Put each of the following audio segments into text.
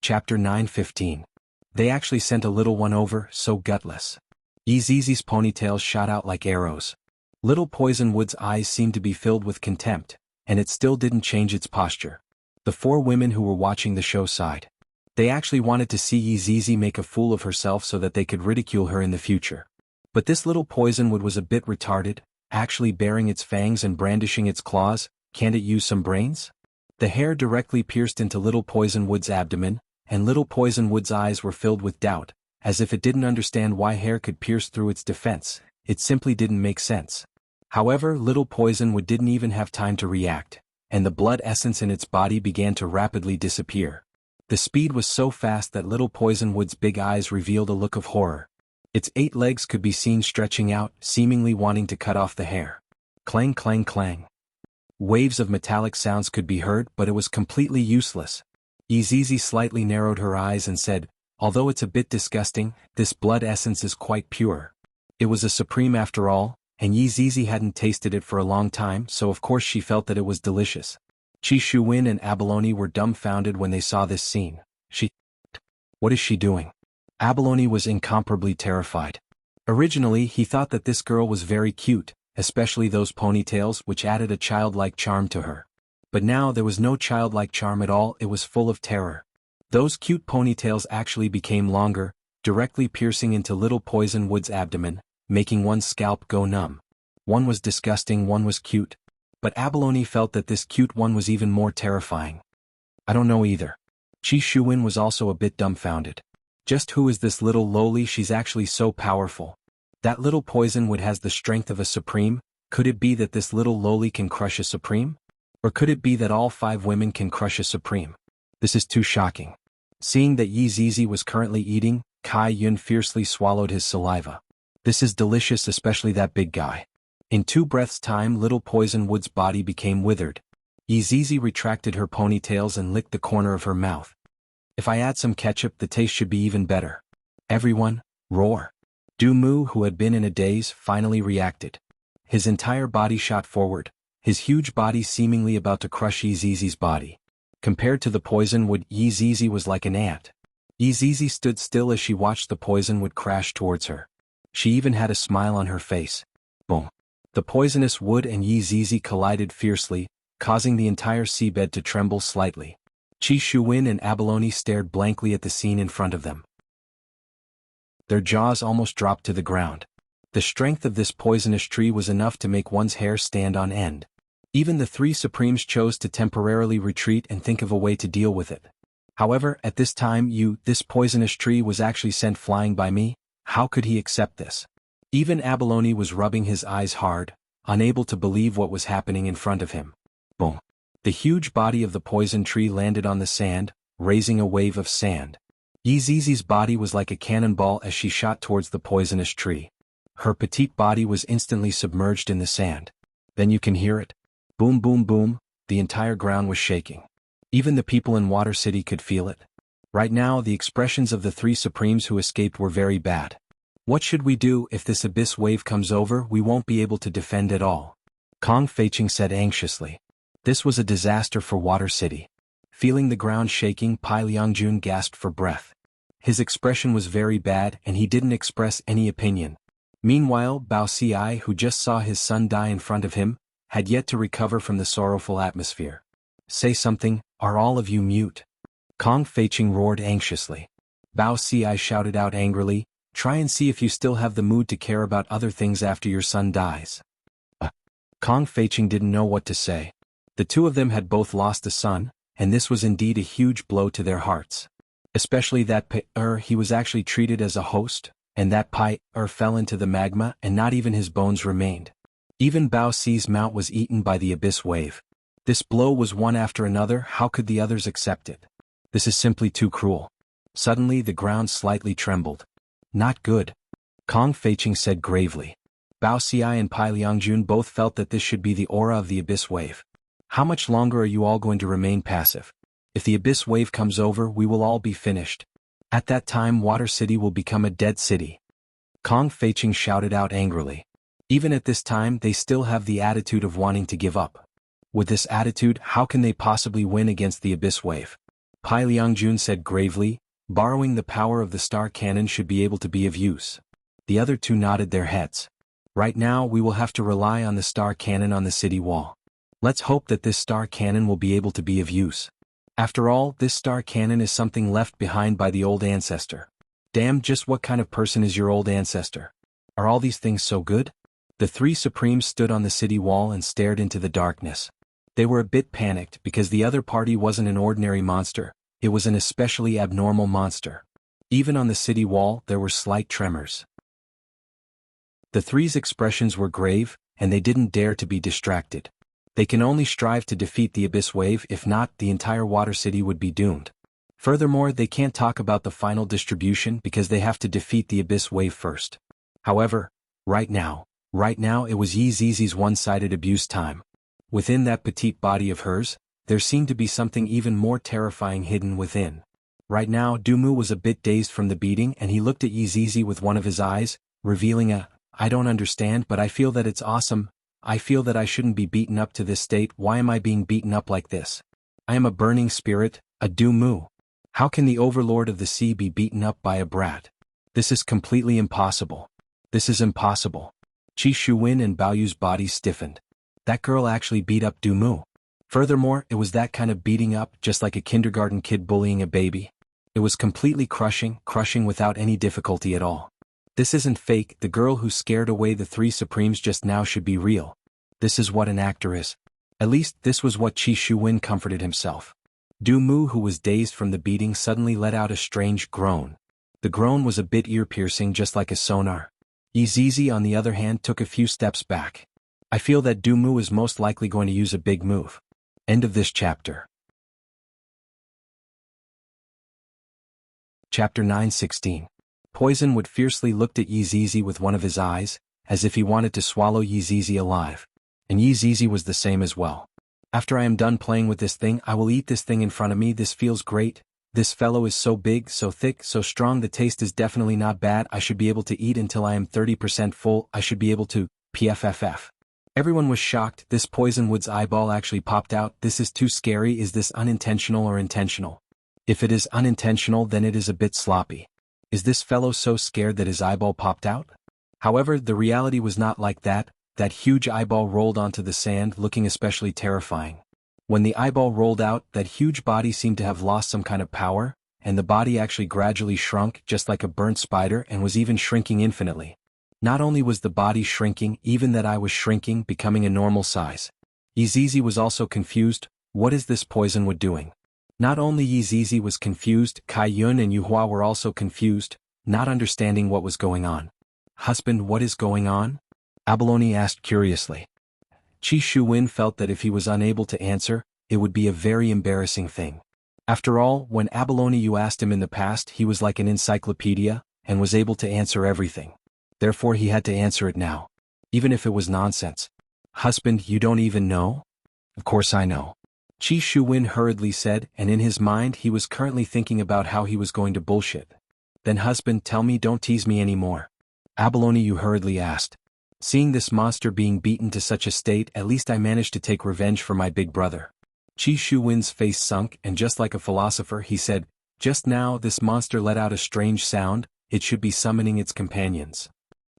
Chapter 9:15. They actually sent a little one over, so gutless. Zizi's ponytails shot out like arrows. Little Poisonwood's eyes seemed to be filled with contempt, and it still didn't change its posture. The four women who were watching the show sighed. They actually wanted to see Zizi make a fool of herself so that they could ridicule her in the future. But this little Poisonwood was a bit retarded, actually baring its fangs and brandishing its claws. Can't it use some brains? The hair directly pierced into little Poisonwood's abdomen, and little Poisonwood's eyes were filled with doubt, as if it didn't understand why hair could pierce through its defense. It simply didn't make sense. However, little Poisonwood didn't even have time to react, and the blood essence in its body began to rapidly disappear. The speed was so fast that little Poisonwood's big eyes revealed a look of horror. Its 8 legs could be seen stretching out, seemingly wanting to cut off the hair. Clang clang clang. Waves of metallic sounds could be heard, but it was completely useless. Zizi slightly narrowed her eyes and said, "Although it's a bit disgusting, this blood essence is quite pure." It was a supreme after all, and Zizi hadn't tasted it for a long time, so of course she felt that it was delicious. Chi Shuwen and Abalone were dumbfounded when they saw this scene. What is she doing? Abalone was incomparably terrified. Originally he thought that this girl was very cute, especially those ponytails which added a childlike charm to her. But now there was no childlike charm at all, it was full of terror. Those cute ponytails actually became longer, directly piercing into little Poisonwood's abdomen, making one's scalp go numb. One was disgusting, one was cute. But Abalone felt that this cute one was even more terrifying. I don't know either. Chi Shuwen was also a bit dumbfounded. Just who is this little loli? She's actually so powerful. That little Poisonwood has the strength of a supreme. Could it be that this little loli can crush a supreme? Or could it be that all 5 women can crush a supreme? This is too shocking. Seeing that Zizi was currently eating, Kai Yun fiercely swallowed his saliva. This is delicious, especially that big guy. In 2 breaths' time little Poisonwood's body became withered. Zizi retracted her ponytails and licked the corner of her mouth. If I add some ketchup the taste should be even better. Everyone, roar. Du Mu, who had been in a daze, finally reacted. His entire body shot forward, his huge body seemingly about to crush Zizi's body. Compared to the Poisonwood, Zizi was like an ant. Zizi stood still as she watched the Poisonwood crash towards her. She even had a smile on her face. Boom. The poisonous wood and Zizi collided fiercely, causing the entire seabed to tremble slightly. Chi Shuwen and Abalone stared blankly at the scene in front of them. Their jaws almost dropped to the ground. The strength of this poisonous tree was enough to make one's hair stand on end. Even the 3 Supremes chose to temporarily retreat and think of a way to deal with it. However, at this time this poisonous tree was actually sent flying by me. How could he accept this? Even Abalone was rubbing his eyes hard, unable to believe what was happening in front of him. Boom. The huge body of the poison tree landed on the sand, raising a wave of sand. Zizi's body was like a cannonball as she shot towards the poisonous tree. Her petite body was instantly submerged in the sand. Then you can hear it. Boom boom boom, the entire ground was shaking. Even the people in Water City could feel it. Right now the expressions of the 3 Supremes who escaped were very bad. What should we do? If this abyss wave comes over we won't be able to defend at all. Kong Feiqing said anxiously. This was a disaster for Water City. Feeling the ground shaking, Pai Liangjun gasped for breath. His expression was very bad and he didn't express any opinion. Meanwhile, Bao Ci, who just saw his son die in front of him, had yet to recover from the sorrowful atmosphere. Say something, are all of you mute? Kong Feiqing roared anxiously. Bao Ci shouted out angrily, try and see if you still have the mood to care about other things after your son dies. Kong Feiqing didn't know what to say. The 2 of them had both lost a son, and this was indeed a huge blow to their hearts. Especially that he was actually treated as a host, and that fell into the magma and not even his bones remained. Even Bao Ci's mount was eaten by the abyss wave. This blow was one after another, how could the others accept it? This is simply too cruel. Suddenly the ground slightly trembled. Not good. Kong Feiqing said gravely. Bao Ci and Pai Liangjun both felt that this should be the aura of the abyss wave. How much longer are you all going to remain passive? If the abyss wave comes over we will all be finished. At that time Water City will become a dead city. Kong Feiqing shouted out angrily. Even at this time they still have the attitude of wanting to give up. With this attitude how can they possibly win against the abyss wave? Pai Liangjun said gravely, borrowing the power of the star cannon should be able to be of use. The other two nodded their heads. Right now we will have to rely on the star cannon on the city wall. Let's hope that this star cannon will be able to be of use. After all, this star cannon is something left behind by the old ancestor. Damn, just what kind of person is your old ancestor? Are all these things so good? The three supremes stood on the city wall and stared into the darkness. They were a bit panicked because the other party wasn't an ordinary monster, it was an especially abnormal monster. Even on the city wall there were slight tremors. The three's expressions were grave, and they didn't dare to be distracted. They can only strive to defeat the Abyss Wave, if not, the entire Water City would be doomed. Furthermore, they can't talk about the final distribution because they have to defeat the Abyss Wave first. However, right now it was Yi Zizi's one-sided abuse time. Within that petite body of hers, there seemed to be something even more terrifying hidden within. Right now Dumu was a bit dazed from the beating and he looked at Yi Zizi with one of his eyes, revealing a, "I don't understand, but I feel that it's awesome. I feel that I shouldn't be beaten up to this state. Why am I being beaten up like this? I am a burning spirit, a Dumu. How can the overlord of the sea be beaten up by a brat? This is completely impossible. This is impossible." Qi Shuwen and Baoyu's bodies stiffened. That girl actually beat up Dumu. Furthermore, it was that kind of beating up, just like a kindergarten kid bullying a baby. It was completely crushing without any difficulty at all. This isn't fake. The girl who scared away the three supremes just now should be real. This is what an actor is. At least this was what Qi Shuwen comforted himself. Dumu, who was dazed from the beating, suddenly let out a strange groan. The groan was a bit ear-piercing, just like a sonar. Yi Zizi, on the other hand, took a few steps back. I feel that Dumu is most likely going to use a big move. End of this chapter. Chapter 9:16. Poisonwood fiercely looked at Yi Zizi with one of his eyes, as if he wanted to swallow Yi Zizi alive. And Yi Zizi was the same as well. After I am done playing with this thing, I will eat this thing in front of me. This feels great. This fellow is so big, so thick, so strong. The taste is definitely not bad. I should be able to eat until I am 30% full. I should be able to, pfff. Everyone was shocked. This Poisonwood's eyeball actually popped out. This is too scary. Is this unintentional or intentional? If it is unintentional, then it is a bit sloppy. Is this fellow so scared that his eyeball popped out? However, the reality was not like that. That huge eyeball rolled onto the sand, looking especially terrifying. When the eyeball rolled out, that huge body seemed to have lost some kind of power, and the body actually gradually shrunk, just like a burnt spider, and was even shrinking infinitely. Not only was the body shrinking, even that eye was shrinking, becoming a normal size. Yi Zizi was also confused. What is this Poisonwood doing? Not only Yi Zizi was confused, Kai Yun and Yu Hua were also confused, not understanding what was going on. "Husband, what is going on?" Abalone asked curiously. Qi Shuwen felt that if he was unable to answer, it would be a very embarrassing thing. After all, when Abalone Yu asked him in the past, he was like an encyclopedia, and was able to answer everything. Therefore he had to answer it now. Even if it was nonsense. "Husband, you don't even know?" "Of course I know," Qi Shuwen hurriedly said, and in his mind he was currently thinking about how he was going to bullshit. "Then husband, tell me, don't tease me anymore." Abalone Yu hurriedly asked. "Seeing this monster being beaten to such a state, at least I managed to take revenge for my big brother." Qi Shuwen's face sunk, and just like a philosopher he said, "Just now this monster let out a strange sound. It should be summoning its companions.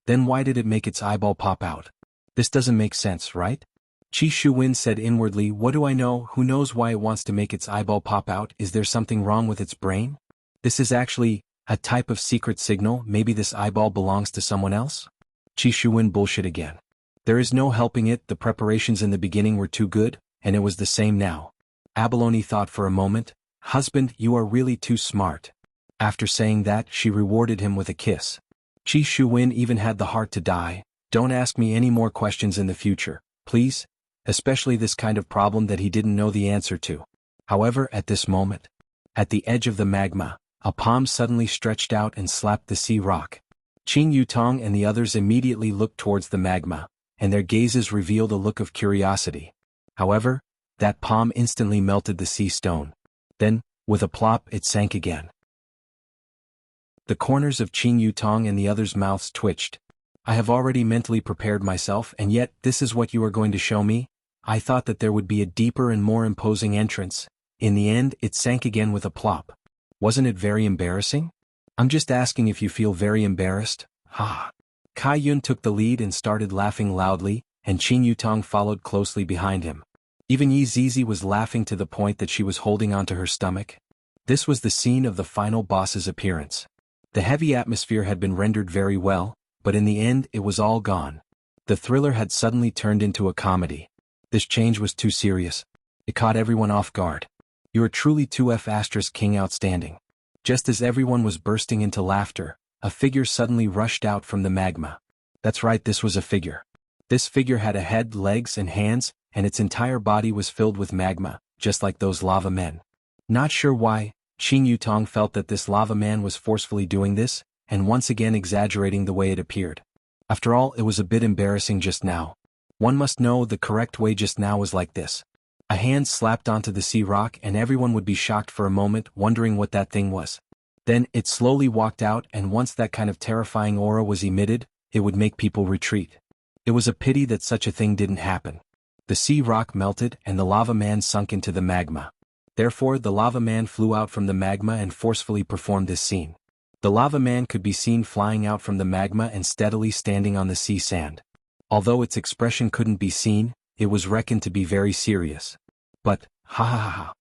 Then why did it make its eyeball pop out? This doesn't make sense, right?" Qi Shuwen said inwardly, "What do I know? Who knows why it wants to make its eyeball pop out? Is there something wrong with its brain? This is actually a type of secret signal. Maybe this eyeball belongs to someone else?" Qi Shuwen bullshit again. There is no helping it. The preparations in the beginning were too good, and it was the same now. Abalone thought for a moment. "Husband, you are really too smart." After saying that, she rewarded him with a kiss. Qi Shuwen even had the heart to die. "Don't ask me any more questions in the future, please. Especially this kind of problem that he didn't know the answer to." However, at this moment, at the edge of the magma, a palm suddenly stretched out and slapped the sea rock. Qing Yutong and the others immediately looked towards the magma, and their gazes revealed a look of curiosity. However, that palm instantly melted the sea stone. Then, with a plop, it sank again. The corners of Qing Yutong and the others' mouths twitched. "I have already mentally prepared myself, and yet, this is what you are going to show me? I thought that there would be a deeper and more imposing entrance. In the end, it sank again with a plop. Wasn't it very embarrassing? I'm just asking if you feel very embarrassed. Ha. Kai Yun took the lead and started laughing loudly, and Qin Yutong followed closely behind him. Even Yi Zizi was laughing to the point that she was holding onto her stomach. This was the scene of the final boss's appearance. The heavy atmosphere had been rendered very well, but in the end it was all gone. The thriller had suddenly turned into a comedy. This change was too serious. It caught everyone off guard. You are truly 2F** King outstanding. Just as everyone was bursting into laughter, a figure suddenly rushed out from the magma. That's right, this was a figure. This figure had a head, legs and hands, and its entire body was filled with magma, just like those lava men. Not sure why, Qin Yutong felt that this lava man was forcefully doing this, and once again exaggerating the way it appeared. After all, it was a bit embarrassing just now. One must know the correct way just now was like this. A hand slapped onto the sea rock and everyone would be shocked for a moment, wondering what that thing was. Then, it slowly walked out, and once that kind of terrifying aura was emitted, it would make people retreat. It was a pity that such a thing didn't happen. The sea rock melted and the lava man sunk into the magma. Therefore, the lava man flew out from the magma and forcefully performed this scene. The lava man could be seen flying out from the magma and steadily standing on the sea sand. Although its expression couldn't be seen, it was reckoned to be very serious. But, ha ha ha ha.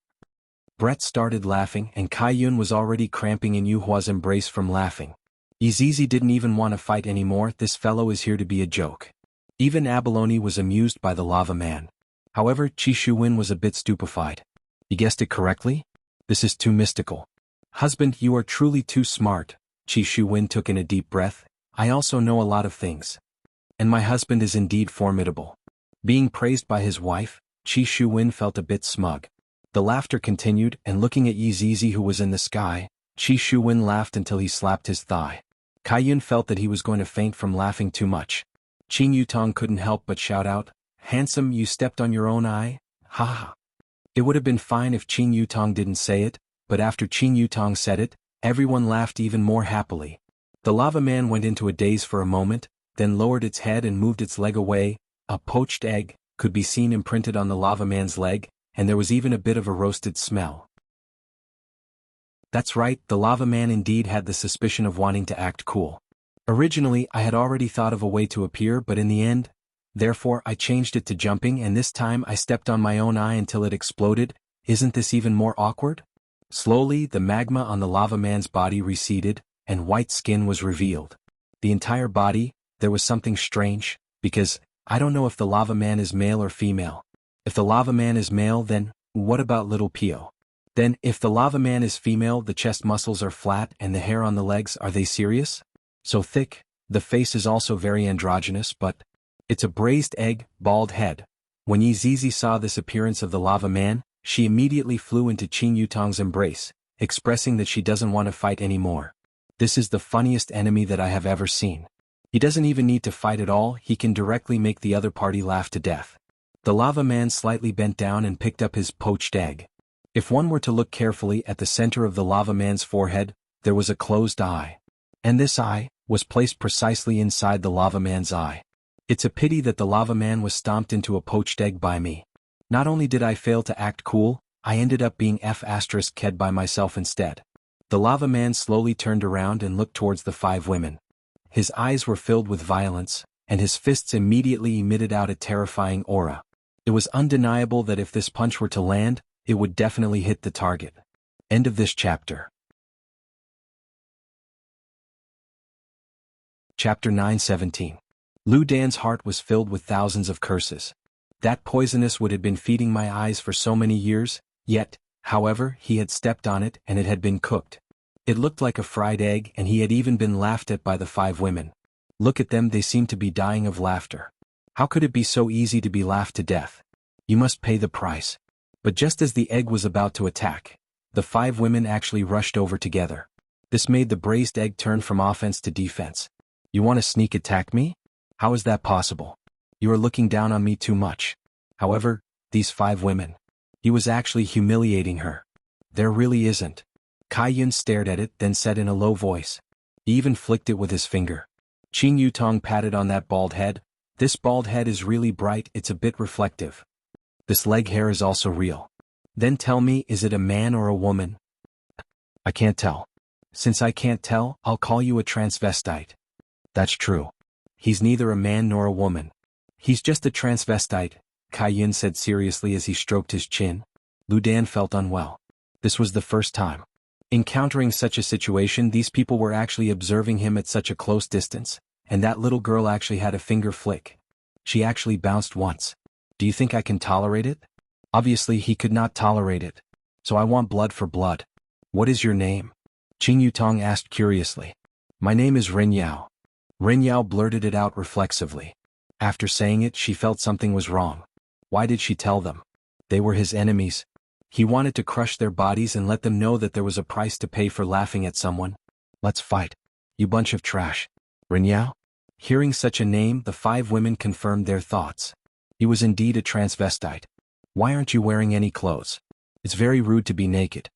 Brett started laughing and Kai Yun was already cramping in Yu Hua's embrace from laughing. Izizi didn't even want to fight anymore, this fellow is here to be a joke. Even Abalone was amused by the lava man. However, Qi Shuwen was a bit stupefied. You guessed it correctly? This is too mystical. Husband, you are truly too smart. Qi Shuwen took in a deep breath. I also know a lot of things. And my husband is indeed formidable. Being praised by his wife, Qi Shuwen felt a bit smug. The laughter continued, and looking at Yi Zizi who was in the sky, Qi Shuwen laughed until he slapped his thigh. Kai Yun felt that he was going to faint from laughing too much. Qin Yutong couldn't help but shout out, "Handsome, you stepped on your own eye? Ha ha." It would have been fine if Qin Yutong didn't say it, but after Qin Yutong said it, everyone laughed even more happily. The lava man went into a daze for a moment, then lowered its head and moved its leg away. A poached egg could be seen imprinted on the lava man's leg, and there was even a bit of a roasted smell. That's right, the lava man indeed had the suspicion of wanting to act cool. Originally, I had already thought of a way to appear, but in the end, therefore I changed it to jumping, and this time I stepped on my own eye until it exploded. Isn't this even more awkward? Slowly, the magma on the lava man's body receded, and white skin was revealed. The entire body, there was something strange, because, I don't know if the lava man is male or female. If the lava man is male, then, what about little Pio? Then, if the lava man is female, the chest muscles are flat and the hair on the legs, are they serious? So thick, the face is also very androgynous, but it's a braised egg, bald head. When Yi Zizi saw this appearance of the lava man, she immediately flew into Qin Yutong's embrace, expressing that she doesn't want to fight anymore. This is the funniest enemy that I have ever seen. He doesn't even need to fight at all, he can directly make the other party laugh to death. The lava man slightly bent down and picked up his poached egg. If one were to look carefully at the center of the lava man's forehead, there was a closed eye. And this eye was placed precisely inside the lava man's eye. It's a pity that the lava man was stomped into a poached egg by me. Not only did I fail to act cool, I ended up being F***ed by myself instead. The lava man slowly turned around and looked towards the 5 women. His eyes were filled with violence, and his fists immediately emitted out a terrifying aura. It was undeniable that if this punch were to land, it would definitely hit the target. End of this chapter. Chapter 9:17. Lu Dan's heart was filled with thousands of curses. That poisonous wood had been feeding my eyes for so many years, yet, however, he had stepped on it and it had been cooked. It looked like a fried egg, and he had even been laughed at by the 5 women. Look at them, they seem to be dying of laughter. How could it be so easy to be laughed to death? You must pay the price. But just as the egg was about to attack, the 5 women actually rushed over together. This made the braised egg turn from offense to defense. You want to sneak attack me? How is that possible? You are looking down on me too much. However, these 5 women. He was actually humiliating her. There really isn't. Kai Yun stared at it, then said in a low voice. He even flicked it with his finger. Qin Yutong patted on that bald head. This bald head is really bright, it's a bit reflective. This leg hair is also real. Then tell me, is it a man or a woman? I can't tell. Since I can't tell, I'll call you a transvestite. That's true. He's neither a man nor a woman. He's just a transvestite, Kai Yun said seriously as he stroked his chin. Lu Dan felt unwell. This was the first time. Encountering such a situation, these people were actually observing him at such a close distance, and that little girl actually had a finger flick. She actually bounced once. Do you think I can tolerate it? Obviously he could not tolerate it. So I want blood for blood. What is your name? Qing Yutong asked curiously. My name is Ren Yao. Ren Yao blurted it out reflexively. After saying it, she felt something was wrong. Why did she tell them? They were his enemies. He wanted to crush their bodies and let them know that there was a price to pay for laughing at someone. Let's fight. You bunch of trash. Ren Yao? Hearing such a name, the 5 women confirmed their thoughts. He was indeed a transvestite. Why aren't you wearing any clothes? It's very rude to be naked.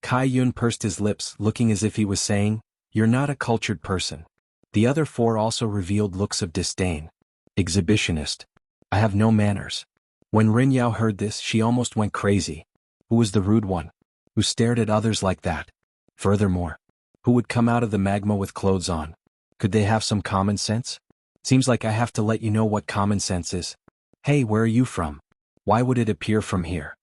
Kai Yun pursed his lips, looking as if he was saying, you're not a cultured person. The other 4 also revealed looks of disdain. Exhibitionist. I have no manners. When Ren Yao heard this, she almost went crazy. Who was the rude one? Who stared at others like that? Furthermore, who would come out of the magma with clothes on? Could they have some common sense? Seems like I have to let you know what common sense is. Hey, where are you from? Why would it appear from here?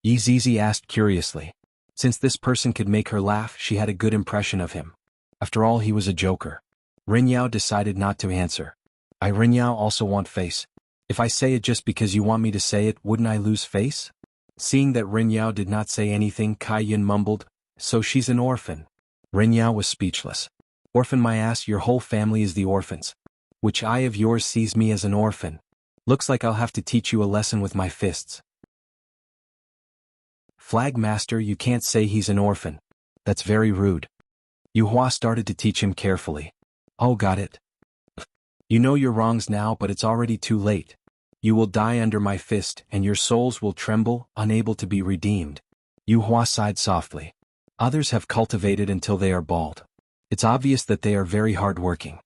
Yi Zizi asked curiously. Since this person could make her laugh, she had a good impression of him. After all, he was a joker. Ren Yao decided not to answer. I Ren Yao also want face. If I say it just because you want me to say it, wouldn't I lose face? Seeing that Ren Yao did not say anything, Kai Yun mumbled, so she's an orphan. Ren Yao was speechless. Orphan my ass, your whole family is the orphans. Which eye of yours sees me as an orphan? Looks like I'll have to teach you a lesson with my fists. Flag Master, you can't say he's an orphan. That's very rude. Yu Hua started to teach him carefully. Oh, got it. You know your wrongs now, but it's already too late. You will die under my fist, and your souls will tremble, unable to be redeemed. Yu Hua sighed softly. Others have cultivated until they are bald. It's obvious that they are very hard-working.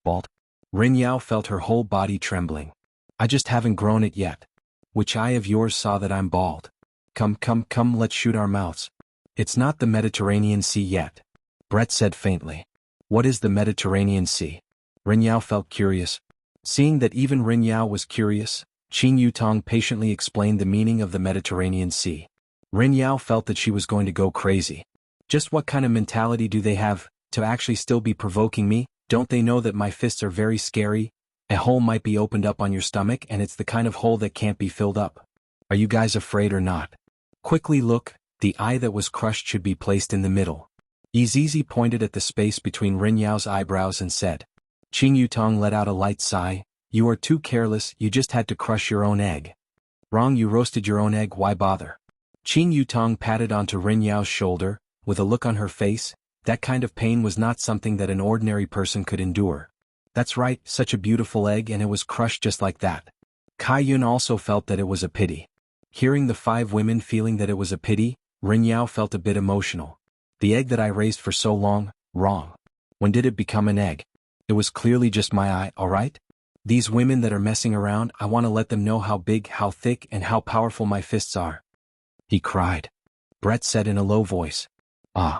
Bald? Ren Yao felt her whole body trembling. I just haven't grown it yet. Which eye of yours saw that I'm bald? Come, let's shoot our mouths. It's not the Mediterranean Sea yet. Brett said faintly. What is the Mediterranean Sea? Ren Yao felt curious. Seeing that even Ren Yao was curious, Qing Yutong patiently explained the meaning of the Mediterranean Sea. Ren Yao felt that she was going to go crazy. Just what kind of mentality do they have, to actually still be provoking me? Don't they know that my fists are very scary? A hole might be opened up on your stomach, and it's the kind of hole that can't be filled up. Are you guys afraid or not? Quickly look, the eye that was crushed should be placed in the middle. Yizizi pointed at the space between Ren Yao's eyebrows and said. Qing Yutong let out a light sigh. You are too careless, you just had to crush your own egg. Wrong, you roasted your own egg, why bother? Qing Yutong patted onto Ren Yao's shoulder, with a look on her face. That kind of pain was not something that an ordinary person could endure. That's right, such a beautiful egg, and it was crushed just like that. Kai Yun also felt that it was a pity. Hearing the 5 women feeling that it was a pity, Ren Yao felt a bit emotional. The egg that I raised for so long, wrong. When did it become an egg? It was clearly just my eye, alright? These women that are messing around, I want to let them know how big, how thick, and how powerful my fists are. He cried. Brett said in a low voice. Ah.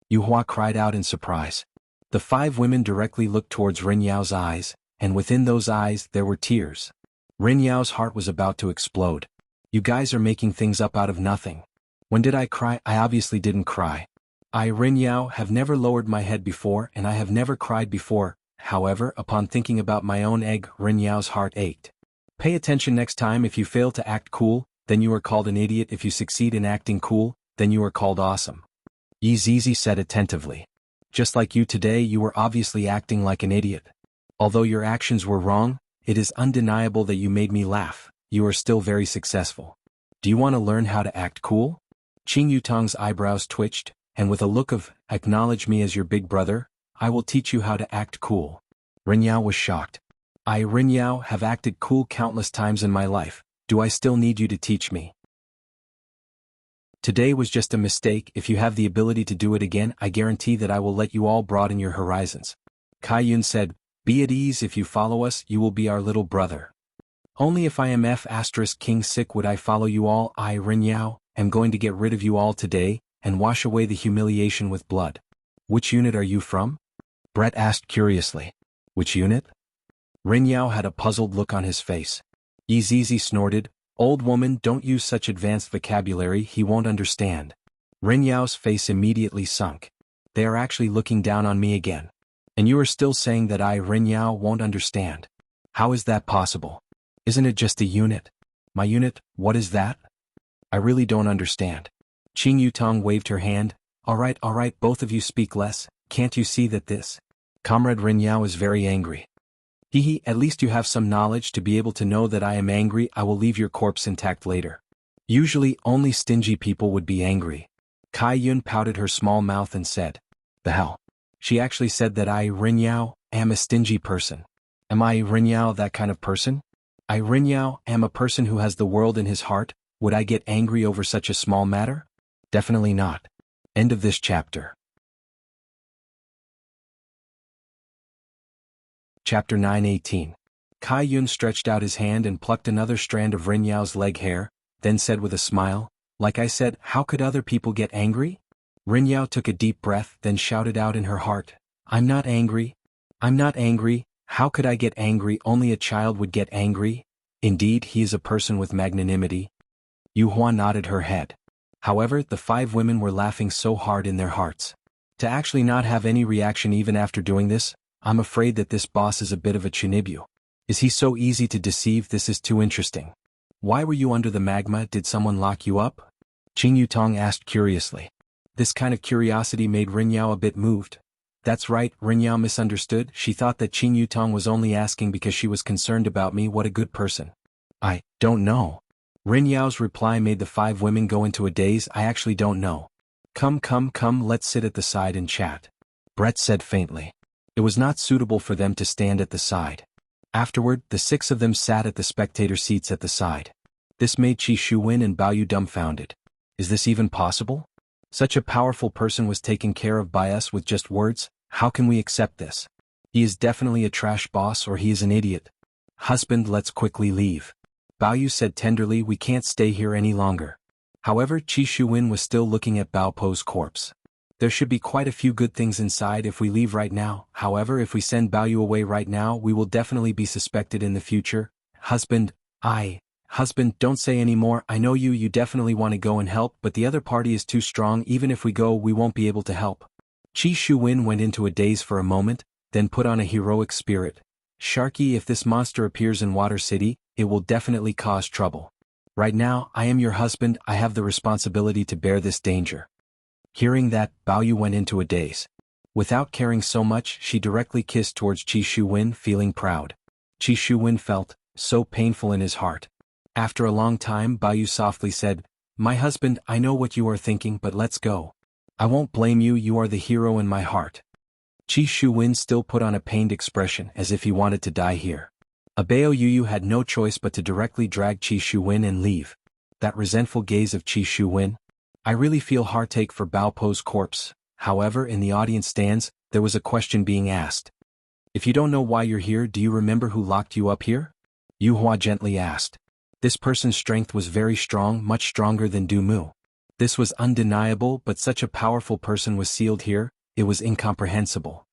Yu Hua cried out in surprise. The 5 women directly looked towards Ren Yao's eyes, and within those eyes there were tears. Ren Yao's heart was about to explode. You guys are making things up out of nothing. When did I cry? I obviously didn't cry. I, Ren Yao, have never lowered my head before, and I have never cried before. However, upon thinking about my own egg, Ren Yao's heart ached. Pay attention next time. If you fail to act cool, then you are called an idiot. If you succeed in acting cool, then you are called awesome. Yi Zizi said attentively. Just like you today, you were obviously acting like an idiot. Although your actions were wrong, it is undeniable that you made me laugh. You are still very successful. Do you want to learn how to act cool? Qing Yutong's eyebrows twitched, and with a look of, acknowledge me as your big brother, I will teach you how to act cool. Ren Yao was shocked. I, Ren Yao, have acted cool countless times in my life. Do I still need you to teach me? Today was just a mistake. If you have the *ability to do it again, I guarantee that I will let you all broaden your horizons. Kai Yun said, be at ease. If you follow us, you will be our little brother. Only if I am F*** King sick would I follow you all. I, Ren Yao, am going to get rid of you all today, and wash away the humiliation with blood. Which unit are you from? Brett asked curiously. Which unit? Rin Yao had a puzzled look on his face. Zizi snorted, old woman, don't use such advanced vocabulary, he won't understand. Rin Yao's face immediately sunk. They are actually looking down on me again. And you are still saying that I, Rin Yao, won't understand. How is that possible? Isn't it just a unit? My unit, what is that? I really don't understand. Qing Yutong waved her hand. All right, both of you speak less, can't you see that this? Comrade Rin Yao is very angry. Hehe, at least you have some knowledge to be able to know that I am angry. I will leave your corpse intact later. Usually, only stingy people would be angry. Kai Yun pouted her small mouth and said, the hell? She actually said that I, Rin Yao, am a stingy person. Am I, Rin Yao, that kind of person? I, Rin Yao, am a person who has the world in his heart. Would I get angry over such a small matter? Definitely not. End of this chapter. Chapter 9:18. Kai Yun stretched out his hand and plucked another strand of Rin Yao's leg hair, then said with a smile, like I said, how could other people get angry? Rin Yao took a deep breath, then shouted out in her heart, I'm not angry. I'm not angry. How could I get angry? Only a child would get angry. Indeed, he is a person with magnanimity. Yu Hua nodded her head. However, the 5 women were laughing so hard in their hearts. To actually not have any reaction even after doing this, I'm afraid that this boss is a bit of a chunibu. Is he so easy to deceive? This is too interesting. Why were you under the magma? Did someone lock you up? Qing Yutong asked curiously. This kind of curiosity made Rin Yao a bit moved. That's right, Rin Yao misunderstood. She thought that Qing Yutong was only asking because she was concerned about me. What a good person. I don't know. Rin Yao's reply made the 5 women go into a daze. I actually don't know. Come, let's sit at the side and chat. Brett said faintly. It was not suitable for them to stand at the side. Afterward, the 6 of them sat at the spectator seats at the side. This made Qi Shuwen and Baoyu dumbfounded. Is this even possible? Such a powerful person was taken care of by us with just words. How can we accept this? He is definitely a trash boss, or he is an idiot. Husband, let's quickly leave. Baoyu said tenderly, we can't stay here any longer. However, Qi Shuwen was still looking at Bao Po's corpse. There should be quite a few good things inside if we leave right now. However, if we send Baoyu away right now, we will definitely be suspected in the future. Husband, don't say any more. I know you definitely want to go and help, but the other party is too strong. Even if we go, we won't be able to help. Qi Shuwen went into a daze for a moment, then put on a heroic spirit. Sharky, if this monster appears in Water City, it will definitely cause trouble. Right now, I am your husband. I have the responsibility to bear this danger. Hearing that, Baoyu went into a daze. Without caring so much, she directly kissed towards Qi Shuwen, feeling proud. Qi Shuwen felt so painful in his heart. After a long time, Baoyu softly said, my husband, I know what you are thinking, but let's go. I won't blame you. You are the hero in my heart. Qi Shuwen still put on a pained expression as if he wanted to die here. Abao Yuyu had no choice but to directly drag Qi Shuwen and leave. That resentful gaze of Qi Shuwen. I really feel heartache for Bao Po's corpse. However, in the audience stands, there was a question being asked. If you don't know why you're here, do you remember who locked you up here? Yu Hua gently asked. This person's strength was very strong, much stronger than Du Mu. This was undeniable, but such a powerful person was sealed here, it was incomprehensible.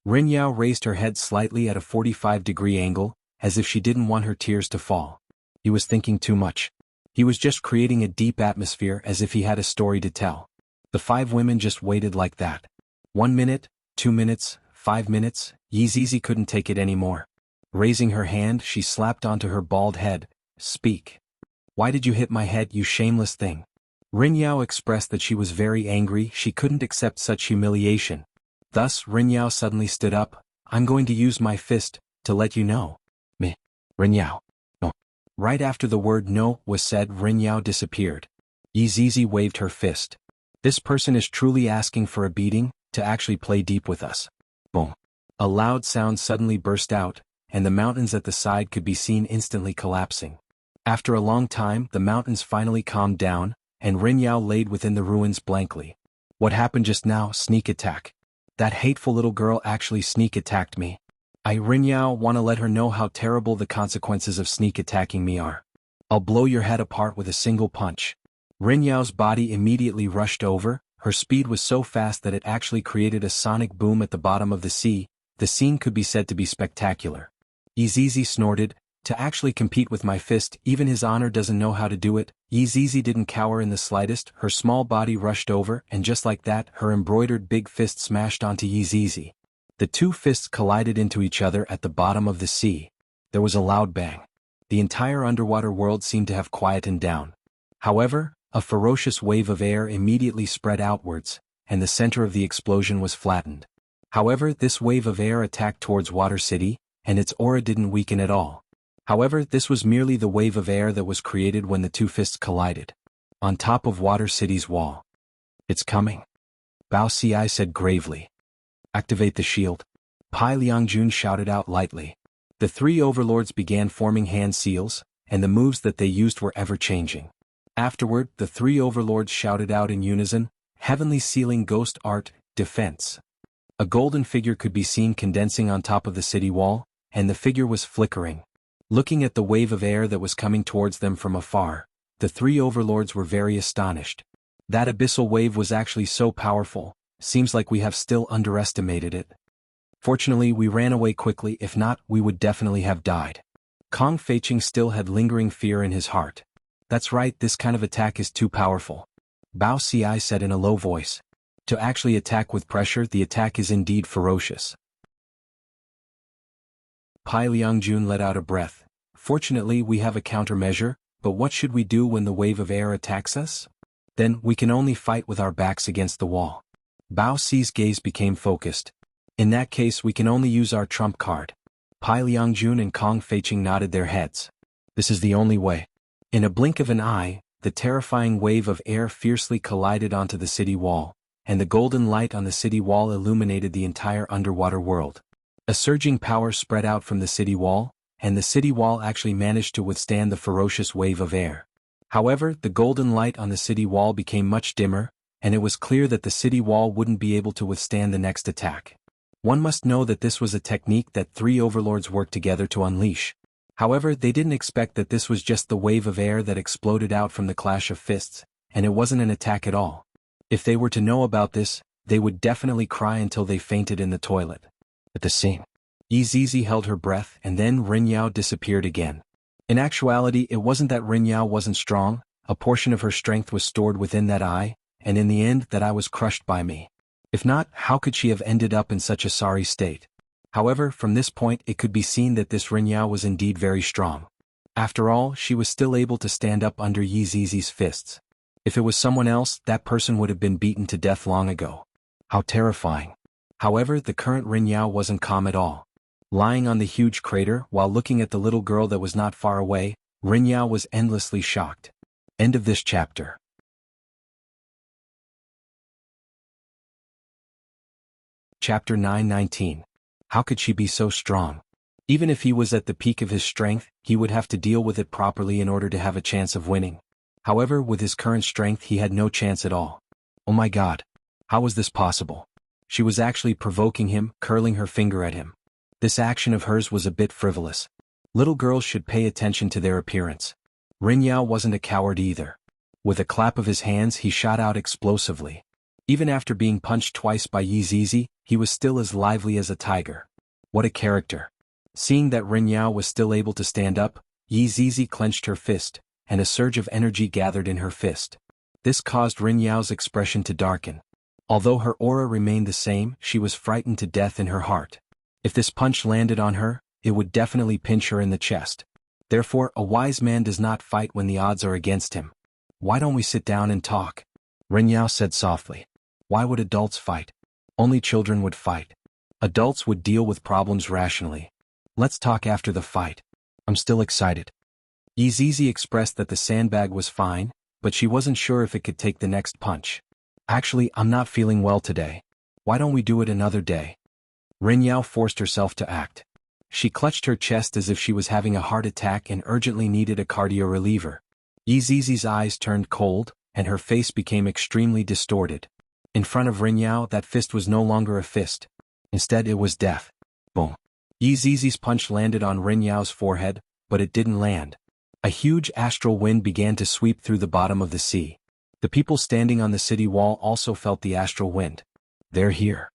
Rin Yao raised her head slightly at a 45-degree angle, as if she didn't want her tears to fall. He was thinking too much. He was just creating a deep atmosphere as if he had a story to tell. The 5 women just waited like that. 1 minute, 2 minutes, 5 minutes, Zizi couldn't take it anymore. Raising her hand, she slapped onto her bald head. Speak. Why did you hit my head, you shameless thing? Rin Yao expressed that she was very angry. She couldn't accept such humiliation. Thus, Rin Yao suddenly stood up. I'm going to use my fist to let you know. Me. Rin Yao. No. Right after the word no was said, Rin Yao disappeared. Zizi waved her fist. This person is truly asking for a beating, to actually play deep with us. Boom. A loud sound suddenly burst out, and the mountains at the side could be seen instantly collapsing. After a long time, the mountains finally calmed down, and Rin Yao laid within the ruins blankly. What happened just now? Sneak attack. That hateful little girl actually sneak attacked me. Rin Yao want to let her know how terrible the consequences of sneak attacking me are. I'll blow your head apart with a single punch. Rin Yao's body immediately rushed over. Her speed was so fast that it actually created a sonic boom at the bottom of the sea. The scene could be said to be spectacular. Yizizi snorted, "To actually compete with my fist, even his honor doesn't know how to do it." Yizizi didn't cower in the slightest. Her small body rushed over, and just like that, her embroidered big fist smashed onto Yizizi. The two fists collided into each other at the bottom of the sea. There was a loud bang. The entire underwater world seemed to have quietened down. However, a ferocious wave of air immediately spread outwards, and the center of the explosion was flattened. However, this wave of air attacked towards Water City, and its aura didn't weaken at all. However, this was merely the wave of air that was created when the two fists collided. On top of Water City's wall. "It's coming," Bao Ci said gravely. "Activate the shield," Pai Liangjun shouted out lightly. The three overlords began forming hand seals, and the moves that they used were ever-changing. Afterward, the three overlords shouted out in unison, "Heavenly Sealing Ghost Art, Defense." A golden figure could be seen condensing on top of the city wall, and the figure was flickering. Looking at the wave of air that was coming towards them from afar, the three overlords were very astonished. That abyssal wave was actually so powerful, seems like we have still underestimated it. Fortunately, we ran away quickly, if not, we would definitely have died. Kong Feiqing still had lingering fear in his heart. "That's right, this kind of attack is too powerful," Bao Ci said in a low voice. "To actually attack with pressure, the attack is indeed ferocious." Pai Liangjun let out a breath. "Fortunately, we have a countermeasure, but what should we do when the wave of air attacks us?" "Then, we can only fight with our backs against the wall." Bao Ci's gaze became focused. "In that case, we can only use our trump card." Pai Liangjun and Kong Feiqing nodded their heads. "This is the only way." In a blink of an eye, the terrifying wave of air fiercely collided onto the city wall, and the golden light on the city wall illuminated the entire underwater world. A surging power spread out from the city wall, and the city wall actually managed to withstand the ferocious wave of air. However, the golden light on the city wall became much dimmer, and it was clear that the city wall wouldn't be able to withstand the next attack. One must know that this was a technique that three overlords worked together to unleash. However, they didn't expect that this was just the wave of air that exploded out from the clash of fists, and it wasn't an attack at all. If they were to know about this, they would definitely cry until they fainted in the toilet. At the scene, Yizizi held her breath, and then Rin Yao disappeared again. In actuality, it wasn't that Rin Yao wasn't strong, a portion of her strength was stored within that eye, and in the end that eye was crushed by me. If not, how could she have ended up in such a sorry state? However, from this point it could be seen that this Rin Yao was indeed very strong. After all, she was still able to stand up under Yizizi's fists. If it was someone else, that person would have been beaten to death long ago. How terrifying. However, the current Rin Yao wasn't calm at all. Lying on the huge crater while looking at the little girl that was not far away, Rin Yao was endlessly shocked. End of this chapter. Chapter 919. How could she be so strong? Even if he was at the peak of his strength, he would have to deal with it properly in order to have a chance of winning. However, with his current strength he had no chance at all. Oh my god. How was this possible? She was actually provoking him, curling her finger at him. This action of hers was a bit frivolous. Little girls should pay attention to their appearance. Rin Yao wasn't a coward either. With a clap of his hands he shot out explosively. Even after being punched twice by Yizizi, he was still as lively as a tiger. What a character. Seeing that Rin Yao was still able to stand up, Yizizi clenched her fist, and a surge of energy gathered in her fist. This caused Rin Yao's expression to darken. Although her aura remained the same, she was frightened to death in her heart. If this punch landed on her, it would definitely pinch her in the chest. Therefore, a wise man does not fight when the odds are against him. Why don't we sit down and talk? Rin Yao said softly. Why would adults fight? Only children would fight. Adults would deal with problems rationally. Let's talk after the fight. I'm still excited. Yizizi expressed that the sandbag was fine, but she wasn't sure if it could take the next punch. Actually, I'm not feeling well today. Why don't we do it another day? Rin Yao forced herself to act. She clutched her chest as if she was having a heart attack and urgently needed a cardio reliever. Yizizi's eyes turned cold, and her face became extremely distorted. In front of Rin Yao, that fist was no longer a fist. Instead, it was death. Boom. Yizizi's punch landed on Rin Yao's forehead, but it didn't land. A huge astral wind began to sweep through the bottom of the sea. The people standing on the city wall also felt the astral wind. "They're here,"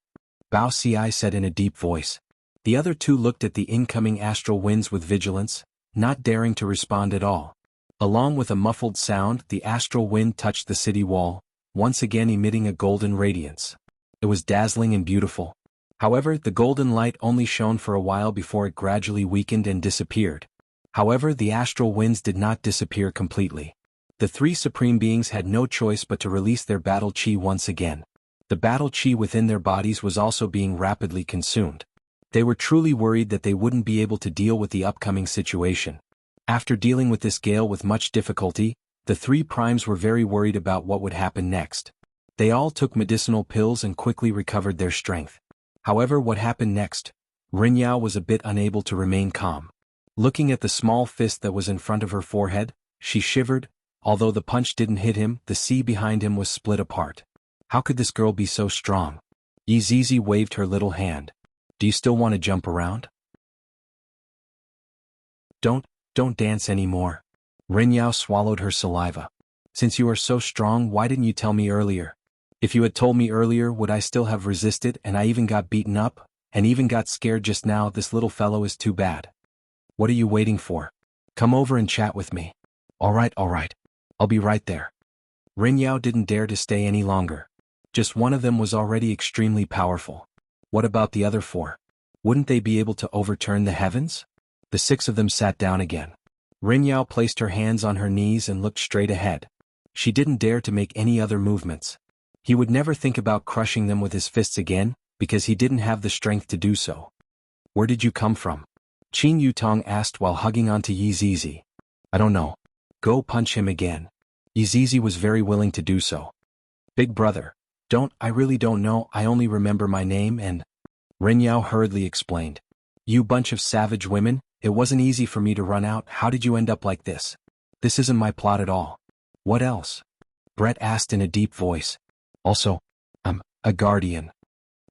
Bao Ci said in a deep voice. The other two looked at the incoming astral winds with vigilance, not daring to respond at all. Along with a muffled sound, the astral wind touched the city wall, once again emitting a golden radiance. It was dazzling and beautiful. However, the golden light only shone for a while before it gradually weakened and disappeared. However, the astral winds did not disappear completely. The three supreme beings had no choice but to release their battle chi once again. The battle chi within their bodies was also being rapidly consumed. They were truly worried that they wouldn't be able to deal with the upcoming situation. After dealing with this gale with much difficulty, the three primes were very worried about what would happen next. They all took medicinal pills and quickly recovered their strength. However, what happened next? Rin Yao was a bit unable to remain calm. Looking at the small fist that was in front of her forehead, she shivered. Although the punch didn't hit him, the sea behind him was split apart. How could this girl be so strong? Yizizi waved her little hand. "Do you still want to jump around? Don't dance anymore." Rin Yao swallowed her saliva. "Since you are so strong, why didn't you tell me earlier? If you had told me earlier, would I still have resisted? And I even got beaten up, and even got scared just now. This little fellow is too bad. What are you waiting for? Come over and chat with me." All right. I'll be right there." Rin Yao didn't dare to stay any longer. Just one of them was already extremely powerful. What about the other four? Wouldn't they be able to overturn the heavens? The six of them sat down again. Rin Yao placed her hands on her knees and looked straight ahead. She didn't dare to make any other movements. He would never think about crushing them with his fists again, because he didn't have the strength to do so. "Where did you come from?" Qin Yutong asked while hugging onto Yizizi. "I don't know." "Go punch him again." Yizizi was very willing to do so. "Big brother, I really don't know, I only remember my name and—" Rin Yao hurriedly explained. "You bunch of savage women, it wasn't easy for me to run out. How did you end up like this? This isn't my plot at all." "What else?" Brett asked in a deep voice. "Also, I'm a guardian,"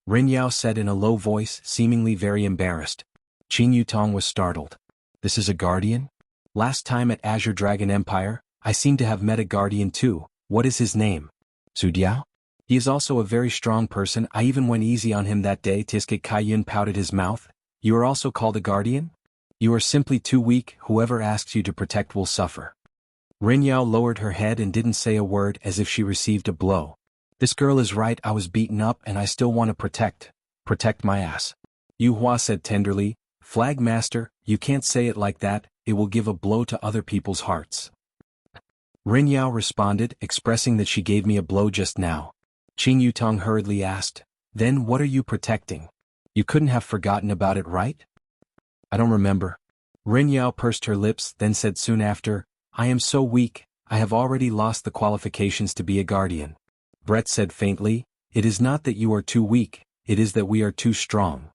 Rin Yao said in a low voice, seemingly very embarrassed. Qin Yutong was startled. "This is a guardian? Last time at Azure Dragon Empire, I seem to have met a guardian too. What is his name?" "Su Diao? He is also a very strong person. I even went easy on him that day." Tiske Kaiyun pouted his mouth. "You are also called a guardian? You are simply too weak. Whoever asks you to protect will suffer." Rin Yao lowered her head and didn't say a word, as if she received a blow. "This girl is right. I was beaten up and I still want to protect my ass." Yu Hua said tenderly. "Flag Master, you can't say it like that. It will give a blow to other people's hearts." Rin Yao responded, expressing that she gave me a blow just now. Qin Yutong hurriedly asked, "Then what are you protecting? You couldn't have forgotten about it, right?" "I don't remember." Rin Yao pursed her lips, then said soon after, "I am so weak, I have already lost the qualifications to be a guardian." Brett said faintly, "It is not that you are too weak, it is that we are too strong."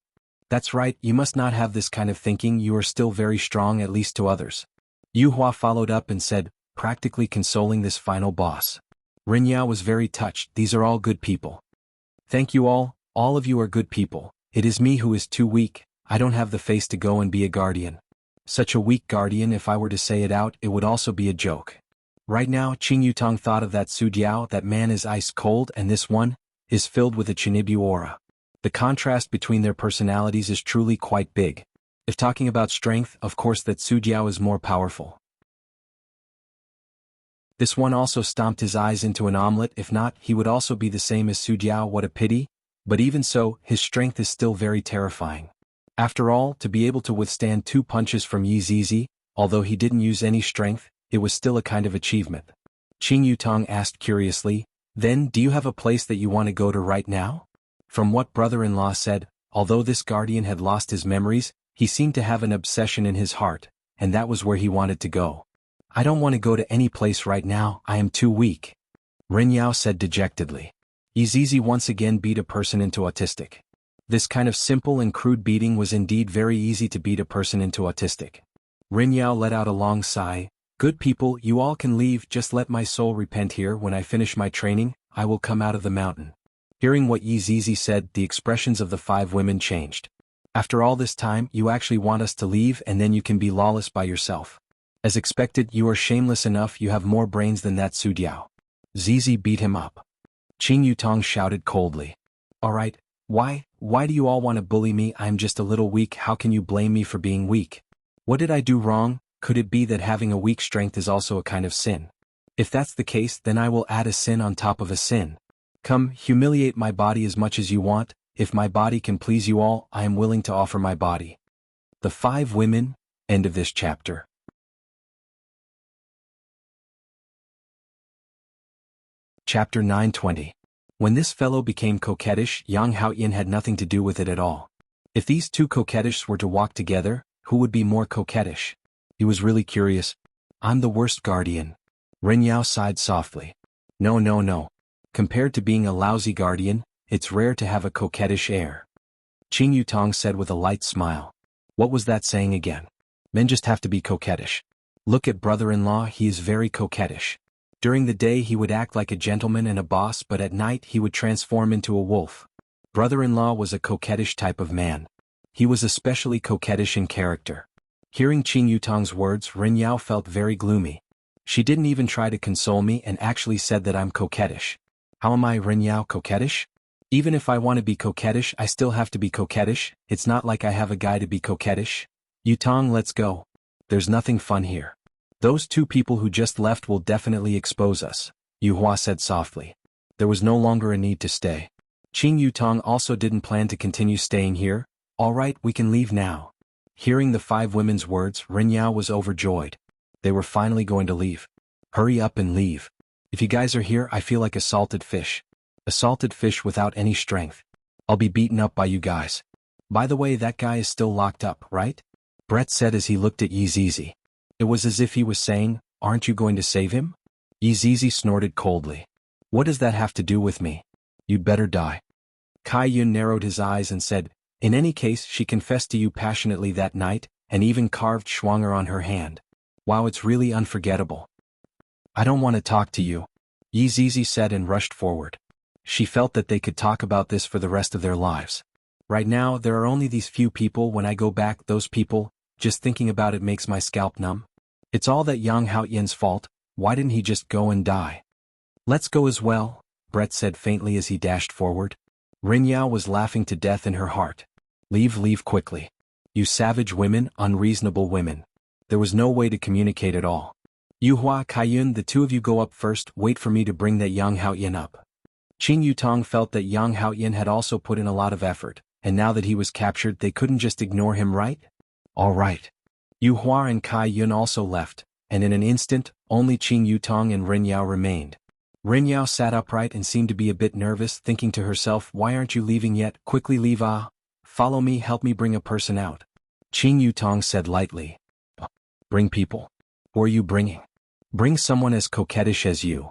"That's right, you must not have this kind of thinking. You are still very strong, at least to others." Yu Hua followed up and said, practically consoling this final boss. Rin Yao was very touched. "These are all good people. Thank you all of you are good people. It is me who is too weak. I don't have the face to go and be a guardian. Such a weak guardian. If I were to say it out, it would also be a joke." Right now, Qin Yutong thought of that Su Diao. That man is ice cold, and this one is filled with a Chinibu aura. The contrast between their personalities is truly quite big. If talking about strength, of course that Su Diao is more powerful. This one also stomped his eyes into an omelet. If not, he would also be the same as Su Diao. What a pity. But even so, his strength is still very terrifying. After all, to be able to withstand 2 punches from Yizizi, although he didn't use any strength, it was still a kind of achievement. Qin Yutong asked curiously, "Then, do you have a place that you want to go to right now?" From what brother-in-law said, although this guardian had lost his memories, he seemed to have an obsession in his heart, and that was where he wanted to go. "I don't want to go to any place right now. I am too weak," Rin Yao said dejectedly. Yizizi once again beat a person into autistic. This kind of simple and crude beating was indeed very easy to beat a person into autistic. Rin Yao let out a long sigh. "Good people, you all can leave. Just let my soul repent here. When I finish my training, I will come out of the mountain." Hearing what Yizizi said, the expressions of the 5 women changed. "After all this time, you actually want us to leave and then you can be lawless by yourself. As expected, you are shameless enough, you have more brains than that Su Diao. Zizi beat him up. Qing Yutong shouted coldly. Alright, why do you all want to bully me? I'm just a little weak, how can you blame me for being weak? What did I do wrong? Could it be that having a weak strength is also a kind of sin? If that's the case, then I will add a sin on top of a sin. Come, humiliate my body as much as you want, if my body can please you all, I am willing to offer my body. The 5 women, end of this chapter. Chapter 920. When this fellow became coquettish, Yang Haoyin had nothing to do with it at all. If these two coquettish were to walk together, who would be more coquettish? He was really curious. I'm the worst guardian. Ren Yao sighed softly. No. Compared to being a lousy guardian, it's rare to have a coquettish air. Qing Yutong said with a light smile. What was that saying again? Men just have to be coquettish. Look at brother-in-law, he is very coquettish. During the day he would act like a gentleman and a boss, but at night he would transform into a wolf. Brother-in-law was a coquettish type of man. He was especially coquettish in character. Hearing Qing Yutong's words, Ren Yao felt very gloomy. She didn't even try to console me and actually said that I'm coquettish. How am I, Ren Yao, coquettish? Even if I want to be coquettish, I still have to be coquettish. It's not like I have a guy to be coquettish. Yutong, let's go. There's nothing fun here. Those 2 people who just left will definitely expose us, Yu Hua said softly. There was no longer a need to stay. Qing Yutong also didn't plan to continue staying here. Alright, we can leave now. Hearing the 5 women's words, Ren Yao was overjoyed. They were finally going to leave. Hurry up and leave. If you guys are here, I feel like a salted fish. A salted fish without any strength. I'll be beaten up by you guys. By the way, that guy is still locked up, right? Brett said as he looked at Yi Zizi. It was as if he was saying, aren't you going to save him? Yi Zizi snorted coldly. What does that have to do with me? You'd better die. Kai Yun narrowed his eyes and said, in any case, she confessed to you passionately that night, and even carved schwanger on her hand. Wow, it's really unforgettable. I don't want to talk to you, Yi Zizi said and rushed forward. She felt that they could talk about this for the rest of their lives. Right now, there are only these few people. When I go back, those people, just thinking about it makes my scalp numb. It's all that Yang Haoyin's fault. Why didn't he just go and die? Let's go as well, Brett said faintly as he dashed forward. Ren Yao was laughing to death in her heart. Leave quickly. You savage women, unreasonable women. There was no way to communicate at all. Yu Hua, Kaiyun, the 2 of you go up first, wait for me to bring that Yang Haoyin up. Qing Yutong felt that Yang Haoyin had also put in a lot of effort, and now that he was captured they couldn't just ignore him, right? Alright. Yu Hua and Kai Yun also left, and in an instant, only Qing Yutong and Ren Yao remained. Ren Yao sat upright and seemed to be a bit nervous, thinking to herself, why aren't you leaving yet? Quickly leave, Follow me, help me bring a person out. Qing Yutong said lightly. Bring people? Who are you bringing? Bring someone as coquettish as you.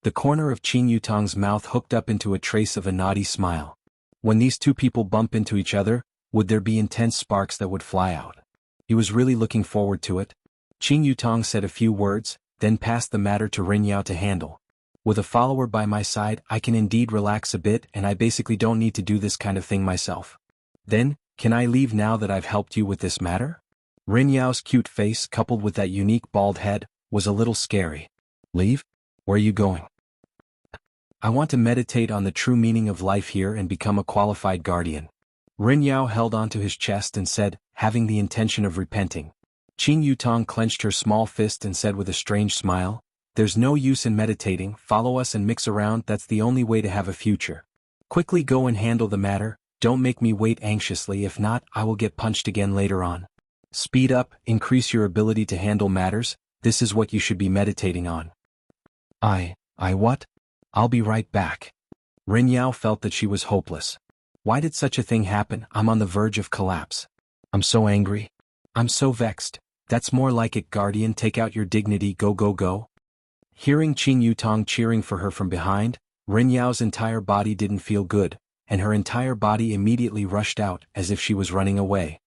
The corner of Qing Yutong's mouth hooked up into a trace of a naughty smile. When these 2 people bump into each other, would there be intense sparks that would fly out? He was really looking forward to it. Qing Yutong said a few words, then passed the matter to Ren Yao to handle. With a follower by my side, I can indeed relax a bit, and I basically don't need to do this kind of thing myself. Then, can I leave now that I've helped you with this matter? Ren Yao's cute face, coupled with that unique bald head, was a little scary. Leave? Where are you going? I want to meditate on the true meaning of life here and become a qualified guardian. Ren Yao held onto his chest and said, having the intention of repenting. Qing Yutong clenched her small fist and said with a strange smile, there's no use in meditating, follow us and mix around, that's the only way to have a future. Quickly go and handle the matter, don't make me wait anxiously, if not, I will get punched again later on. Speed up, increase your ability to handle matters, this is what you should be meditating on. I what? I'll be right back. Ren Yao felt that she was hopeless. Why did such a thing happen? I'm on the verge of collapse. I'm so angry. I'm so vexed. That's more like it, guardian, take out your dignity, go. Hearing Qing Yutong cheering for her from behind, Ren Yao's entire body didn't feel good, and her entire body immediately rushed out as if she was running away.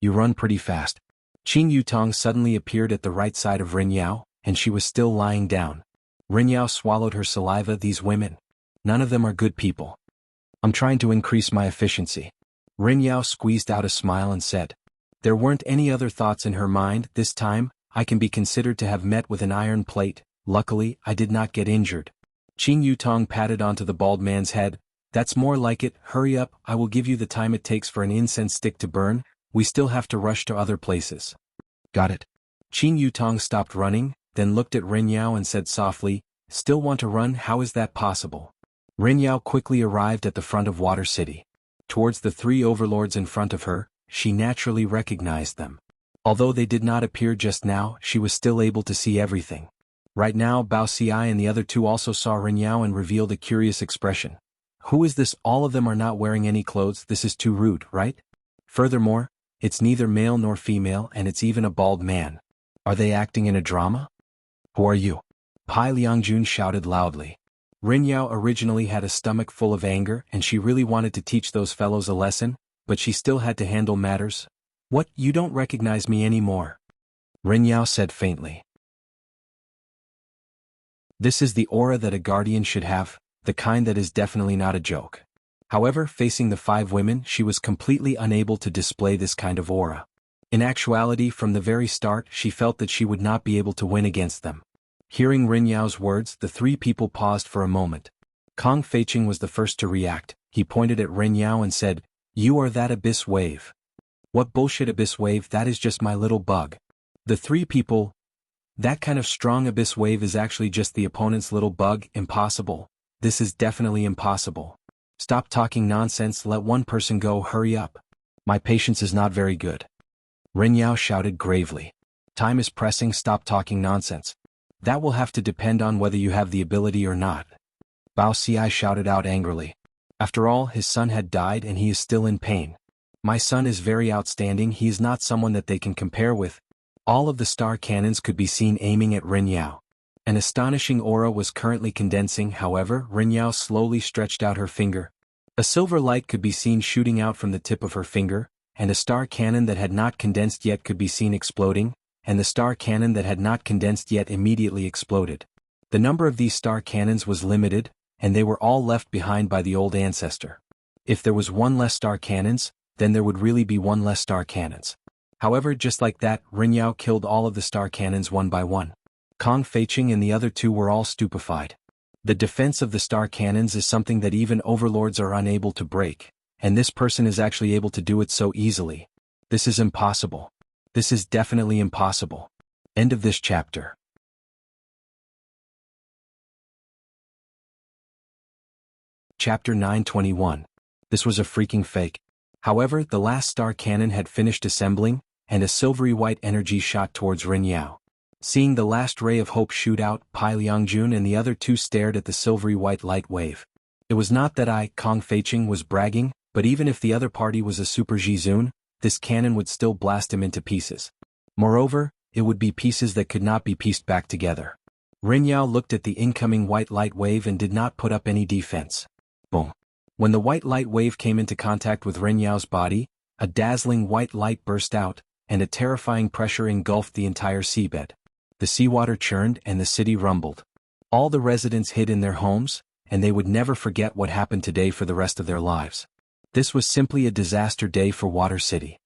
You run pretty fast. Qing Yutong suddenly appeared at the right side of Ren Yao, and she was still lying down. Ren Yao swallowed her saliva. These women. None of them are good people. I'm trying to increase my efficiency. Ren Yao squeezed out a smile and said. There weren't any other thoughts in her mind. This time, I can be considered to have met with an iron plate. Luckily, I did not get injured. Qing Yutong patted onto the bald man's head. That's more like it. Hurry up, I will give you the time it takes for an incense stick to burn. We still have to rush to other places. Got it. Qing Yutong stopped running, then looked at Ren Yao and said softly, Still want to run? How is that possible? Ren Yao quickly arrived at the front of Water City. Towards the three overlords in front of her, she naturally recognized them. Although they did not appear just now, she was still able to see everything. Right now Bao Xi and the other two also saw Ren Yao and revealed a curious expression. Who is this? All of them are not wearing any clothes. This is too rude, right? Furthermore, it's neither male nor female and it's even a bald man. Are they acting in a drama? Who are you? Pai Liangjun shouted loudly. Ren Yao originally had a stomach full of anger and she really wanted to teach those fellows a lesson, but she still had to handle matters. What, you don't recognize me anymore? Ren Yao said faintly. This is the aura that a guardian should have, the kind that is definitely not a joke. However, facing the 5 women, she was completely unable to display this kind of aura. In actuality, from the very start, she felt that she would not be able to win against them. Hearing Ren Yao's words, the 3 people paused for a moment. Kong Feiqing was the first to react. He pointed at Ren Yao and said, You are that abyss wave. What bullshit abyss wave? That is just my little bug. The 3 people, that kind of strong abyss wave is actually just the opponent's little bug. Impossible. This is definitely impossible. Stop talking nonsense, let one person go, hurry up. My patience is not very good. Ren Yao shouted gravely. Time is pressing, stop talking nonsense. That will have to depend on whether you have the ability or not. Bao Xi shouted out angrily. After all, his son had died and he is still in pain. My son is very outstanding, he is not someone that they can compare with. All of the star cannons could be seen aiming at Ren Yao. An astonishing aura was currently condensing. However, Ren Yao slowly stretched out her finger. A silver light could be seen shooting out from the tip of her finger, and a star cannon that had not condensed yet could be seen exploding, and the star cannon that had not condensed yet immediately exploded. The number of these star cannons was limited, and they were all left behind by the old ancestor. If there was one less star cannons, then there would really be one less star cannons. However, just like that, Ren Yao killed all of the star cannons one by one. Kong Feiqing and the other 2 were all stupefied. The defense of the star cannons is something that even overlords are unable to break, and this person is actually able to do it so easily. This is impossible. This is definitely impossible. End of this chapter. Chapter 921. This was a freaking fake. However, the last star cannon had finished assembling, and a silvery white energy shot towards Ren Yao. Seeing the last ray of hope shoot out, Pai Liangjun and the other 2 stared at the silvery white light wave. It was not that I, Kong Feiqing, was bragging, but even if the other party was a Super Jizun, this cannon would still blast him into pieces. Moreover, it would be pieces that could not be pieced back together. Ren Yao looked at the incoming white light wave and did not put up any defense. Boom. When the white light wave came into contact with Ren Yao's body, a dazzling white light burst out, and a terrifying pressure engulfed the entire seabed. The seawater churned and the city rumbled. All the residents hid in their homes, and they would never forget what happened today for the rest of their lives. This was simply a disaster day for Water City.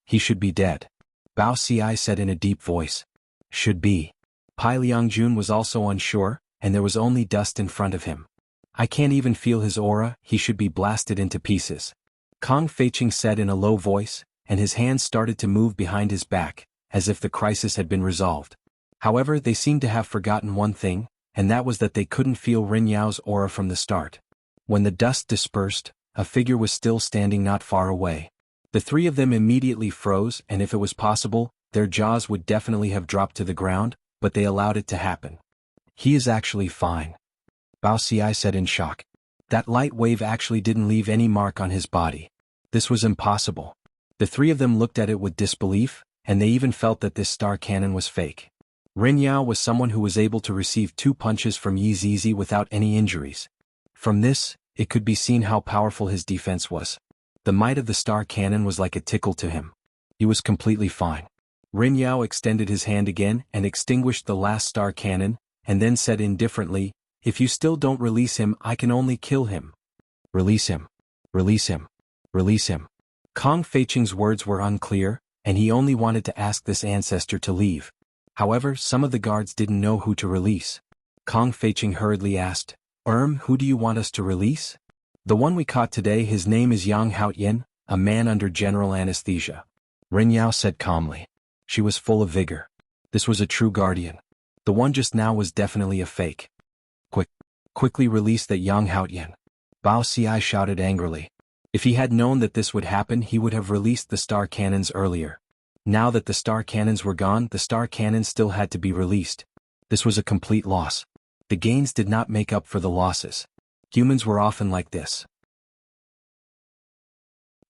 He should be dead. Bao Xi said in a deep voice. Should be. Pai Liangjun was also unsure, and there was only dust in front of him. I can't even feel his aura, he should be blasted into pieces. Kong Feiqing said in a low voice, and his hands started to move behind his back, as if the crisis had been resolved. However, they seemed to have forgotten one thing, and that was that they couldn't feel Ren Yao's aura from the start. When the dust dispersed, a figure was still standing not far away. The 3 of them immediately froze, and if it was possible, their jaws would definitely have dropped to the ground, but they allowed it to happen. He is actually fine. Bao Xi said in shock. That light wave actually didn't leave any mark on his body. This was impossible. The 3 of them looked at it with disbelief, and they even felt that this star cannon was fake. Ren Yao was someone who was able to receive 2 punches from Yi Zizi without any injuries. From this, it could be seen how powerful his defense was. The might of the star cannon was like a tickle to him. He was completely fine. Ren Yao extended his hand again and extinguished the last star cannon, and then said indifferently, If you still don't release him, I can only kill him. Release him. Release him. Release him. Kong Feiqing's words were unclear, and he only wanted to ask this ancestor to leave. However, some of the guards didn't know who to release. Kong Feiqing hurriedly asked, who do you want us to release? The one we caught today, his name is Yang Haoyin, a man under general anesthesia. Ren Yao said calmly. She was full of vigor. This was a true guardian. The one just now was definitely a fake. Quickly release that Yang Haoyin. Bao Xi shouted angrily. If he had known that this would happen, he would have released the star cannons earlier. Now that the star cannons were gone, the star cannons still had to be released. This was a complete loss. The gains did not make up for the losses. Humans were often like this.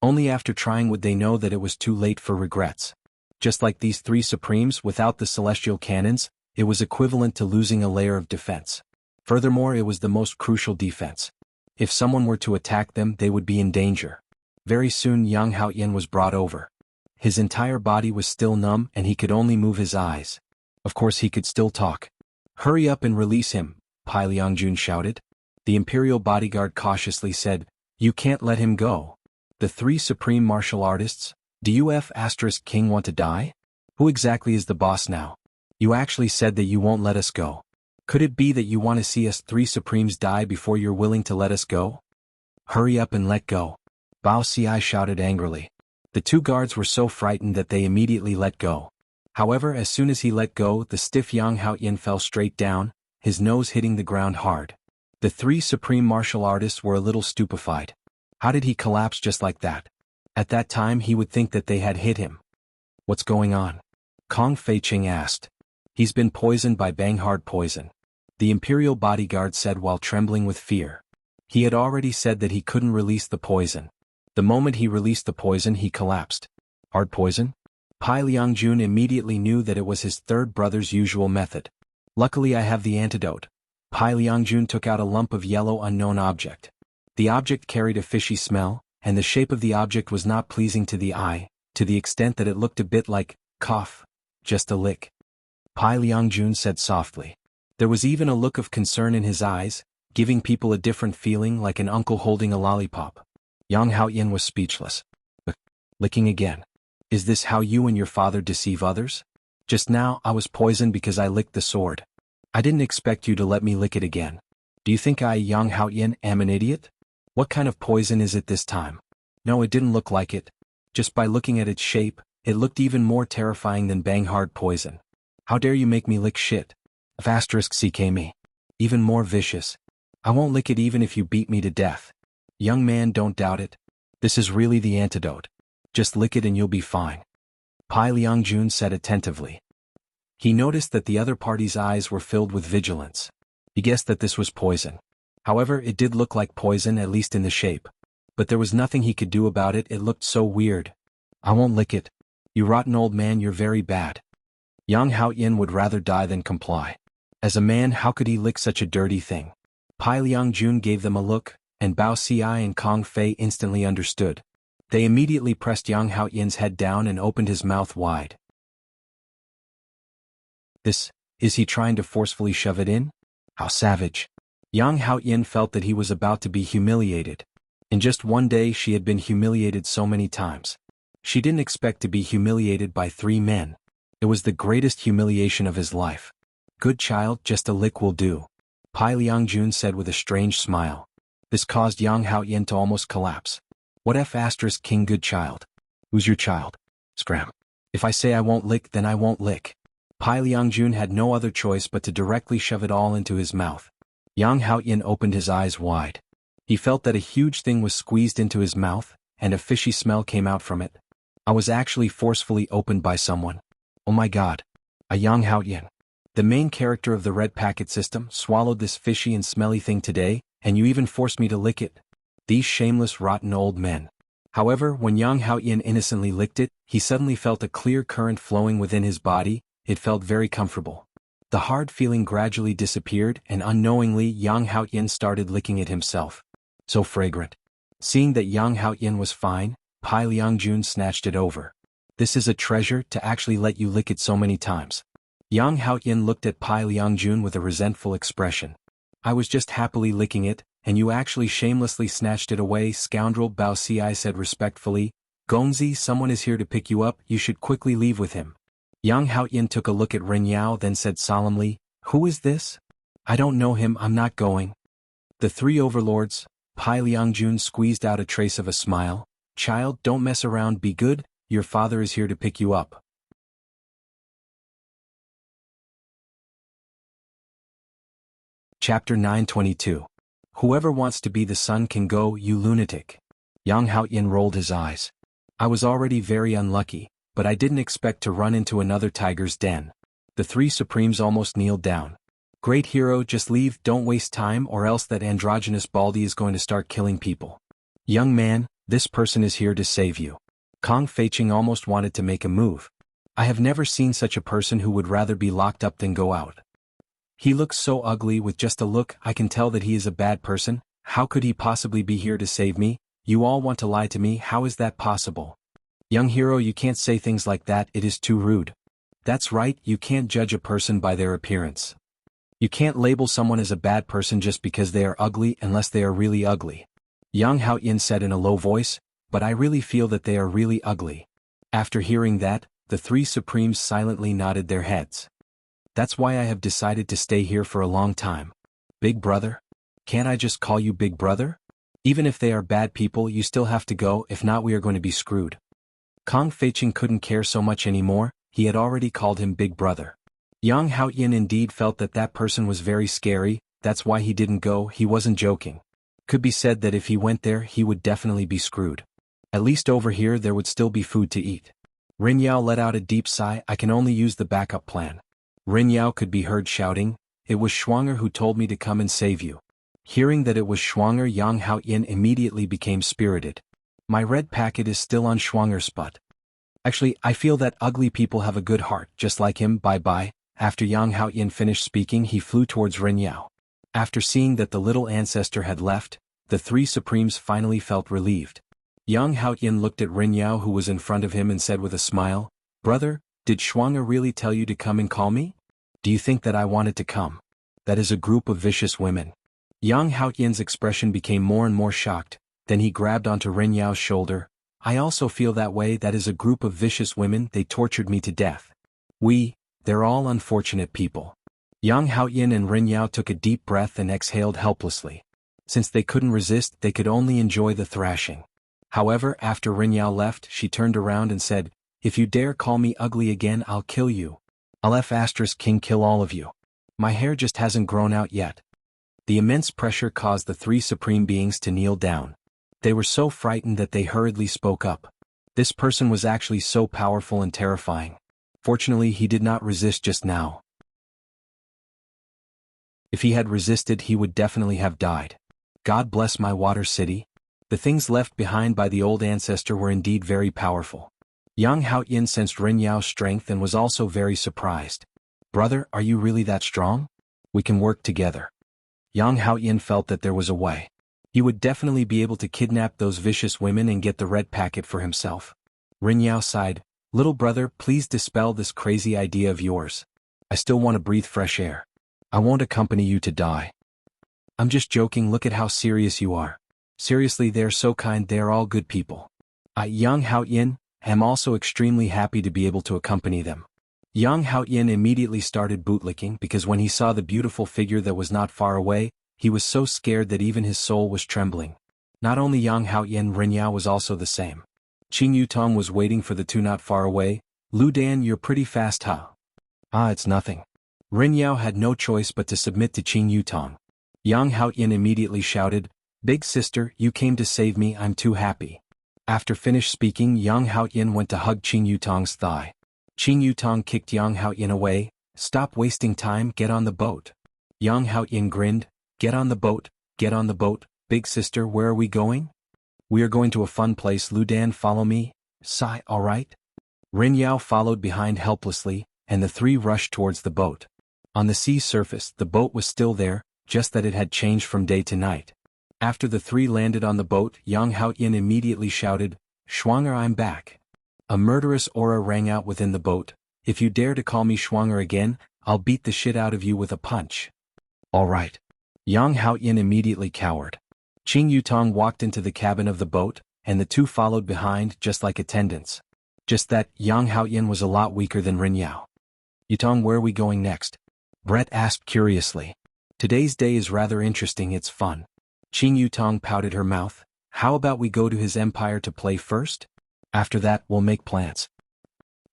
Only after trying would they know that it was too late for regrets. Just like these three supremes, without the celestial cannons, it was equivalent to losing a layer of defense. Furthermore, it was the most crucial defense. If someone were to attack them, they would be in danger. Very soon Yang Haoyin was brought over. His entire body was still numb and he could only move his eyes. Of course he could still talk. Hurry up and release him, Pai Liangjun shouted. The imperial bodyguard cautiously said, you can't let him go. The three supreme martial artists, do you King want to die? Who exactly is the boss now? You actually said that you won't let us go. Could it be that you want to see us three supremes die before you're willing to let us go? Hurry up and let go. Bao Xi shouted angrily. The two guards were so frightened that they immediately let go. However, as soon as he let go, the stiff Yang Haoyin fell straight down, his nose hitting the ground hard. The three supreme martial artists were a little stupefied. How did he collapse just like that? At that time he would think that they had hit him. What's going on? Kong Feiqing asked. He's been poisoned by Banghard poison. The imperial bodyguard said while trembling with fear. He had already said that he couldn't release the poison. The moment he released the poison he collapsed. Hard poison? Pai Liangjun immediately knew that it was his third brother's usual method. Luckily I have the antidote. Pai Liangjun took out a lump of yellow unknown object. The object carried a fishy smell, and the shape of the object was not pleasing to the eye, to the extent that it looked a bit like, cough, just a lick. Pai Liangjun said softly. There was even a look of concern in his eyes, giving people a different feeling like an uncle holding a lollipop. Yang Haoyin was speechless. Licking again. Is this how you and your father deceive others? Just now I was poisoned because I licked the sword. I didn't expect you to let me lick it again. Do you think I, Yang Haoyin, am an idiot? What kind of poison is it this time? No, it didn't look like it. Just by looking at its shape, it looked even more terrifying than Banghard poison. How dare you make me lick shit? CK me. Even more vicious. I won't lick it even if you beat me to death. Young man, don't doubt it. This is really the antidote. Just lick it and you'll be fine. Pai Liangjun said attentively. He noticed that the other party's eyes were filled with vigilance. He guessed that this was poison. However, it did look like poison, at least in the shape. But there was nothing he could do about it, it looked so weird. I won't lick it. You rotten old man, you're very bad. Yang Haoyin would rather die than comply. As a man, how could he lick such a dirty thing? Pai Liangjun gave them a look, and Bao Xi and Kong Fei instantly understood. They immediately pressed Yang Haoyin's head down and opened his mouth wide. Is he trying to forcefully shove it in? How savage. Yang Haoyin felt that he was about to be humiliated. In just one day she had been humiliated so many times. She didn't expect to be humiliated by three men. It was the greatest humiliation of his life. Good child, just a lick will do. Pai Liangjun said with a strange smile. This caused Yang Haoyin to almost collapse. What King good child? Who's your child? Scram. If I say I won't lick, then I won't lick. Pai Liangjun had no other choice but to directly shove it all into his mouth. Yang Haoyin opened his eyes wide. He felt that a huge thing was squeezed into his mouth, and a fishy smell came out from it. I was actually forcefully opened by someone. Oh my god. A Yang Haoyin. The main character of the red packet system swallowed this fishy and smelly thing today, and you even forced me to lick it. These shameless rotten old men. However, when Yang Haoyin innocently licked it, he suddenly felt a clear current flowing within his body. It felt very comfortable. The hard feeling gradually disappeared, and unknowingly Yang Haoyin started licking it himself. So fragrant. Seeing that Yang Haoyin was fine, Pai Liangjun snatched it over. This is a treasure to actually let you lick it so many times. Yang Haoyin looked at Pai Liangjun with a resentful expression. I was just happily licking it, and you actually shamelessly snatched it away, scoundrel. Bao Xi said respectfully. Gongzi, someone is here to pick you up, you should quickly leave with him. Yang Haoyin took a look at Ren Yao then said solemnly, who is this? I don't know him, I'm not going. The three overlords, Pai Liangjun squeezed out a trace of a smile, child, don't mess around, be good, your father is here to pick you up. Chapter 922. Whoever wants to be the sun can go, you lunatic. Yang Haoyin rolled his eyes. I was already very unlucky, but I didn't expect to run into another tiger's den. The three supremes almost kneeled down. Great hero, just leave, don't waste time or else that androgynous baldy is going to start killing people. Young man, this person is here to save you. Kong Feiqing almost wanted to make a move. I have never seen such a person who would rather be locked up than go out. He looks so ugly with just a look, I can tell that he is a bad person. How could he possibly be here to save me? You all want to lie to me, how is that possible? Young hero, you can't say things like that, it is too rude. That's right, you can't judge a person by their appearance. You can't label someone as a bad person just because they are ugly unless they are really ugly. Yang Haoyin said in a low voice, but I really feel that they are really ugly. After hearing that, the three supremes silently nodded their heads. That's why I have decided to stay here for a long time. Big brother? Can't I just call you big brother? Even if they are bad people, you still have to go, if not we are going to be screwed. Kong Feiqing couldn't care so much anymore, he had already called him big brother. Yang Haoyin indeed felt that that person was very scary, that's why he didn't go, he wasn't joking. Could be said that if he went there he would definitely be screwed. At least over here there would still be food to eat. Ren Yao let out a deep sigh, I can only use the backup plan. Ren Yao could be heard shouting, it was Schwanger who told me to come and save you. Hearing that it was Schwanger, Yang Haoyin immediately became spirited. My red packet is still on Schwanger's butt. Actually, I feel that ugly people have a good heart, just like him, bye-bye. After Yang Haoyin finished speaking he flew towards Ren Yao. After seeing that the little ancestor had left, the three supremes finally felt relieved. Yang Haoyin looked at Ren Yao who was in front of him and said with a smile, brother, did Schwanger really tell you to come and call me? Do you think that I wanted to come? That is a group of vicious women. Yang Haoyin's expression became more and more shocked, then he grabbed onto Ren Yao's shoulder. I also feel that way, that is a group of vicious women, they tortured me to death. They're all unfortunate people. Yang Haoyin and Ren Yao took a deep breath and exhaled helplessly. Since they couldn't resist, they could only enjoy the thrashing. However, after Ren Yao left, she turned around and said, if you dare call me ugly again, I'll kill you. I'll King kill all of you. My hair just hasn't grown out yet. The immense pressure caused the three supreme beings to kneel down. They were so frightened that they hurriedly spoke up. This person was actually so powerful and terrifying. Fortunately, he did not resist just now. If he had resisted, he would definitely have died. God bless my water city. The things left behind by the old ancestor were indeed very powerful. Yang Haoyin sensed Ren Yao's strength and was also very surprised. Brother, are you really that strong? We can work together. Yang Haoyin felt that there was a way. He would definitely be able to kidnap those vicious women and get the red packet for himself. Ren Yao sighed, little brother, please dispel this crazy idea of yours. I still want to breathe fresh air. I won't accompany you to die. I'm just joking, look at how serious you are. Seriously, they're so kind, they're all good people. Yang Haoyin, am also extremely happy to be able to accompany them. Yang Haoyin immediately started bootlicking because when he saw the beautiful figure that was not far away, he was so scared that even his soul was trembling. Not only Yang Haoyin, Ren Yao was also the same. Qing Yutong was waiting for the two not far away. Lu Dan, you're pretty fast, huh? It's nothing. Ren Yao had no choice but to submit to Qing Yutong. Yang Haoyin immediately shouted, big sister, you came to save me, I'm too happy. After finished speaking, Yang Haoyin went to hug Qing Yutong's thigh. Qing Yutong kicked Yang Haoyin away, stop wasting time, get on the boat. Yang Haoyin grinned, get on the boat, big sister, where are we going? We are going to a fun place, Lu Dan, follow me. Sigh, alright? Ren Yao followed behind helplessly, and the three rushed towards the boat. On the sea surface, the boat was still there, just that it had changed from day to night. After the three landed on the boat, Yang Haoyin immediately shouted, Schwanger, I'm back. A murderous aura rang out within the boat. If you dare to call me Schwanger again, I'll beat the shit out of you with a punch. Alright. Yang Haoyin immediately cowered. Qing Yutong walked into the cabin of the boat, and the two followed behind just like attendants. Just that, Yang Haoyan was a lot weaker than Rin Yao. Yutong, where are we going next? Brett asked curiously. Today's day is rather interesting, it's fun. Qing Yutong pouted her mouth. How about we go to his empire to play first? After that, we'll make plans.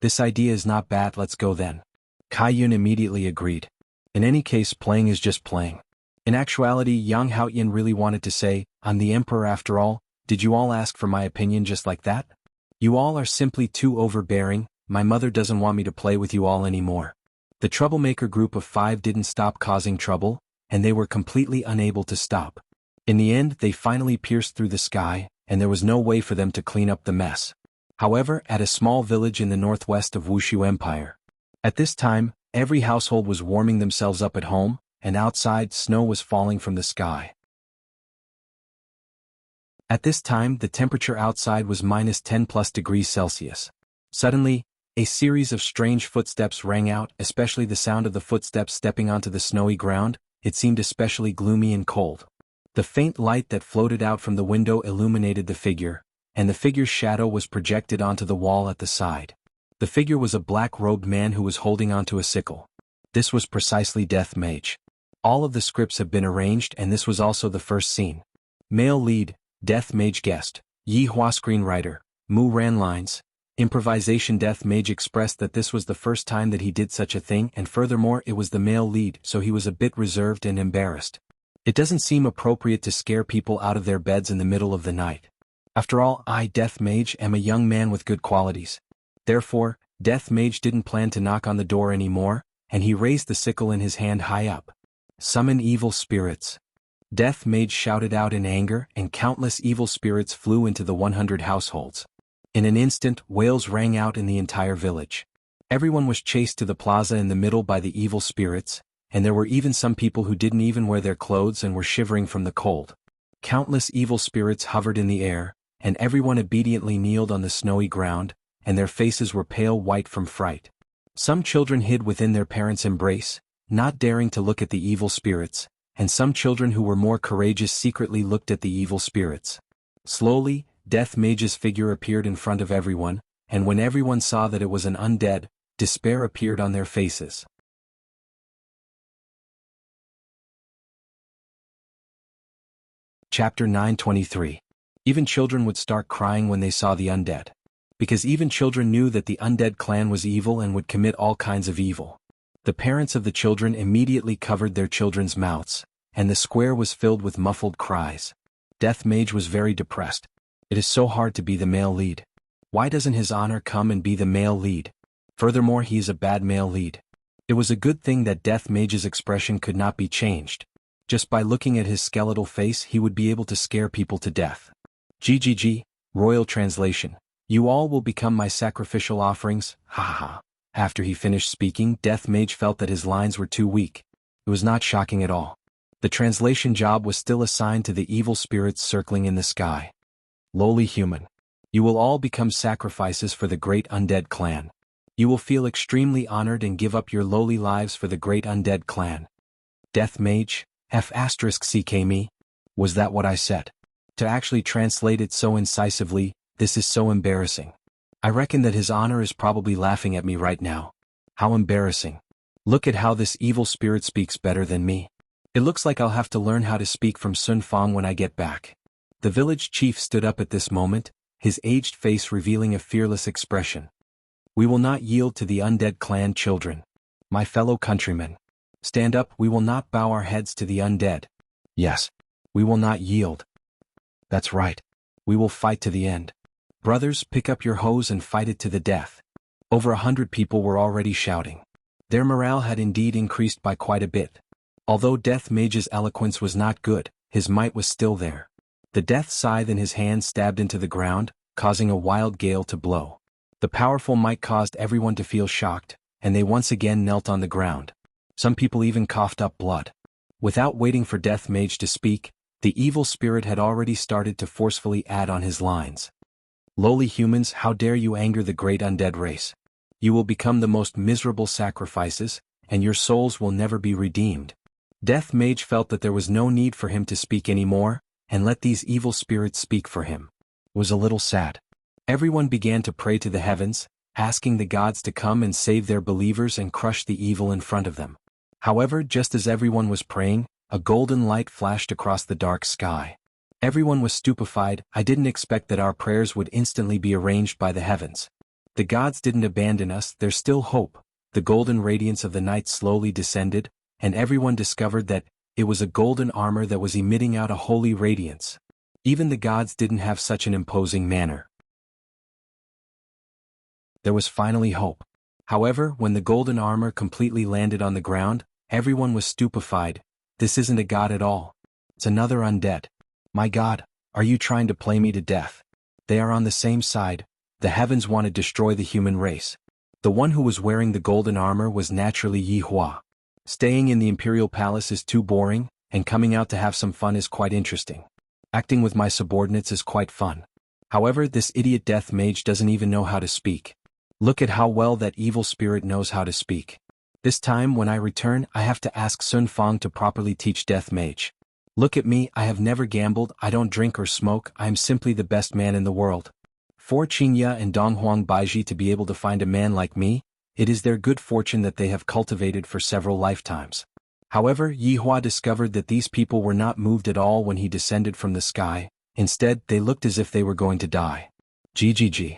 This idea is not bad, let's go then. Kai Yun immediately agreed. In any case, playing is just playing. In actuality, Yang Haoyan really wanted to say, I'm the emperor after all. Did you all ask for my opinion just like that? You all are simply too overbearing, my mother doesn't want me to play with you all anymore. The troublemaker group of 5 didn't stop causing trouble, and they were completely unable to stop. In the end, they finally pierced through the sky, and there was no way for them to clean up the mess. However, at a small village in the northwest of Wuxia Empire. At this time, every household was warming themselves up at home, and outside snow was falling from the sky. At this time, the temperature outside was -10+°C. Suddenly, a series of strange footsteps rang out, especially the sound of the footsteps stepping onto the snowy ground. It seemed especially gloomy and cold. The faint light that floated out from the window illuminated the figure, and the figure's shadow was projected onto the wall at the side. The figure was a black-robed man who was holding onto a sickle. This was precisely Death Mage. All of the scripts have been arranged, and this was also the first scene. Male lead, Death Mage guest, Yi Hua screenwriter, Mu Ran lines. Improvisation. Death Mage expressed that this was the first time that he did such a thing, and furthermore it was the male lead, so he was a bit reserved and embarrassed. It doesn't seem appropriate to scare people out of their beds in the middle of the night. After all, I, Death Mage, am a young man with good qualities. Therefore, Death Mage didn't plan to knock on the door anymore, and he raised the sickle in his hand high up. Summon evil spirits. Death Mage shouted out in anger, and countless evil spirits flew into the 100 households. In an instant, wails rang out in the entire village. Everyone was chased to the plaza in the middle by the evil spirits, and there were even some people who didn't even wear their clothes and were shivering from the cold. Countless evil spirits hovered in the air, and everyone obediently kneeled on the snowy ground, and their faces were pale white from fright. Some children hid within their parents' embrace, not daring to look at the evil spirits, and some children who were more courageous secretly looked at the evil spirits. Slowly, Death Mage's figure appeared in front of everyone, and when everyone saw that it was an undead, despair appeared on their faces. Chapter 923. Even children would start crying when they saw the undead. Because even children knew that the undead clan was evil and would commit all kinds of evil. The parents of the children immediately covered their children's mouths, and the square was filled with muffled cries. Death Mage was very depressed. It is so hard to be the male lead. Why doesn't his honor come and be the male lead? Furthermore, he is a bad male lead. It was a good thing that Death Mage's expression could not be changed. Just by looking at his skeletal face he would be able to scare people to death. GGG, Royal Translation. You all will become my sacrificial offerings, ha ha ha. After he finished speaking, Death Mage felt that his lines were too weak. It was not shocking at all. The translation job was still assigned to the evil spirits circling in the sky. Lowly human. You will all become sacrifices for the great undead clan. You will feel extremely honored and give up your lowly lives for the great undead clan. Death Mage, F***ck me? Was that what I said? To actually translate it so incisively, this is so embarrassing. I reckon that his honor is probably laughing at me right now. How embarrassing. Look at how this evil spirit speaks better than me. It looks like I'll have to learn how to speak from Sun Fong when I get back. The village chief stood up at this moment, his aged face revealing a fearless expression. We will not yield to the undead clan, children. My fellow countrymen. Stand up, we will not bow our heads to the undead. Yes. We will not yield. That's right. We will fight to the end. Brothers, pick up your hoes and fight it to the death. Over 100 people were already shouting. Their morale had indeed increased by quite a bit. Although Death Mage's eloquence was not good, his might was still there. The death scythe in his hand stabbed into the ground, causing a wild gale to blow. The powerful might caused everyone to feel shocked, and they once again knelt on the ground. Some people even coughed up blood. Without waiting for Death Mage to speak, the evil spirit had already started to forcefully add on his lines. Lowly humans, how dare you anger the great undead race? You will become the most miserable sacrifices, and your souls will never be redeemed. Death Mage felt that there was no need for him to speak anymore, and let these evil spirits speak for him. was a little sad. Everyone began to pray to the heavens, asking the gods to come and save their believers and crush the evil in front of them. However, just as everyone was praying, a golden light flashed across the dark sky. Everyone was stupefied. I didn't expect that our prayers would instantly be arranged by the heavens. The gods didn't abandon us, there's still hope. The golden radiance of the night slowly descended, and everyone discovered that it was a golden armor that was emitting out a holy radiance. Even the gods didn't have such an imposing manner. There was finally hope. However, when the golden armor completely landed on the ground, everyone was stupefied. This isn't a god at all. It's another undead. My God, are you trying to play me to death? They are on the same side. The heavens want to destroy the human race. The one who was wearing the golden armor was naturally Yi Hua. Staying in the imperial palace is too boring, and coming out to have some fun is quite interesting. Acting with my subordinates is quite fun. However, this idiot death mage doesn't even know how to speak. Look at how well that evil spirit knows how to speak. This time when I return, I have to ask Sun Fang to properly teach death mage. Look at me, I have never gambled, I don't drink or smoke, I am simply the best man in the world. For Qingya and Donghuang Baiji to be able to find a man like me, it is their good fortune that they have cultivated for several lifetimes. However, Yi Hua discovered that these people were not moved at all when he descended from the sky. Instead, they looked as if they were going to die. GGG.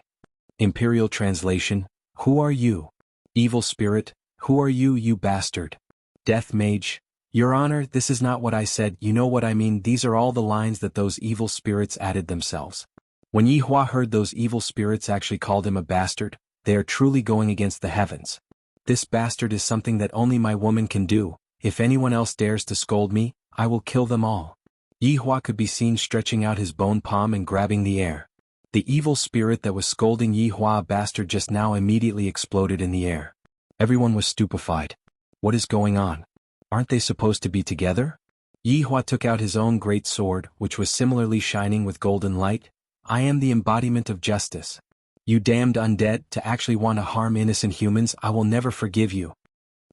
Imperial translation: Who are you? Evil spirit, who are you, you bastard? Death mage: Your Honor, this is not what I said, you know what I mean. These are all the lines that those evil spirits added themselves. When Yi Hua heard those evil spirits actually called him a bastard, they are truly going against the heavens. This bastard is something that only my woman can do. If anyone else dares to scold me, I will kill them all. Yi Hua could be seen stretching out his bone palm and grabbing the air. The evil spirit that was scolding Yi Hua a bastard just now immediately exploded in the air. Everyone was stupefied. What is going on? Aren't they supposed to be together? Yi Hua took out his own great sword, which was similarly shining with golden light. I am the embodiment of justice. You damned undead, to actually want to harm innocent humans, I will never forgive you.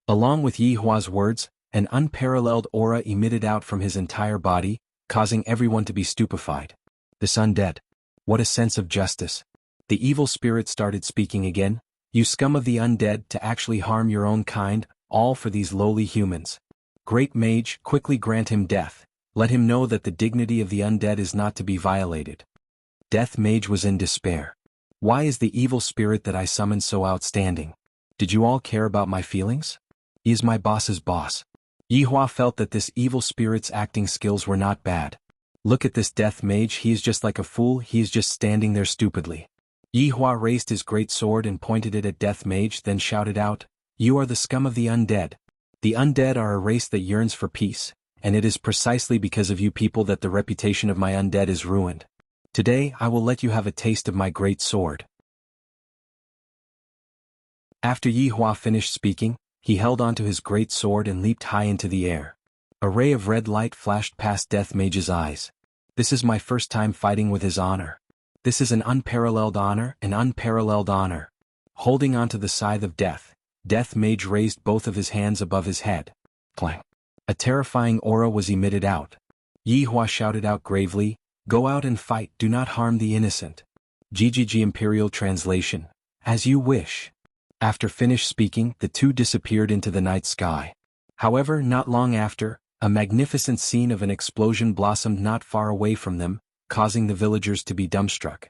Along with Yi Hua's words, an unparalleled aura emitted out from his entire body, causing everyone to be stupefied. This undead. What a sense of justice. The evil spirit started speaking again. You scum of the undead, to actually harm your own kind, all for these lowly humans. Great mage, quickly grant him death. Let him know that the dignity of the undead is not to be violated. Death mage was in despair. Why is the evil spirit that I summoned so outstanding? Did you all care about my feelings? He is my boss's boss. Yi Hua felt that this evil spirit's acting skills were not bad. Look at this death mage, he is just like a fool, he is just standing there stupidly. Yi Hua raised his great sword and pointed it at death mage, then shouted out, You are the scum of the undead. The undead are a race that yearns for peace, and it is precisely because of you people that the reputation of my undead is ruined. Today I will let you have a taste of my great sword. After Yi Hua finished speaking, he held onto his great sword and leaped high into the air. A ray of red light flashed past Death Mage's eyes. This is my first time fighting with his honor. This is an unparalleled honor, an unparalleled honor. Holding onto the scythe of death, Death Mage raised both of his hands above his head. Clang. A terrifying aura was emitted out. Yi Hua shouted out gravely, Go out and fight, do not harm the innocent. GGG Imperial Translation: As you wish. After finished speaking, the two disappeared into the night sky. However, not long after, a magnificent scene of an explosion blossomed not far away from them, causing the villagers to be dumbstruck.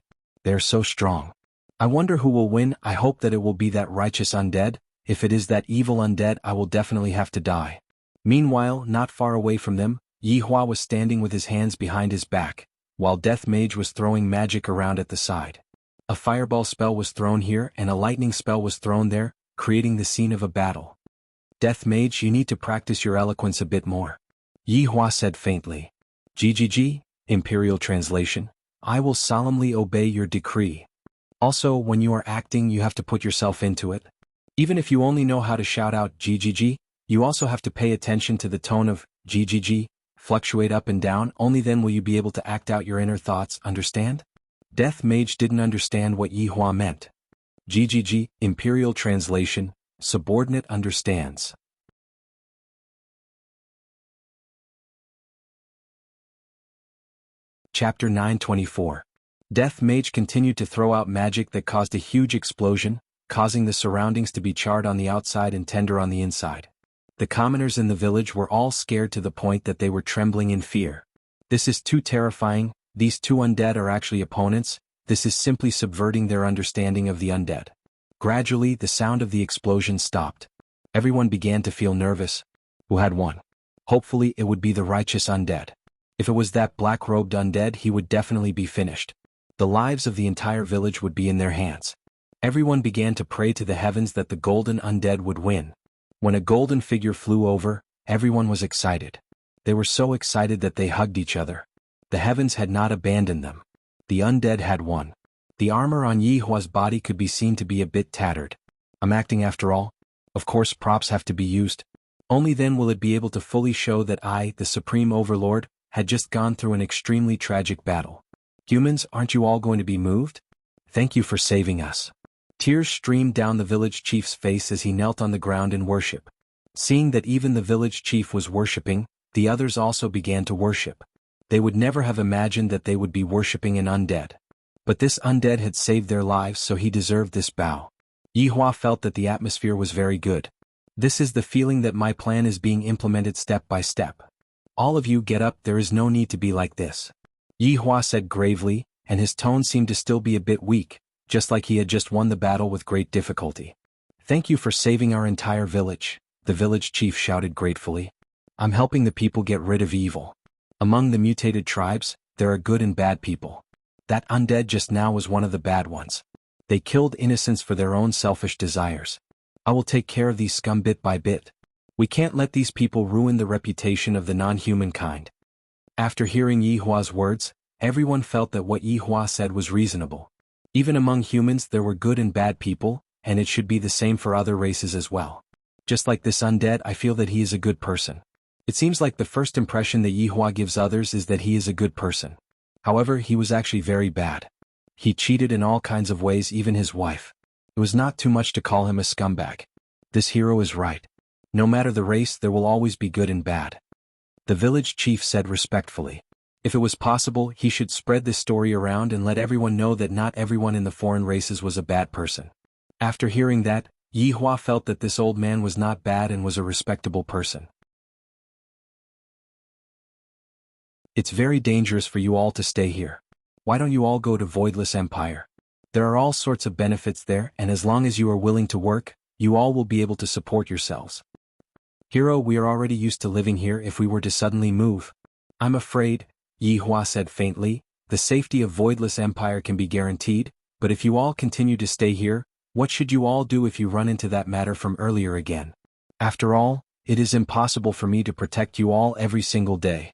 They're so strong. I wonder who will win. I hope that it will be that righteous undead. If it is that evil undead, I will definitely have to die. Meanwhile, not far away from them, Yi Hua was standing with his hands behind his back, while Death Mage was throwing magic around at the side. A fireball spell was thrown here and a lightning spell was thrown there, creating the scene of a battle. Death Mage, you need to practice your eloquence a bit more. Yi Hua said faintly. GGG, Imperial Translation: I will solemnly obey your decree. Also, when you are acting, you have to put yourself into it. Even if you only know how to shout out GGG, you also have to pay attention to the tone of GGG, fluctuate up and down, only then will you be able to act out your inner thoughts, understand? Death Mage didn't understand what Yi Hua meant. GGG, Imperial Translation: Subordinate understands. Chapter 924. Death Mage continued to throw out magic that caused a huge explosion, causing the surroundings to be charred on the outside and tender on the inside. The commoners in the village were all scared to the point that they were trembling in fear. This is too terrifying, these two undead are actually opponents, this is simply subverting their understanding of the undead. Gradually, the sound of the explosion stopped. Everyone began to feel nervous. Who had won? Hopefully it would be the righteous undead. If it was that black-robed undead, he would definitely be finished. The lives of the entire village would be in their hands. Everyone began to pray to the heavens that the golden undead would win. When a golden figure flew over, everyone was excited. They were so excited that they hugged each other. The heavens had not abandoned them. The undead had won. The armor on Yi Hua's body could be seen to be a bit tattered. I'm acting after all? Of course props have to be used. Only then will it be able to fully show that I, the Supreme Overlord, had just gone through an extremely tragic battle. Humans, aren't you all going to be moved? Thank you for saving us. Tears streamed down the village chief's face as he knelt on the ground in worship. Seeing that even the village chief was worshipping, the others also began to worship. They would never have imagined that they would be worshipping an undead. But this undead had saved their lives, so he deserved this bow. Yi Hua felt that the atmosphere was very good. This is the feeling that my plan is being implemented step by step. All of you get up, there is no need to be like this. Yi Hua said gravely, and his tone seemed to still be a bit weak, just like he had just won the battle with great difficulty. Thank you for saving our entire village, the village chief shouted gratefully. I'm helping the people get rid of evil. Among the mutated tribes, there are good and bad people. That undead just now was one of the bad ones. They killed innocents for their own selfish desires. I will take care of these scum bit by bit. We can't let these people ruin the reputation of the non-human kind. After hearing Yi Hua's words, everyone felt that what Yi Hua said was reasonable. Even among humans there were good and bad people, and it should be the same for other races as well. Just like this undead, I feel that he is a good person. It seems like the first impression that Yi Hua gives others is that he is a good person. However, he was actually very bad. He cheated in all kinds of ways, even his wife. It was not too much to call him a scumbag. This hero is right. No matter the race, there will always be good and bad. The village chief said respectfully. If it was possible, he should spread this story around and let everyone know that not everyone in the foreign races was a bad person. After hearing that, Yi Hua felt that this old man was not bad and was a respectable person. It's very dangerous for you all to stay here. Why don't you all go to Voidless Empire? There are all sorts of benefits there, and as long as you are willing to work, you all will be able to support yourselves. Hero, we are already used to living here. If we were to suddenly move, I'm afraid, Yi Hua said faintly, the safety of Voidless Empire can be guaranteed, but if you all continue to stay here, what should you all do if you run into that matter from earlier again? After all, it is impossible for me to protect you all every single day.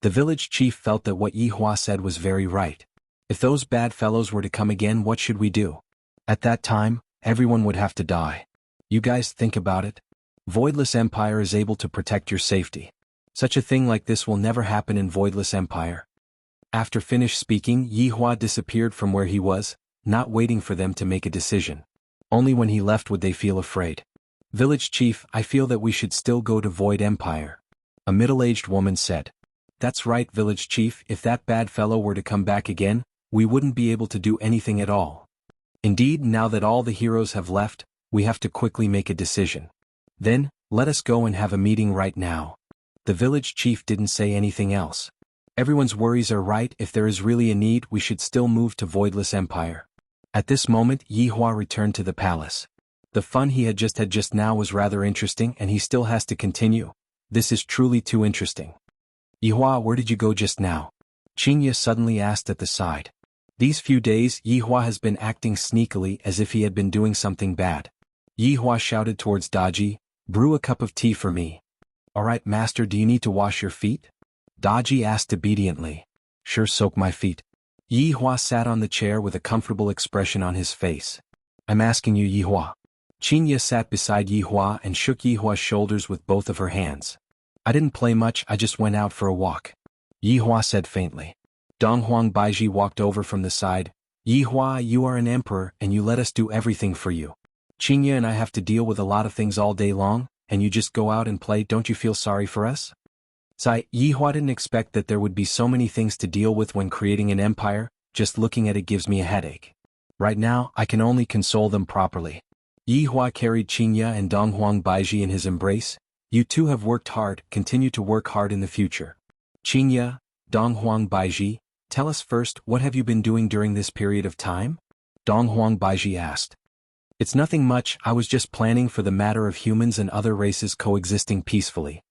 The village chief felt that what Yi Hua said was very right. If those bad fellows were to come again, what should we do? At that time, everyone would have to die. You guys think about it. Voidless Empire is able to protect your safety. Such a thing like this will never happen in Voidless Empire. After finished speaking, Yi Hua disappeared from where he was, not waiting for them to make a decision. Only when he left would they feel afraid. Village chief, I feel that we should still go to Void Empire. A middle-aged woman said. That's right, village chief, if that bad fellow were to come back again, we wouldn't be able to do anything at all. Indeed, now that all the heroes have left, we have to quickly make a decision. Then, let us go and have a meeting right now. The village chief didn't say anything else. Everyone's worries are right. If there is really a need, we should still move to Voidless Empire. At this moment, Yi Hua returned to the palace. The fun he had just now was rather interesting, and he still has to continue. This is truly too interesting. Yi Hua, where did you go just now? Qingye suddenly asked at the side. These few days, Yi Hua has been acting sneakily as if he had been doing something bad. Yi Hua shouted towards Daji, brew a cup of tea for me. Alright master, do you need to wash your feet? Daji asked obediently. Sure, soak my feet. Yi Hua sat on the chair with a comfortable expression on his face. I'm asking you, Yi Hua. Qingye sat beside Yi Hua and shook Yi Hua's shoulders with both of her hands. I didn't play much, I just went out for a walk. Yi Hua said faintly. Donghuang Baiji walked over from the side. Yi Hua, you are an emperor and you let us do everything for you. Qingye and I have to deal with a lot of things all day long, and you just go out and play. Don't you feel sorry for us? Yi Hua didn't expect that there would be so many things to deal with when creating an empire, just looking at it gives me a headache. Right now, I can only console them properly. Yi Hua carried Qingya and Donghuang Baiji in his embrace. You two have worked hard, continue to work hard in the future. Qingya, Donghuang Baiji, tell us first, what have you been doing during this period of time? Donghuang Baiji asked. It's nothing much, I was just planning for the matter of humans and other races coexisting peacefully.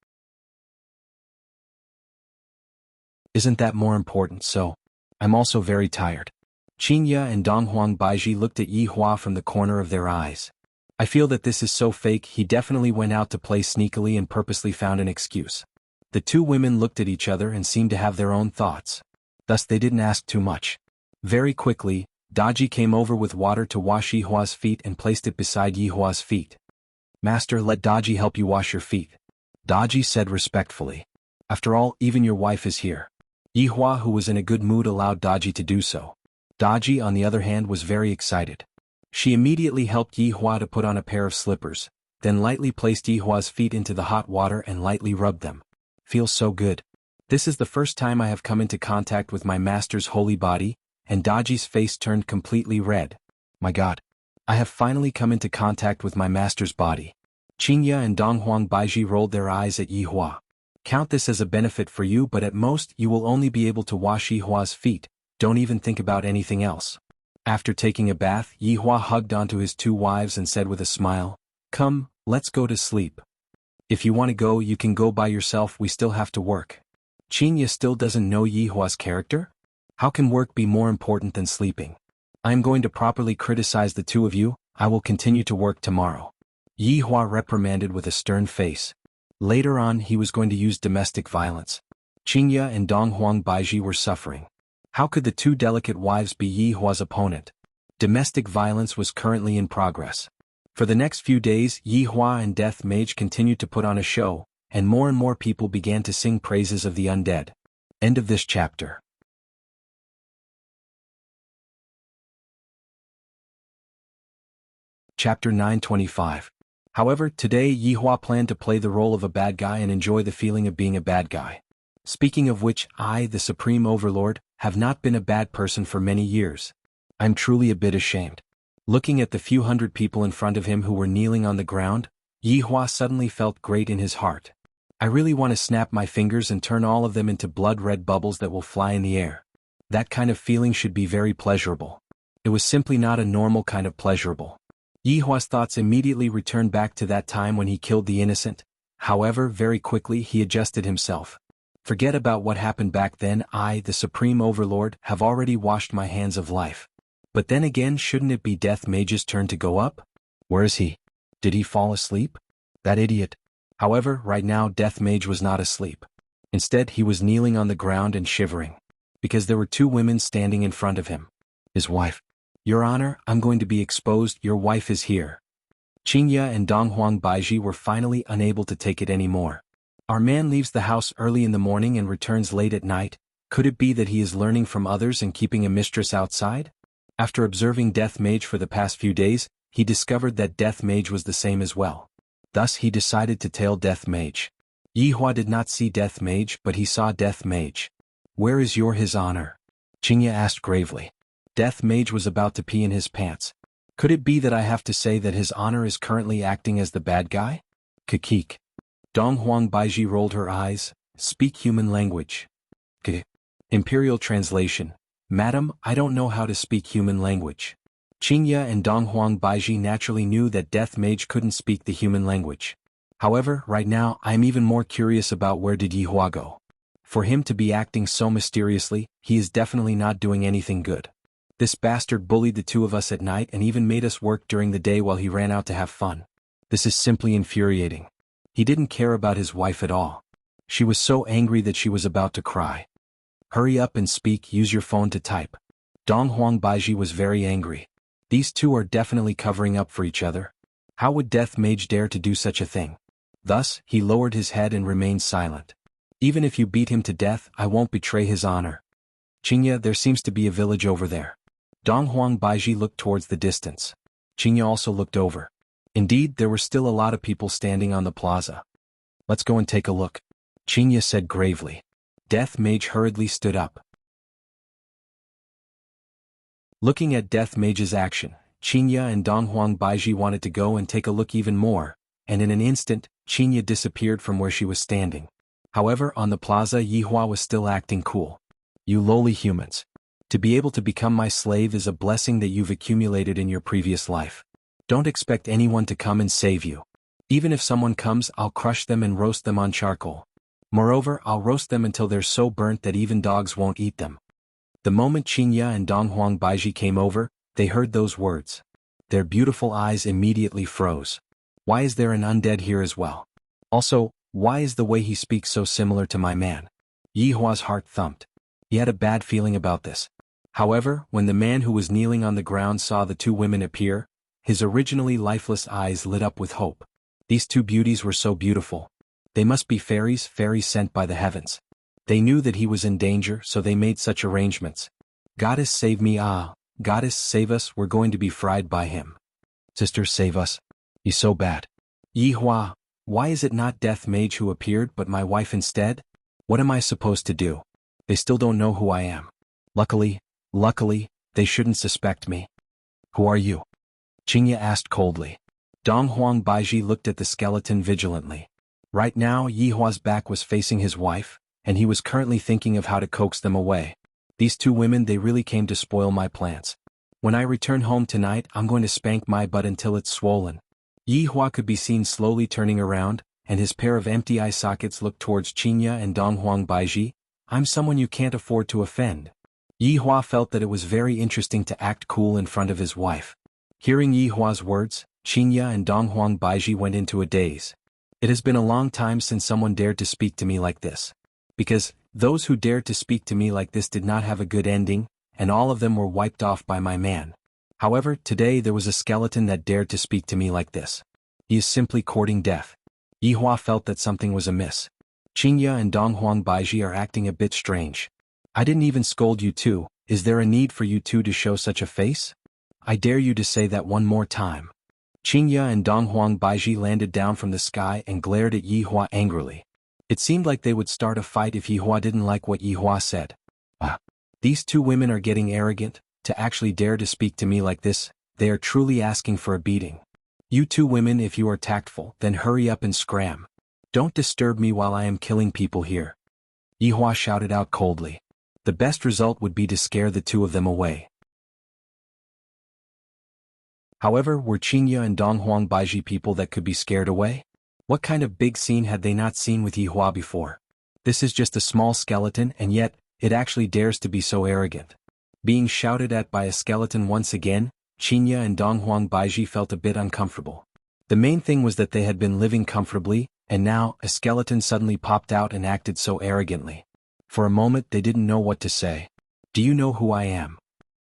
Isn't that more important? So, I'm also very tired. Qingya and Donghuang Baiji looked at Yi Hua from the corner of their eyes. I feel that this is so fake, he definitely went out to play sneakily and purposely found an excuse. The two women looked at each other and seemed to have their own thoughts. Thus they didn't ask too much. Very quickly, Daji came over with water to wash Yi Hua's feet and placed it beside Yi Hua's feet. Master, let Daji help you wash your feet. Daji said respectfully. After all, even your wife is here. Yi Hua, who was in a good mood, allowed Daji to do so. Daji, on the other hand, was very excited. She immediately helped Yi Hua to put on a pair of slippers, then lightly placed Yi Hua's feet into the hot water and lightly rubbed them. Feels so good. This is the first time I have come into contact with my master's holy body, and Daji's face turned completely red. My God. I have finally come into contact with my master's body. Qingya and Donghuang Baiji rolled their eyes at Yi Hua. Count this as a benefit for you, but at most you will only be able to wash Yi Hua's feet, don't even think about anything else. After taking a bath, Yi Hua hugged onto his two wives and said with a smile, Come, let's go to sleep. If you want to go, you can go by yourself, we still have to work. Qingya still doesn't know Yi Hua's character? How can work be more important than sleeping? I am going to properly criticize the two of you, I will continue to work tomorrow. Yi Hua reprimanded with a stern face. Later on he was going to use domestic violence. Qingya and Donghuang Baiji were suffering. How could the two delicate wives be Yi Hua's opponent? Domestic violence was currently in progress. For the next few days, Yi Hua and Death Mage continued to put on a show, and more people began to sing praises of the undead. End of this chapter. Chapter 925. However, today Yi Hua planned to play the role of a bad guy and enjoy the feeling of being a bad guy. Speaking of which, I, the Supreme Overlord, have not been a bad person for many years. I'm truly a bit ashamed. Looking at the few hundred people in front of him who were kneeling on the ground, Yi Hua suddenly felt great in his heart. I really want to snap my fingers and turn all of them into blood-red bubbles that will fly in the air. That kind of feeling should be very pleasurable. It was simply not a normal kind of pleasurable. Yi Hua's thoughts immediately returned back to that time when he killed the innocent. However, very quickly he adjusted himself. Forget about what happened back then, I, the Supreme Overlord, have already washed my hands of life. But then again, shouldn't it be Death Mage's turn to go up? Where is he? Did he fall asleep? That idiot. However, right now Death Mage was not asleep. Instead, he was kneeling on the ground and shivering. Because there were two women standing in front of him. His wife. Your Honor, I'm going to be exposed, your wife is here. Qingya and Donghuang Baiji were finally unable to take it anymore. Our man leaves the house early in the morning and returns late at night. Could it be that he is learning from others and keeping a mistress outside? After observing Death Mage for the past few days, he discovered that Death Mage was the same as well. Thus he decided to tail Death Mage. Yi Hua did not see Death Mage, but he saw Death Mage. Where is His Honor? Qingya asked gravely. Death Mage was about to pee in his pants. Could it be that I have to say that His Honor is currently acting as the bad guy? Kikik. Donghuang Baiji rolled her eyes. Speak human language. Imperial translation. Madam, I don't know how to speak human language. Qingya and Donghuang Baiji naturally knew that Death Mage couldn't speak the human language. However, right now, I am even more curious about where did Yi Hua go. For him to be acting so mysteriously, he is definitely not doing anything good. This bastard bullied the two of us at night and even made us work during the day while he ran out to have fun. This is simply infuriating. He didn't care about his wife at all. She was so angry that she was about to cry. Hurry up and speak, use your phone to type. Donghuang Baiji was very angry. These two are definitely covering up for each other. How would Death Mage dare to do such a thing? Thus, he lowered his head and remained silent. Even if you beat him to death, I won't betray His Honor. Qingya, there seems to be a village over there. Donghuang Baiji looked towards the distance. Qingya also looked over. Indeed, there were still a lot of people standing on the plaza. Let's go and take a look. Qingya said gravely. Death Mage hurriedly stood up. Looking at Death Mage's action, Qinya and Donghuang Baiji wanted to go and take a look even more, and in an instant, Qinya disappeared from where she was standing. However, on the plaza, Yihua was still acting cool. You lowly humans. To be able to become my slave is a blessing that you've accumulated in your previous life. Don't expect anyone to come and save you. Even if someone comes, I'll crush them and roast them on charcoal. Moreover, I'll roast them until they're so burnt that even dogs won't eat them. The moment Qinya and Donghuang Baiji came over, they heard those words. Their beautiful eyes immediately froze. Why is there an undead here as well? Also, why is the way he speaks so similar to my man? Yihua's heart thumped. He had a bad feeling about this. However, when the man who was kneeling on the ground saw the two women appear, his originally lifeless eyes lit up with hope. These two beauties were so beautiful. They must be fairies sent by the heavens. They knew that he was in danger, so they made such arrangements. Goddess save me, goddess save us, we're going to be fried by him. Sister save us. He's so bad. Yihua, why is it not Death Mage who appeared but my wife instead? What am I supposed to do? They still don't know who I am. Luckily, they shouldn't suspect me. Who are you? Qinya asked coldly. Donghuang Baiji looked at the skeleton vigilantly. Right now, Yihua's back was facing his wife, and he was currently thinking of how to coax them away. These two women, they really came to spoil my plans. When I return home tonight, I'm going to spank my butt until it's swollen. Yihua could be seen slowly turning around, and his pair of empty eye sockets looked towards Qinya and Donghuang Baiji. I'm someone you can't afford to offend. Yihua felt that it was very interesting to act cool in front of his wife. Hearing Yihua's words, Qinya and Donghuang Baiji went into a daze. It has been a long time since someone dared to speak to me like this. Because those who dared to speak to me like this did not have a good ending, and all of them were wiped off by my man. However, today there was a skeleton that dared to speak to me like this. He is simply courting death. Yihua felt that something was amiss. Qinya and Donghuang Baiji are acting a bit strange. I didn't even scold you two. Is there a need for you two to show such a face? I dare you to say that one more time. Qinya and Donghuang Baiji landed down from the sky and glared at Yihua angrily. It seemed like they would start a fight if Yihua didn't like what Yihua said. These two women are getting arrogant, to actually dare to speak to me like this. They are truly asking for a beating. You two women, if you are tactful, then hurry up and scram. Don't disturb me while I am killing people here. Yihua shouted out coldly. The best result would be to scare the two of them away. However, were Qinya and Donghuang Baiji people that could be scared away? What kind of big scene had they not seen with Yihua before? This is just a small skeleton, and yet, it actually dares to be so arrogant. Being shouted at by a skeleton once again, Qinya and Donghuang Baiji felt a bit uncomfortable. The main thing was that they had been living comfortably, and now, a skeleton suddenly popped out and acted so arrogantly. For a moment they didn't know what to say. Do you know who I am?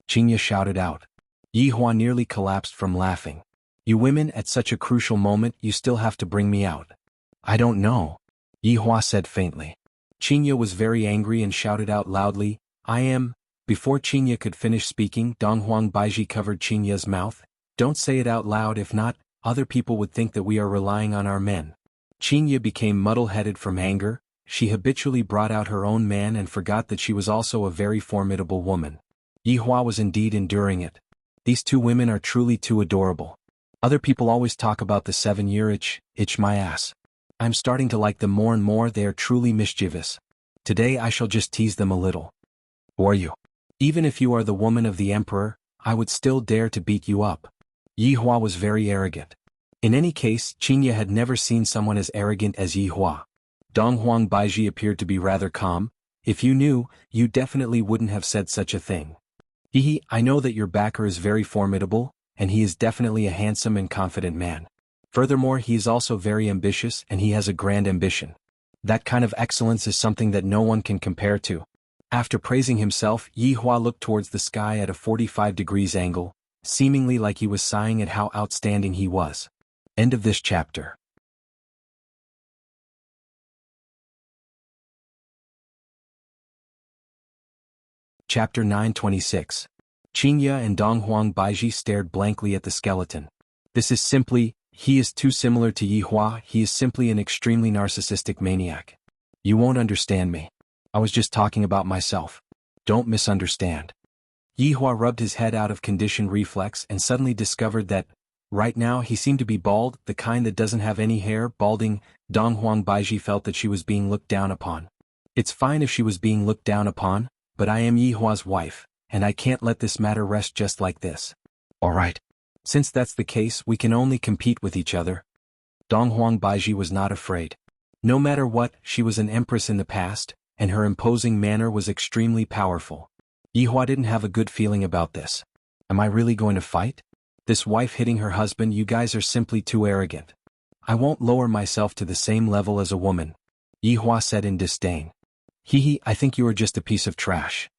Qinya shouted out. Yihua nearly collapsed from laughing. You women, at such a crucial moment, you still have to bring me out. I don't know. Yihua said faintly. Qinya was very angry and shouted out loudly, I am. Before Qinya could finish speaking, Donghuang Baiji covered Qinya's mouth. Don't say it out loud, if not, other people would think that we are relying on our men. Qinya became muddle-headed from anger. She habitually brought out her own man and forgot that she was also a very formidable woman. Yihua was indeed enduring it. These two women are truly too adorable. Other people always talk about the 7-year itch my ass. I'm starting to like them more and more. They are truly mischievous. Today I shall just tease them a little. Who are you? Even if you are the woman of the emperor, I would still dare to beat you up. Yihua was very arrogant. In any case, Qinya had never seen someone as arrogant as Yihua. Donghuang Baiji appeared to be rather calm. If you knew, you definitely wouldn't have said such a thing. Hehe, I know that your backer is very formidable, and he is definitely a handsome and confident man. Furthermore, he is also very ambitious and he has a grand ambition. That kind of excellence is something that no one can compare to. After praising himself, Yihua looked towards the sky at a 45 degrees angle, seemingly like he was sighing at how outstanding he was. End of this chapter. Chapter 926. Qinya and Donghuang Baiji stared blankly at the skeleton. This is simply, he is too similar to Yihua, he is simply an extremely narcissistic maniac. You won't understand me. I was just talking about myself. Don't misunderstand. Yihua rubbed his head out of conditioned reflex and suddenly discovered that, right now he seemed to be bald, the kind that doesn't have any hair, balding. Donghuang Baiji felt that she was being looked down upon. It's fine if she was being looked down upon, but I am Yihua's wife, and I can't let this matter rest just like this. Alright. Since that's the case, we can only compete with each other. Donghuang Baiji was not afraid. No matter what, she was an empress in the past, and her imposing manner was extremely powerful. Yihua didn't have a good feeling about this. Am I really going to fight? This wife hitting her husband, you guys are simply too arrogant. I won't lower myself to the same level as a woman. Yihua said in disdain. Hehe, I think you are just a piece of trash.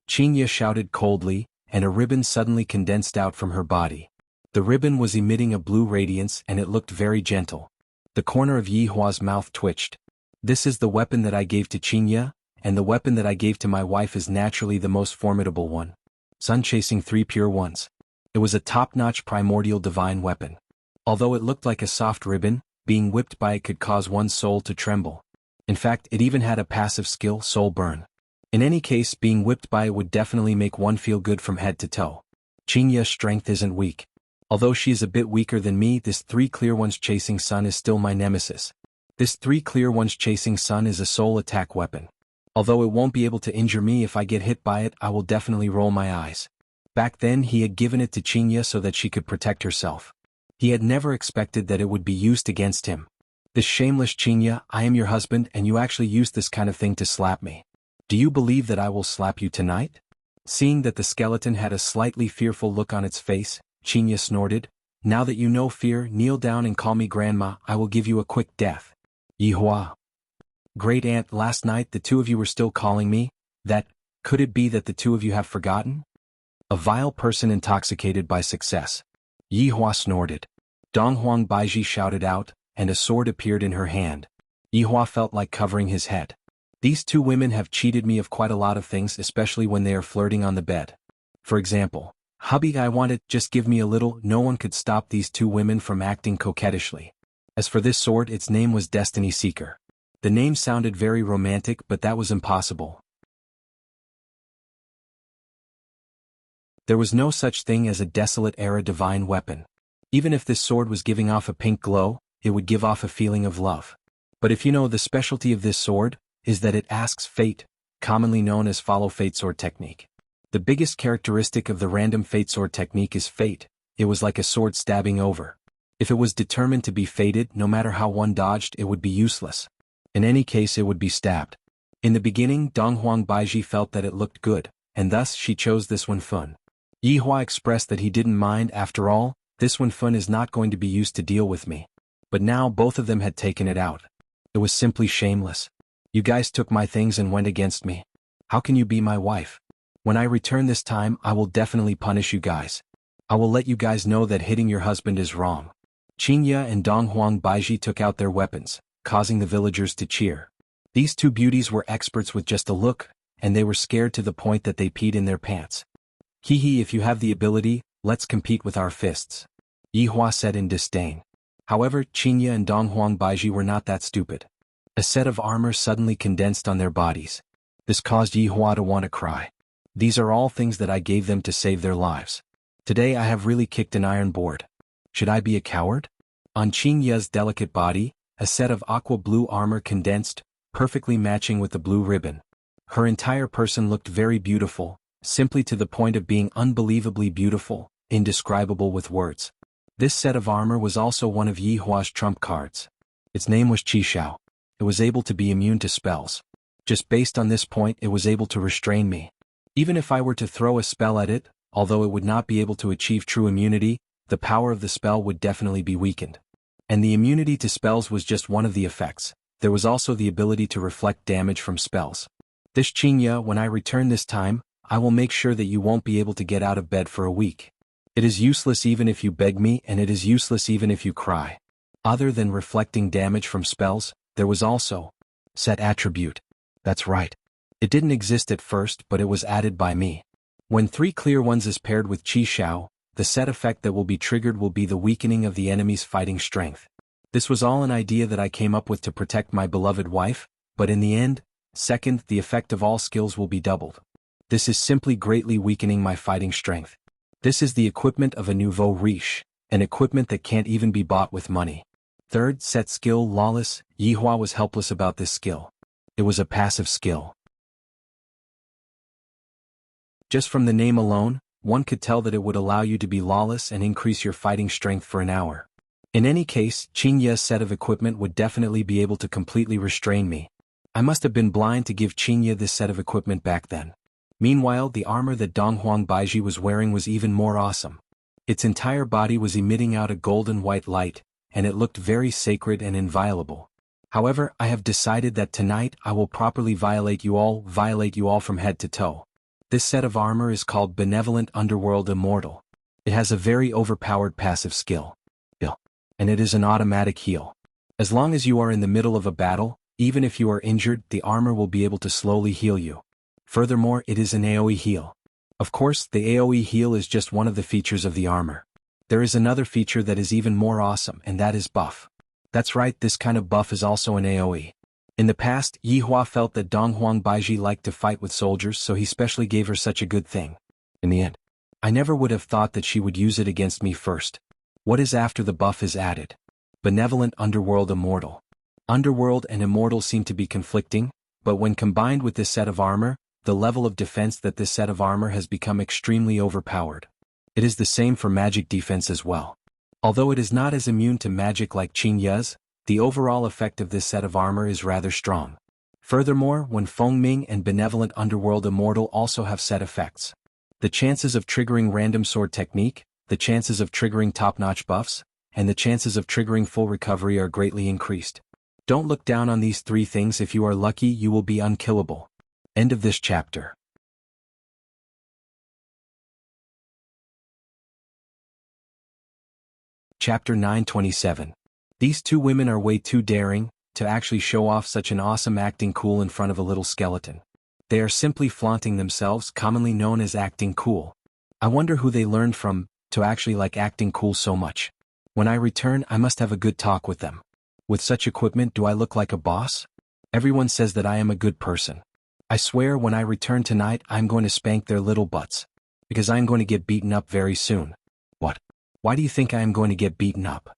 Qingye shouted coldly, and a ribbon suddenly condensed out from her body. The ribbon was emitting a blue radiance and it looked very gentle. The corner of Yihua's mouth twitched. This is the weapon that I gave to Qingye, and the weapon that I gave to my wife is naturally the most formidable one. Sun chasing 3 pure ones. It was a top-notch primordial divine weapon. Although it looked like a soft ribbon, being whipped by it could cause one's soul to tremble. In fact, it even had a passive skill, soul burn. In any case, being whipped by it would definitely make one feel good from head to toe. Qingye's strength isn't weak. Although she is a bit weaker than me, this 3 clear ones chasing sun is still my nemesis. This 3 clear ones chasing sun is a soul attack weapon. Although it won't be able to injure me if I get hit by it, I will definitely roll my eyes. Back then he had given it to Qingye so that she could protect herself. He had never expected that it would be used against him. This shameless Qingye, I am your husband and you actually used this kind of thing to slap me. Do you believe that I will slap you tonight? Seeing that the skeleton had a slightly fearful look on its face, Qingye snorted. Now that you know fear, kneel down and call me grandma, I will give you a quick death. Yihua. Great aunt, last night the 2 of you were still calling me? That, could it be that the 2 of you have forgotten? A vile person intoxicated by success. Yihua snorted. Donghuang Baiji shouted out, and a sword appeared in her hand. Yihua felt like covering his head. These 2 women have cheated me of quite a lot of things, especially when they are flirting on the bed. For example, hubby, I wanted, just give me a little. No one could stop these 2 women from acting coquettishly. As for this sword, its name was Destiny Seeker. The name sounded very romantic, but that was impossible. There was no such thing as a desolate era divine weapon. Even if this sword was giving off a pink glow, it would give off a feeling of love. But if you know the specialty of this sword, is that it asks fate, commonly known as follow fate sword technique. The biggest characteristic of the random fate sword technique is fate. It was like a sword stabbing over. If it was determined to be fated, no matter how one dodged, it would be useless. In any case, it would be stabbed. In the beginning, Donghuang Baiji felt that it looked good, and thus she chose this one fun. Yihua expressed that he didn't mind. After all, this one fun is not going to be used to deal with me. But now both of them had taken it out. It was simply shameless. You guys took my things and went against me. How can you be my wife? When I return this time, I will definitely punish you guys. I will let you guys know that hitting your husband is wrong. Qingye and Donghuang Baiji took out their weapons, causing the villagers to cheer. These 2 beauties were experts with just a look, and they were scared to the point that they peed in their pants. Hehe, if you have the ability, let's compete with our fists. Yihua said in disdain. However, Qingye and Donghuang Baiji were not that stupid. A set of armor suddenly condensed on their bodies. This caused Yihua to want to cry. These are all things that I gave them to save their lives. Today I have really kicked an iron board. Should I be a coward? On Qingye's delicate body, a set of aqua blue armor condensed, perfectly matching with the blue ribbon. Her entire person looked very beautiful, simply to the point of being unbelievably beautiful, indescribable with words. This set of armor was also one of Yihua's trump cards. Its name was Qishao. It was able to be immune to spells. Just based on this point, it was able to restrain me. Even if I were to throw a spell at it, although it would not be able to achieve true immunity, the power of the spell would definitely be weakened. And the immunity to spells was just one of the effects. There was also the ability to reflect damage from spells. This Qingye, when I return this time, I will make sure that you won't be able to get out of bed for a week. It is useless even if you beg me, and it is useless even if you cry. Other than reflecting damage from spells, there was also set attribute. That's right. It didn't exist at first, but it was added by me. When 3 clear ones is paired with Qishao, the set effect that will be triggered will be the weakening of the enemy's fighting strength. This was all an idea that I came up with to protect my beloved wife, but in the end, second, the effect of all skills will be doubled. This is simply greatly weakening my fighting strength. This is the equipment of a nouveau riche, an equipment that can't even be bought with money. Third set skill lawless. Yihua was helpless about this skill. It was a passive skill. Just from the name alone, one could tell that it would allow you to be lawless and increase your fighting strength for an hour. In any case, Qingye's set of equipment would definitely be able to completely restrain me. I must have been blind to give Qingye this set of equipment back then. Meanwhile, the armor that Donghuang Baiji was wearing was even more awesome. Its entire body was emitting out a golden white light, and it looked very sacred and inviolable. However, I have decided that tonight I will properly violate you all from head to toe. This set of armor is called Benevolent Underworld Immortal. It has a very overpowered passive skill. And it is an automatic heal. As long as you are in the middle of a battle, even if you are injured, the armor will be able to slowly heal you. Furthermore, it is an AoE heal. Of course, the AoE heal is just one of the features of the armor. There is another feature that is even more awesome, and that is buff. That's right, this kind of buff is also an AoE. In the past, Yihua felt that Donghuang Baiji liked to fight with soldiers, so he specially gave her such a good thing. In the end, I never would have thought that she would use it against me first. What is after the buff is added? Benevolent Underworld Immortal. Underworld and Immortal seem to be conflicting, but when combined with this set of armor, the level of defense that this set of armor has become extremely overpowered. It is the same for magic defense as well. Although it is not as immune to magic like Qingye's, the overall effect of this set of armor is rather strong. Furthermore, when Fengming and Benevolent Underworld Immortal also have set effects, the chances of triggering random sword technique, the chances of triggering top-notch buffs, and the chances of triggering full recovery are greatly increased. Don't look down on these three things. If you are lucky, you will be unkillable. End of this chapter. Chapter 927. These two women are way too daring to actually show off such an awesome acting cool in front of a little skeleton. They are simply flaunting themselves, commonly known as acting cool. I wonder who they learned from to actually like acting cool so much. When I return, I must have a good talk with them. With such equipment, do I look like a boss? Everyone says that I am a good person. I swear when I return tonight, I'm going to spank their little butts. Because I'm going to get beaten up very soon. What? Why do you think I am going to get beaten up?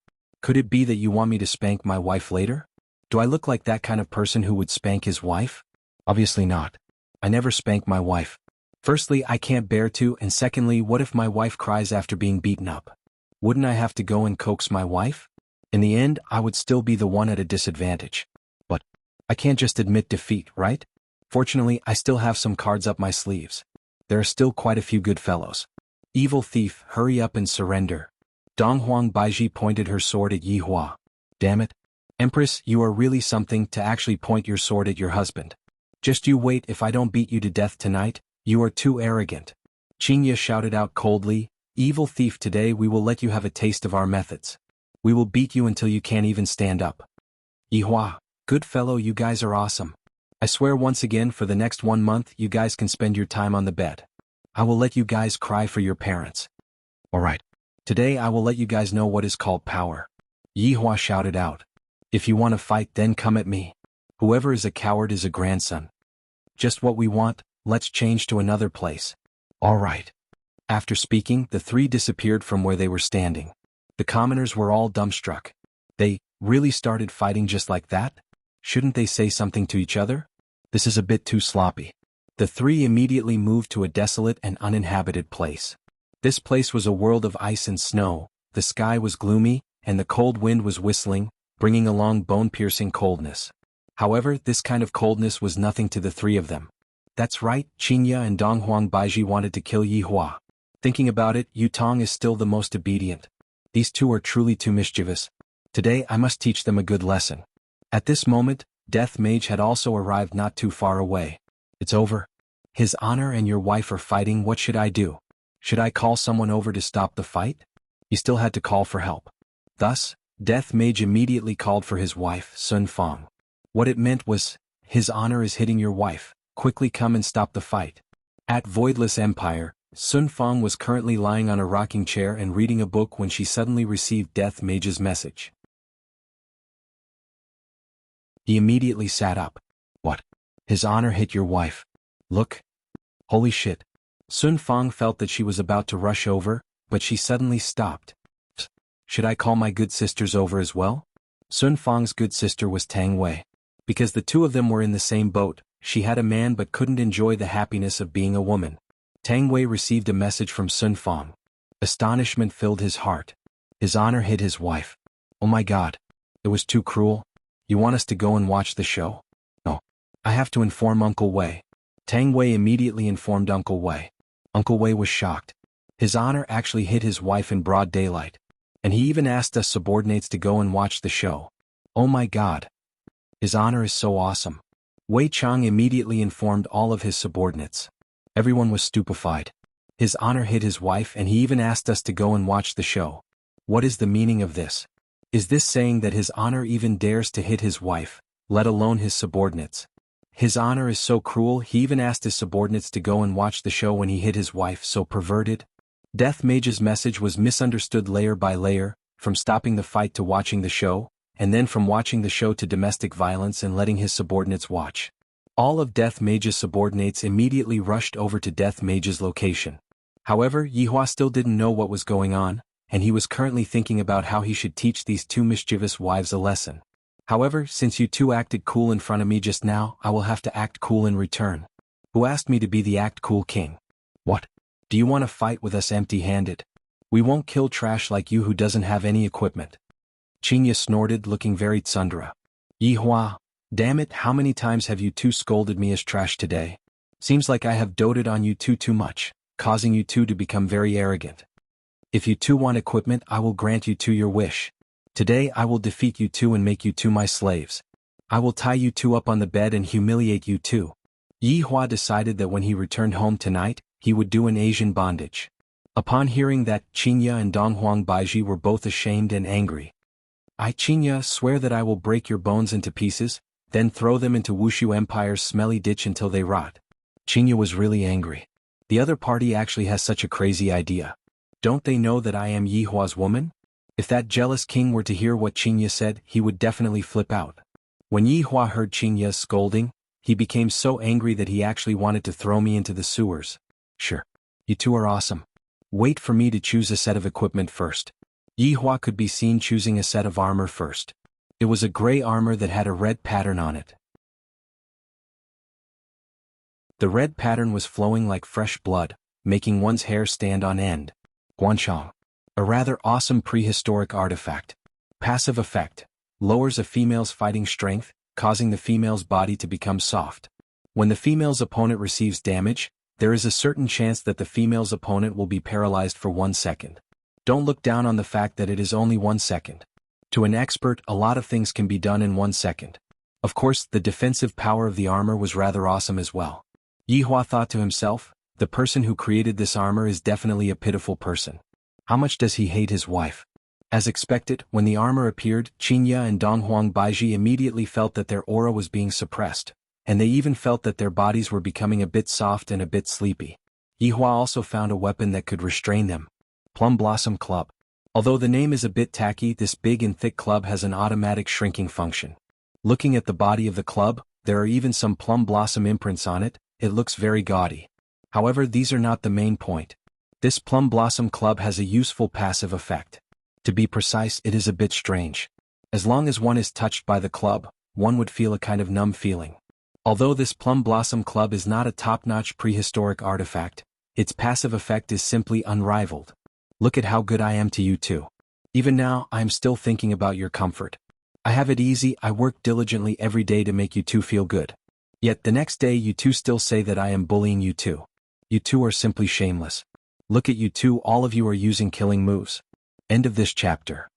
Could it be that you want me to spank my wife later? Do I look like that kind of person who would spank his wife? Obviously not. I never spank my wife. Firstly, I can't bear to, and secondly, what if my wife cries after being beaten up? Wouldn't I have to go and coax my wife? In the end, I would still be the one at a disadvantage. But I can't just admit defeat, right? Fortunately, I still have some cards up my sleeves. There are still quite a few good fellows. Evil thief, hurry up and surrender. Donghuang Baiji pointed her sword at Yihua. Damn it. Empress, you are really something to actually point your sword at your husband. Just you wait, if I don't beat you to death tonight, you are too arrogant. Qingye shouted out coldly, evil thief, today we will let you have a taste of our methods. We will beat you until you can't even stand up. Yihua, good fellow, you guys are awesome. I swear once again for the next 1 month you guys can spend your time on the bed. I will let you guys cry for your parents. Alright. Today I will let you guys know what is called power. Yihua shouted out. If you want to fight, then come at me. Whoever is a coward is a grandson. Just what we want, let's change to another place. Alright. After speaking, the three disappeared from where they were standing. The commoners were all dumbstruck. They really started fighting just like that? Shouldn't they say something to each other? This is a bit too sloppy. The three immediately moved to a desolate and uninhabited place. This place was a world of ice and snow, the sky was gloomy, and the cold wind was whistling, bringing along bone-piercing coldness. However, this kind of coldness was nothing to the three of them. That's right, Qingye and Donghuang Baiji wanted to kill Yihua. Thinking about it, Yutong is still the most obedient. These two are truly too mischievous. Today I must teach them a good lesson. At this moment, Death Mage had also arrived not too far away. It's over. His Honor and your wife are fighting. What should I do? Should I call someone over to stop the fight? He still had to call for help. Thus, Death Mage immediately called for his wife, Sun Fang. What it meant was, His Honor is hitting your wife, quickly come and stop the fight. At Voidless Empire, Sun Fang was currently lying on a rocking chair and reading a book when she suddenly received Death Mage's message. He immediately sat up. What? His Honor hit your wife. Look. Holy shit. Sun Fang felt that she was about to rush over, but she suddenly stopped. Should I call my good sisters over as well? Sun Fang's good sister was Tang Wei. Because the two of them were in the same boat, she had a man but couldn't enjoy the happiness of being a woman. Tang Wei received a message from Sun Fang. Astonishment filled his heart. His honor hid his wife. Oh my god. It was too cruel. You want us to go and watch the show? No. I have to inform Uncle Wei. Tang Wei immediately informed Uncle Wei. Uncle Wei was shocked. His honor actually hit his wife in broad daylight. And he even asked us subordinates to go and watch the show. Oh my god. His honor is so awesome. Wei Chang immediately informed all of his subordinates. Everyone was stupefied. His honor hit his wife and he even asked us to go and watch the show. What is the meaning of this? Is this saying that his honor even dares to hit his wife, let alone his subordinates? His honor is so cruel he even asked his subordinates to go and watch the show when he hit his wife, so perverted? Death Mage's message was misunderstood layer by layer, from stopping the fight to watching the show, and then from watching the show to domestic violence and letting his subordinates watch. All of Death Mage's subordinates immediately rushed over to Death Mage's location. However, Yihua still didn't know what was going on, and he was currently thinking about how he should teach these two mischievous wives a lesson. However, since you two acted cool in front of me just now, I will have to act cool in return. Who asked me to be the act cool king? What? Do you want to fight with us empty-handed? We won't kill trash like you who doesn't have any equipment. Qinya snorted, looking very tsundere. Yihua, damn it, how many times have you two scolded me as trash today? Seems like I have doted on you two too much, causing you two to become very arrogant. If you two want equipment, I will grant you two your wish. Today I will defeat you two and make you two my slaves. I will tie you two up on the bed and humiliate you two. Yihua decided that when he returned home tonight, he would do an Asian bondage. Upon hearing that, Qinya and Donghuang Baiji were both ashamed and angry. I, Qinya, swear that I will break your bones into pieces, then throw them into Wushu Empire's smelly ditch until they rot. Qinya was really angry. The other party actually has such a crazy idea. Don't they know that I am Yihua's woman? If that jealous king were to hear what Qinya said, he would definitely flip out. When Yihua heard Qinya's scolding, he became so angry that he actually wanted to throw me into the sewers. Sure. You two are awesome. Wait for me to choose a set of equipment first. Yihua could be seen choosing a set of armor first. It was a gray armor that had a red pattern on it. The red pattern was flowing like fresh blood, making one's hair stand on end. Guanchang. A rather awesome prehistoric artifact. Passive effect. Lowers a female's fighting strength, causing the female's body to become soft. When the female's opponent receives damage, there is a certain chance that the female's opponent will be paralyzed for 1 second. Don't look down on the fact that it is only 1 second. To an expert, a lot of things can be done in 1 second. Of course, the defensive power of the armor was rather awesome as well. Yihua thought to himself, the person who created this armor is definitely a pitiful person. How much does he hate his wife? As expected, when the armor appeared, Qinya and Donghuang Baiji immediately felt that their aura was being suppressed, and they even felt that their bodies were becoming a bit soft and a bit sleepy. Yihua also found a weapon that could restrain them. Plum Blossom Club. Although the name is a bit tacky, this big and thick club has an automatic shrinking function. Looking at the body of the club, there are even some plum blossom imprints on it. It looks very gaudy. However, these are not the main point. This Plum Blossom Club has a useful passive effect. To be precise, it is a bit strange. As long as one is touched by the club, one would feel a kind of numb feeling. Although this Plum Blossom Club is not a top-notch prehistoric artifact, its passive effect is simply unrivaled. Look at how good I am to you two. Even now, I am still thinking about your comfort. I have it easy, I work diligently every day to make you two feel good. Yet the next day you two still say that I am bullying you two. You two are simply shameless. Look at you two, all of you are using killing moves. End of this chapter.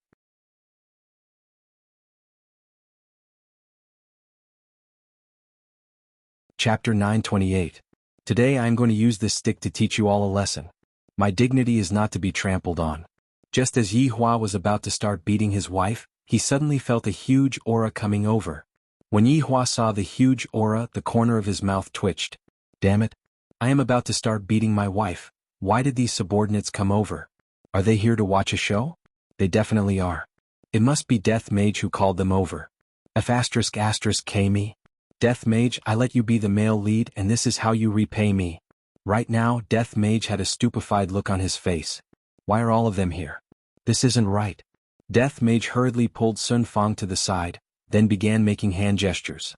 Chapter 928. Today I am going to use this stick to teach you all a lesson. My dignity is not to be trampled on. Just as Yihua was about to start beating his wife, he suddenly felt a huge aura coming over. When Yihua saw the huge aura, the corner of his mouth twitched. Damn it. I am about to start beating my wife. Why did these subordinates come over? Are they here to watch a show? They definitely are. It must be Death Mage who called them over. F***K me. Death Mage, I let you be the male lead and this is how you repay me. Right now, Death Mage had a stupefied look on his face. Why are all of them here? This isn't right. Death Mage hurriedly pulled Sun Fang to the side, then began making hand gestures.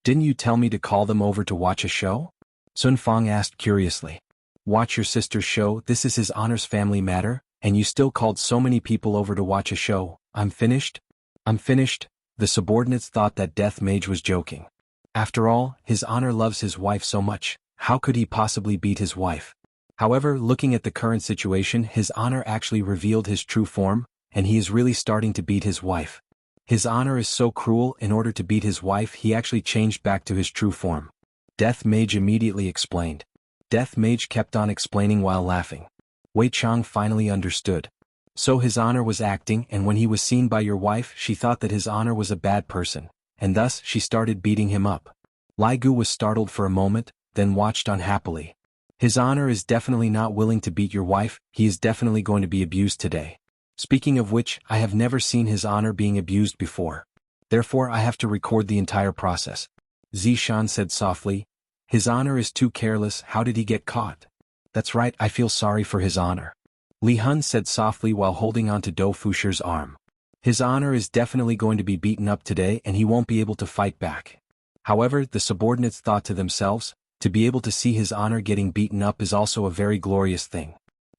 Didn't you tell me to call them over to watch a show? Sun Fang asked curiously. Watch your sister's show, this is his honor's family matter, and you still called so many people over to watch a show. I'm finished? I'm finished. The subordinates thought that Death Mage was joking. After all, his honor loves his wife so much, how could he possibly beat his wife? However, looking at the current situation, his honor actually revealed his true form, and he is really starting to beat his wife. His honor is so cruel, in order to beat his wife he actually changed back to his true form. Death Mage immediately explained. Death Mage kept on explaining while laughing. Wei Chang finally understood. So his honor was acting, and when he was seen by your wife she thought that his honor was a bad person, and thus she started beating him up. Lai Gu was startled for a moment, then watched unhappily. His honor is definitely not willing to beat your wife, he is definitely going to be abused today. Speaking of which, I have never seen his honor being abused before. Therefore I have to record the entire process. Zishan said softly. His honor is too careless, how did he get caught? That's right, I feel sorry for his honor. Li Hun said softly while holding on to Do Fusher's arm. His honor is definitely going to be beaten up today and he won't be able to fight back. However, the subordinates thought to themselves, to be able to see his honor getting beaten up is also a very glorious thing.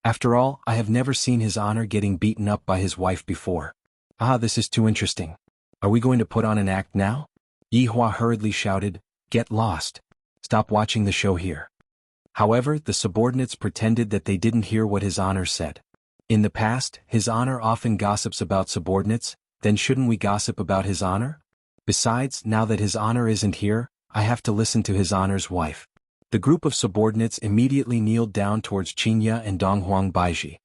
After all, I have never seen his honor getting beaten up by his wife before. Ah, this is too interesting. Are we going to put on an act now? Yi Hua hurriedly shouted, Get lost. Stop watching the show here. However, the subordinates pretended that they didn't hear what his honor said. In the past, his honor often gossips about subordinates, then shouldn't we gossip about his honor? Besides, now that his honor isn't here, I have to listen to his honor's wife. The group of subordinates immediately kneeled down towards Qingya and Donghuang Baiji.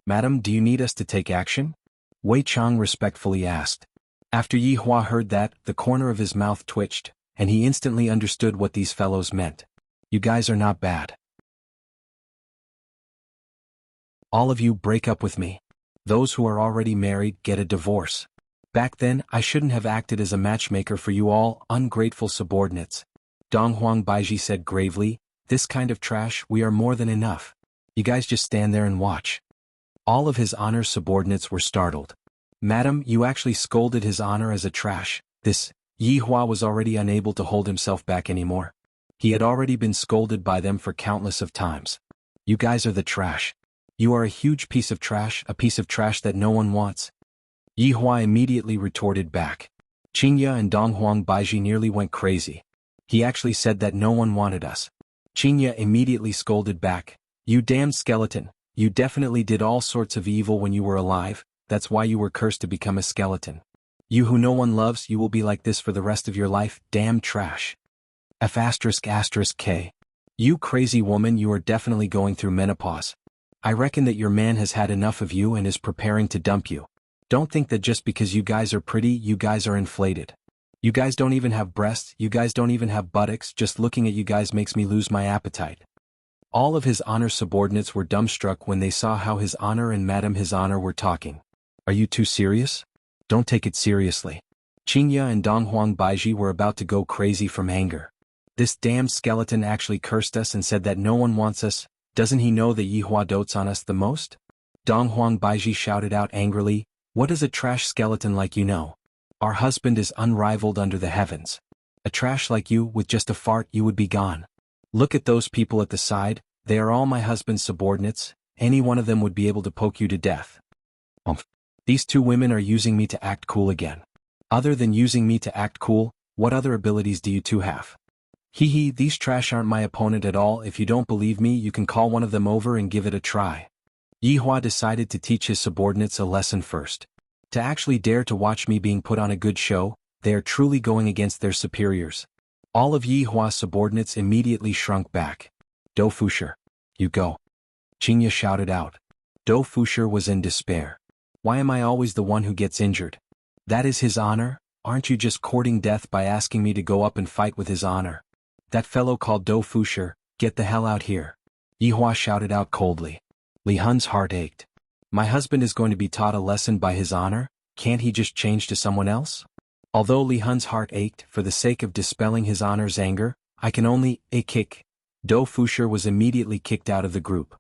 Madam, do you need us to take action? Wei Chang respectfully asked. After Yi Hua heard that, the corner of his mouth twitched, and he instantly understood what these fellows meant. You guys are not bad. All of you break up with me. Those who are already married get a divorce. Back then, I shouldn't have acted as a matchmaker for you all, ungrateful subordinates. Donghuang Baiji said gravely, this kind of trash, we are more than enough. You guys just stand there and watch. All of his honor's subordinates were startled. Madam, you actually scolded his honor as a trash. This, Yi Hua was already unable to hold himself back anymore. He had already been scolded by them for countless of times. You guys are the trash. You are a huge piece of trash, a piece of trash that no one wants. Yi Hua immediately retorted back. Qingya and Donghuang Baiji nearly went crazy. He actually said that no one wanted us. Qingya immediately scolded back. You damned skeleton, you definitely did all sorts of evil when you were alive, that's why you were cursed to become a skeleton. You who no one loves, you will be like this for the rest of your life, damn trash. F***K. You crazy woman, you are definitely going through menopause. I reckon that your man has had enough of you and is preparing to dump you. Don't think that just because you guys are pretty, you guys are inflated. You guys don't even have breasts, you guys don't even have buttocks, just looking at you guys makes me lose my appetite. All of his honor subordinates were dumbstruck when they saw how his honor and Madam His Honor were talking. Are you too serious? Don't take it seriously. Qingya and Donghuang Baiji were about to go crazy from anger. This damned skeleton actually cursed us and said that no one wants us, doesn't he know that Yi Hua dotes on us the most? Donghuang Baiji shouted out angrily, what does a trash skeleton like you know? Our husband is unrivaled under the heavens. A trash like you, with just a fart you would be gone. Look at those people at the side, they are all my husband's subordinates, any one of them would be able to poke you to death. These two women are using me to act cool again. Other than using me to act cool, what other abilities do you two have? Hee, these trash aren't my opponent at all. If you don't believe me, you can call one of them over and give it a try. Yi Hua decided to teach his subordinates a lesson first. To actually dare to watch me being put on a good show, they are truly going against their superiors. All of Yi Hua's subordinates immediately shrunk back. Do Fusher, you go. Qingya shouted out. Do Fusher was in despair. Why am I always the one who gets injured? That is his honor? Aren't you just courting death by asking me to go up and fight with his honor? That fellow called Do Fusher, get the hell out here. Yi Hua shouted out coldly. Li Hun's heart ached. My husband is going to be taught a lesson by his honor, can't he just change to someone else? Although Li Hun's heart ached, for the sake of dispelling his honor's anger, I can only kick. Dou Fusher was immediately kicked out of the group.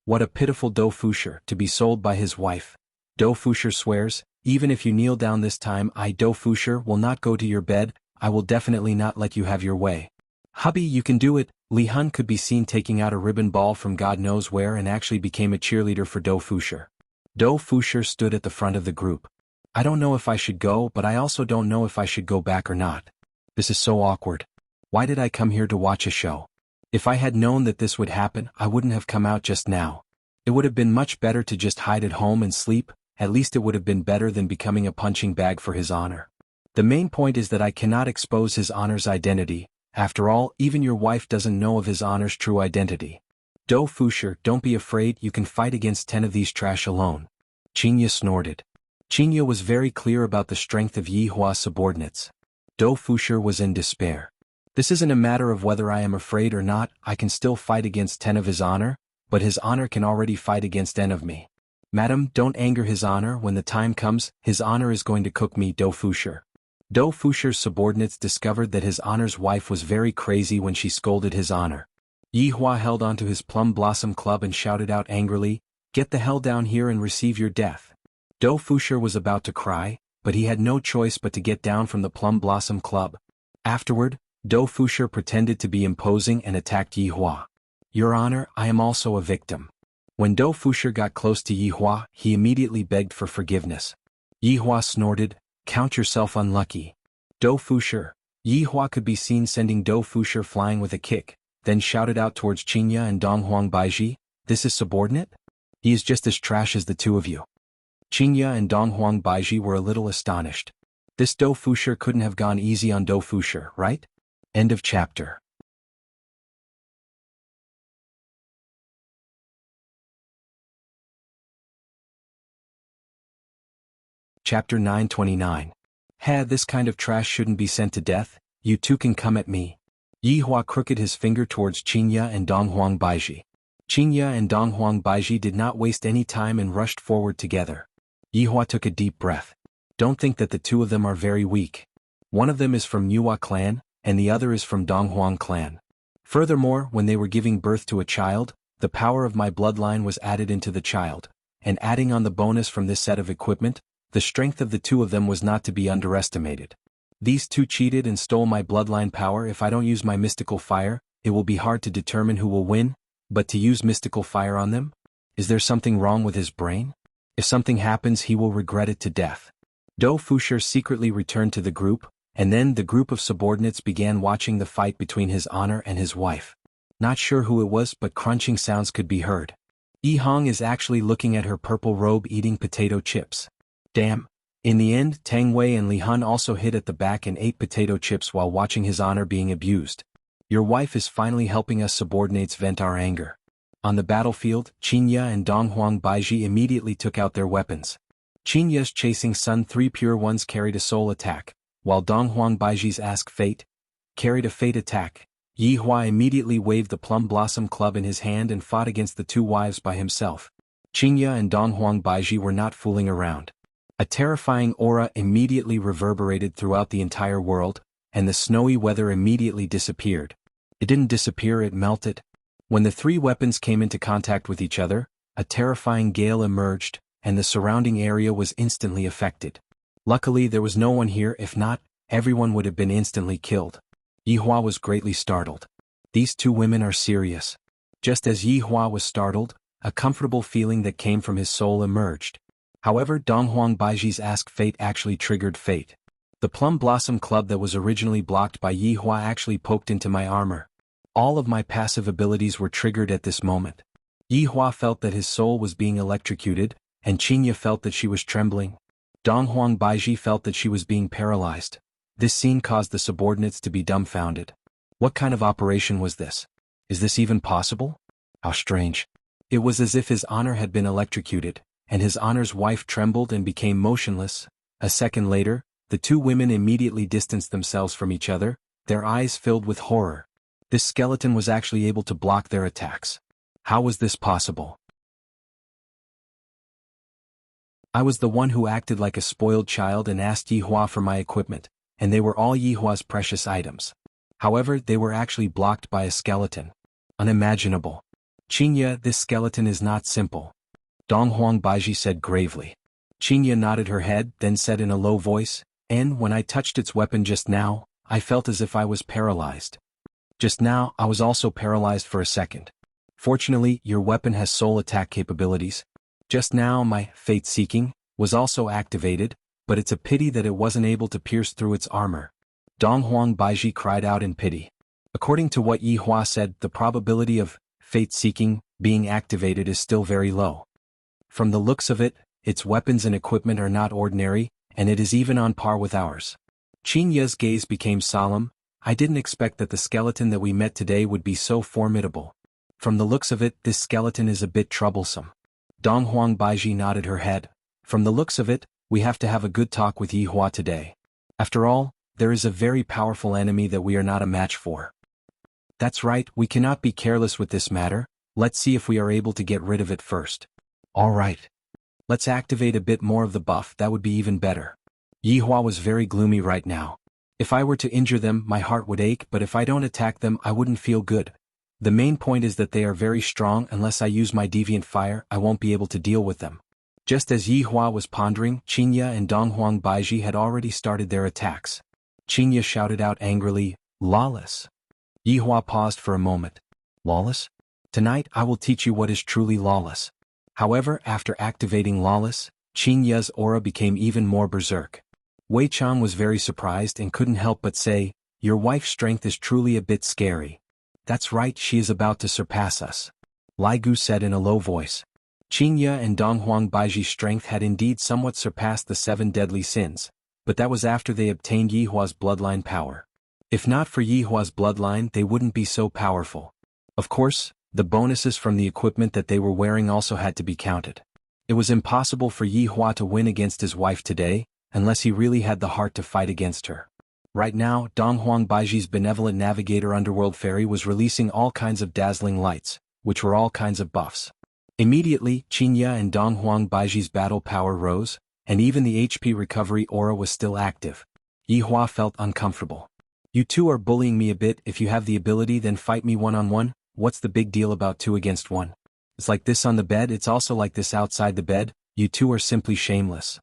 What a pitiful Dou Fusher, to be sold by his wife. Dou Fusher swears, even if you kneel down this time, I, Dou Fusher, will not go to your bed. I will definitely not let you have your way. Hubby, you can do it. Li Hun could be seen taking out a ribbon ball from God knows where and actually became a cheerleader for Dou Fusher. Dou Fusher stood at the front of the group. I don't know if I should go, but I also don't know if I should go back or not. This is so awkward. Why did I come here to watch a show? If I had known that this would happen, I wouldn't have come out just now. It would have been much better to just hide at home and sleep. At least it would have been better than becoming a punching bag for his honor. The main point is that I cannot expose his honor's identity. After all, even your wife doesn't know of his honor's true identity. Dou Fusher, don't be afraid, you can fight against 10 of these trash alone. Qinya snorted. Qinya was very clear about the strength of Yi Hua's subordinates. Dou Fusher was in despair. This isn't a matter of whether I am afraid or not, I can still fight against 10 of his honor, but his honor can already fight against 10 of me. Madam, don't anger his honor, when the time comes, his honor is going to cook me, Dou Fusher. Dou Fusher's subordinates discovered that his honor's wife was very crazy when she scolded his honor. Yi Hua held onto his plum blossom club and shouted out angrily, "Get the hell down here and receive your death." Dou Fusher was about to cry, but he had no choice but to get down from the plum blossom club. Afterward, Dou Fusher pretended to be imposing and attacked Yi Hua. Your honor, I am also a victim. When Dou Fusher got close to Yi Hua, he immediately begged for forgiveness. Yi Hua snorted, count yourself unlucky. Dou Fusher. Yi Hua could be seen sending Dou Fusher flying with a kick, then shouted out towards Qinya and Donghuang Baiji, this is subordinate? He is just as trash as the two of you. Qinya and Donghuang Baiji were a little astonished. This Dou Fusher couldn't have gone easy on Dou Fusher, right? End of chapter. Chapter 929. This kind of trash shouldn't be sent to death, you two can come at me. Yi Hua crooked his finger towards Qinya and Donghuang Baiji. Qinya and Donghuang Baiji did not waste any time and rushed forward together. Yi Hua took a deep breath. Don't think that the two of them are very weak. One of them is from Yuhua clan, and the other is from Donghuang clan. Furthermore, when they were giving birth to a child, the power of my bloodline was added into the child, and adding on the bonus from this set of equipment, the strength of the two of them was not to be underestimated. These two cheated and stole my bloodline power. If I don't use my mystical fire, it will be hard to determine who will win, but to use mystical fire on them? Is there something wrong with his brain? If something happens, he will regret it to death. Dou Fusher secretly returned to the group, and then the group of subordinates began watching the fight between his honor and his wife. Not sure who it was, but crunching sounds could be heard. Yi Hong is actually looking at her purple robe eating potato chips. Damn. In the end, Tang Wei and Li Hun also hid at the back and ate potato chips while watching his honor being abused. Your wife is finally helping us subordinates vent our anger. On the battlefield, Qinya and Donghuang Baiji immediately took out their weapons. Qinya's chasing Sun 3 Pure Ones carried a soul attack, while Donghuang Baiji's Ask Fate carried a fate attack. Yi Hua immediately waved the Plum Blossom Club in his hand and fought against the two wives by himself. Qinya and Donghuang Baiji were not fooling around. A terrifying aura immediately reverberated throughout the entire world, and the snowy weather immediately disappeared. It didn't disappear, it melted. When the three weapons came into contact with each other, a terrifying gale emerged, and the surrounding area was instantly affected. Luckily there was no one here, if not, everyone would have been instantly killed. Yi Hua was greatly startled. These two women are serious. Just as Yi Hua was startled, a comfortable feeling that came from his soul emerged. However, Donghuang Baiji's Ask Fate actually triggered fate. The Plum Blossom Club that was originally blocked by Yi Hua actually poked into my armor. All of my passive abilities were triggered at this moment. Yi Hua felt that his soul was being electrocuted, and Qinya felt that she was trembling. Donghuang Baiji felt that she was being paralyzed. This scene caused the subordinates to be dumbfounded. What kind of operation was this? Is this even possible? How strange. It was as if his honor had been electrocuted, and his honor's wife trembled and became motionless. A second later, the two women immediately distanced themselves from each other, their eyes filled with horror. This skeleton was actually able to block their attacks. How was this possible? I was the one who acted like a spoiled child and asked Yi Hua for my equipment. and they were all Yihua's precious items. However, they were actually blocked by a skeleton. Unimaginable. Qingye, this skeleton is not simple. Donghuang Baiji said gravely. Qingye nodded her head, then said in a low voice, and when I touched its weapon just now, I felt as if I was paralyzed. Just now, I was also paralyzed for a second. Fortunately, your weapon has soul attack capabilities. Just now my fate-seeking was also activated, but it's a pity that it wasn't able to pierce through its armor. Donghuang Baiji cried out in pity. According to what Yihua said, the probability of fate-seeking being activated is still very low. From the looks of it, its weapons and equipment are not ordinary, and it is even on par with ours. Qingye's gaze became solemn. I didn't expect that the skeleton that we met today would be so formidable. From the looks of it, this skeleton is a bit troublesome. Donghuang Baiji nodded her head. From the looks of it, we have to have a good talk with Yihua today. After all, there is a very powerful enemy that we are not a match for. That's right, we cannot be careless with this matter. Let's see if we are able to get rid of it first. All right. Let's activate a bit more of the buff, that would be even better. Yihua was very gloomy right now. If I were to injure them, my heart would ache, but if I don't attack them, I wouldn't feel good. The main point is that they are very strong. Unless I use my deviant fire, I won't be able to deal with them. Just as Yihua was pondering, Qingye and Donghuang Baiji had already started their attacks. Qingye shouted out angrily, "Lawless." Yihua paused for a moment. Lawless? Tonight I will teach you what is truly lawless. However, after activating lawless, Qingye's aura became even more berserk. Wei Chang was very surprised and couldn't help but say, "Your wife's strength is truly a bit scary." That's right, she is about to surpass us. Lai Gu said in a low voice. Qingye and Donghuang Baiji's strength had indeed somewhat surpassed the 7 deadly sins, but that was after they obtained Yihua's bloodline power. If not for Yihua's bloodline, they wouldn't be so powerful. Of course, the bonuses from the equipment that they were wearing also had to be counted. It was impossible for Yihua to win against his wife today, unless he really had the heart to fight against her. Right now, Donghuang Baiji's benevolent navigator underworld fairy was releasing all kinds of dazzling lights, which were all kinds of buffs. Immediately, Qingye and Donghuang Baiji's battle power rose, and even the HP recovery aura was still active. Yihua felt uncomfortable. You two are bullying me a bit. If you have the ability, then fight me one-on-one. What's the big deal about 2 against 1? It's like this on the bed, it's also like this outside the bed. You two are simply shameless.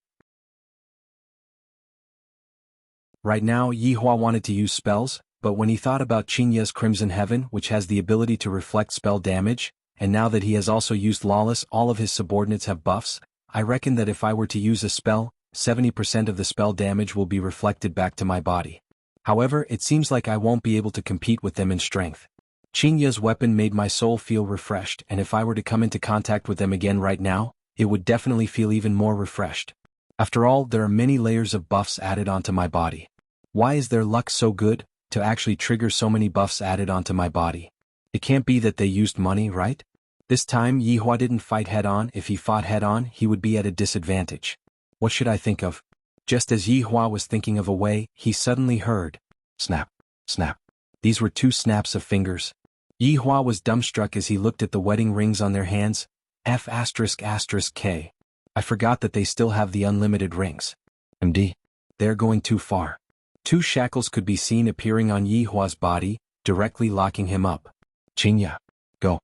Right now, Yihua wanted to use spells, but when he thought about Qingye's Crimson Heaven, which has the ability to reflect spell damage, and now that he has also used Lawless, all of his subordinates have buffs, I reckon that if I were to use a spell, 70% of the spell damage will be reflected back to my body. However, it seems like I won't be able to compete with them in strength. Qingye's weapon made my soul feel refreshed, and if I were to come into contact with them again right now, it would definitely feel even more refreshed. After all, there are many layers of buffs added onto my body. Why is their luck so good, to actually trigger so many buffs added onto my body? It can't be that they used money, right? This time, Yihua didn't fight head-on. If he fought head-on, he would be at a disadvantage. What should I think of? Just as Yihua was thinking of a way, he suddenly heard, snap, snap. These were 2 snaps of fingers. Yihua was dumbstruck as he looked at the wedding rings on their hands. F***K. I forgot that they still have the unlimited rings. MD. They're going too far. 2 shackles could be seen appearing on Yihua's body, directly locking him up. Qingye, go.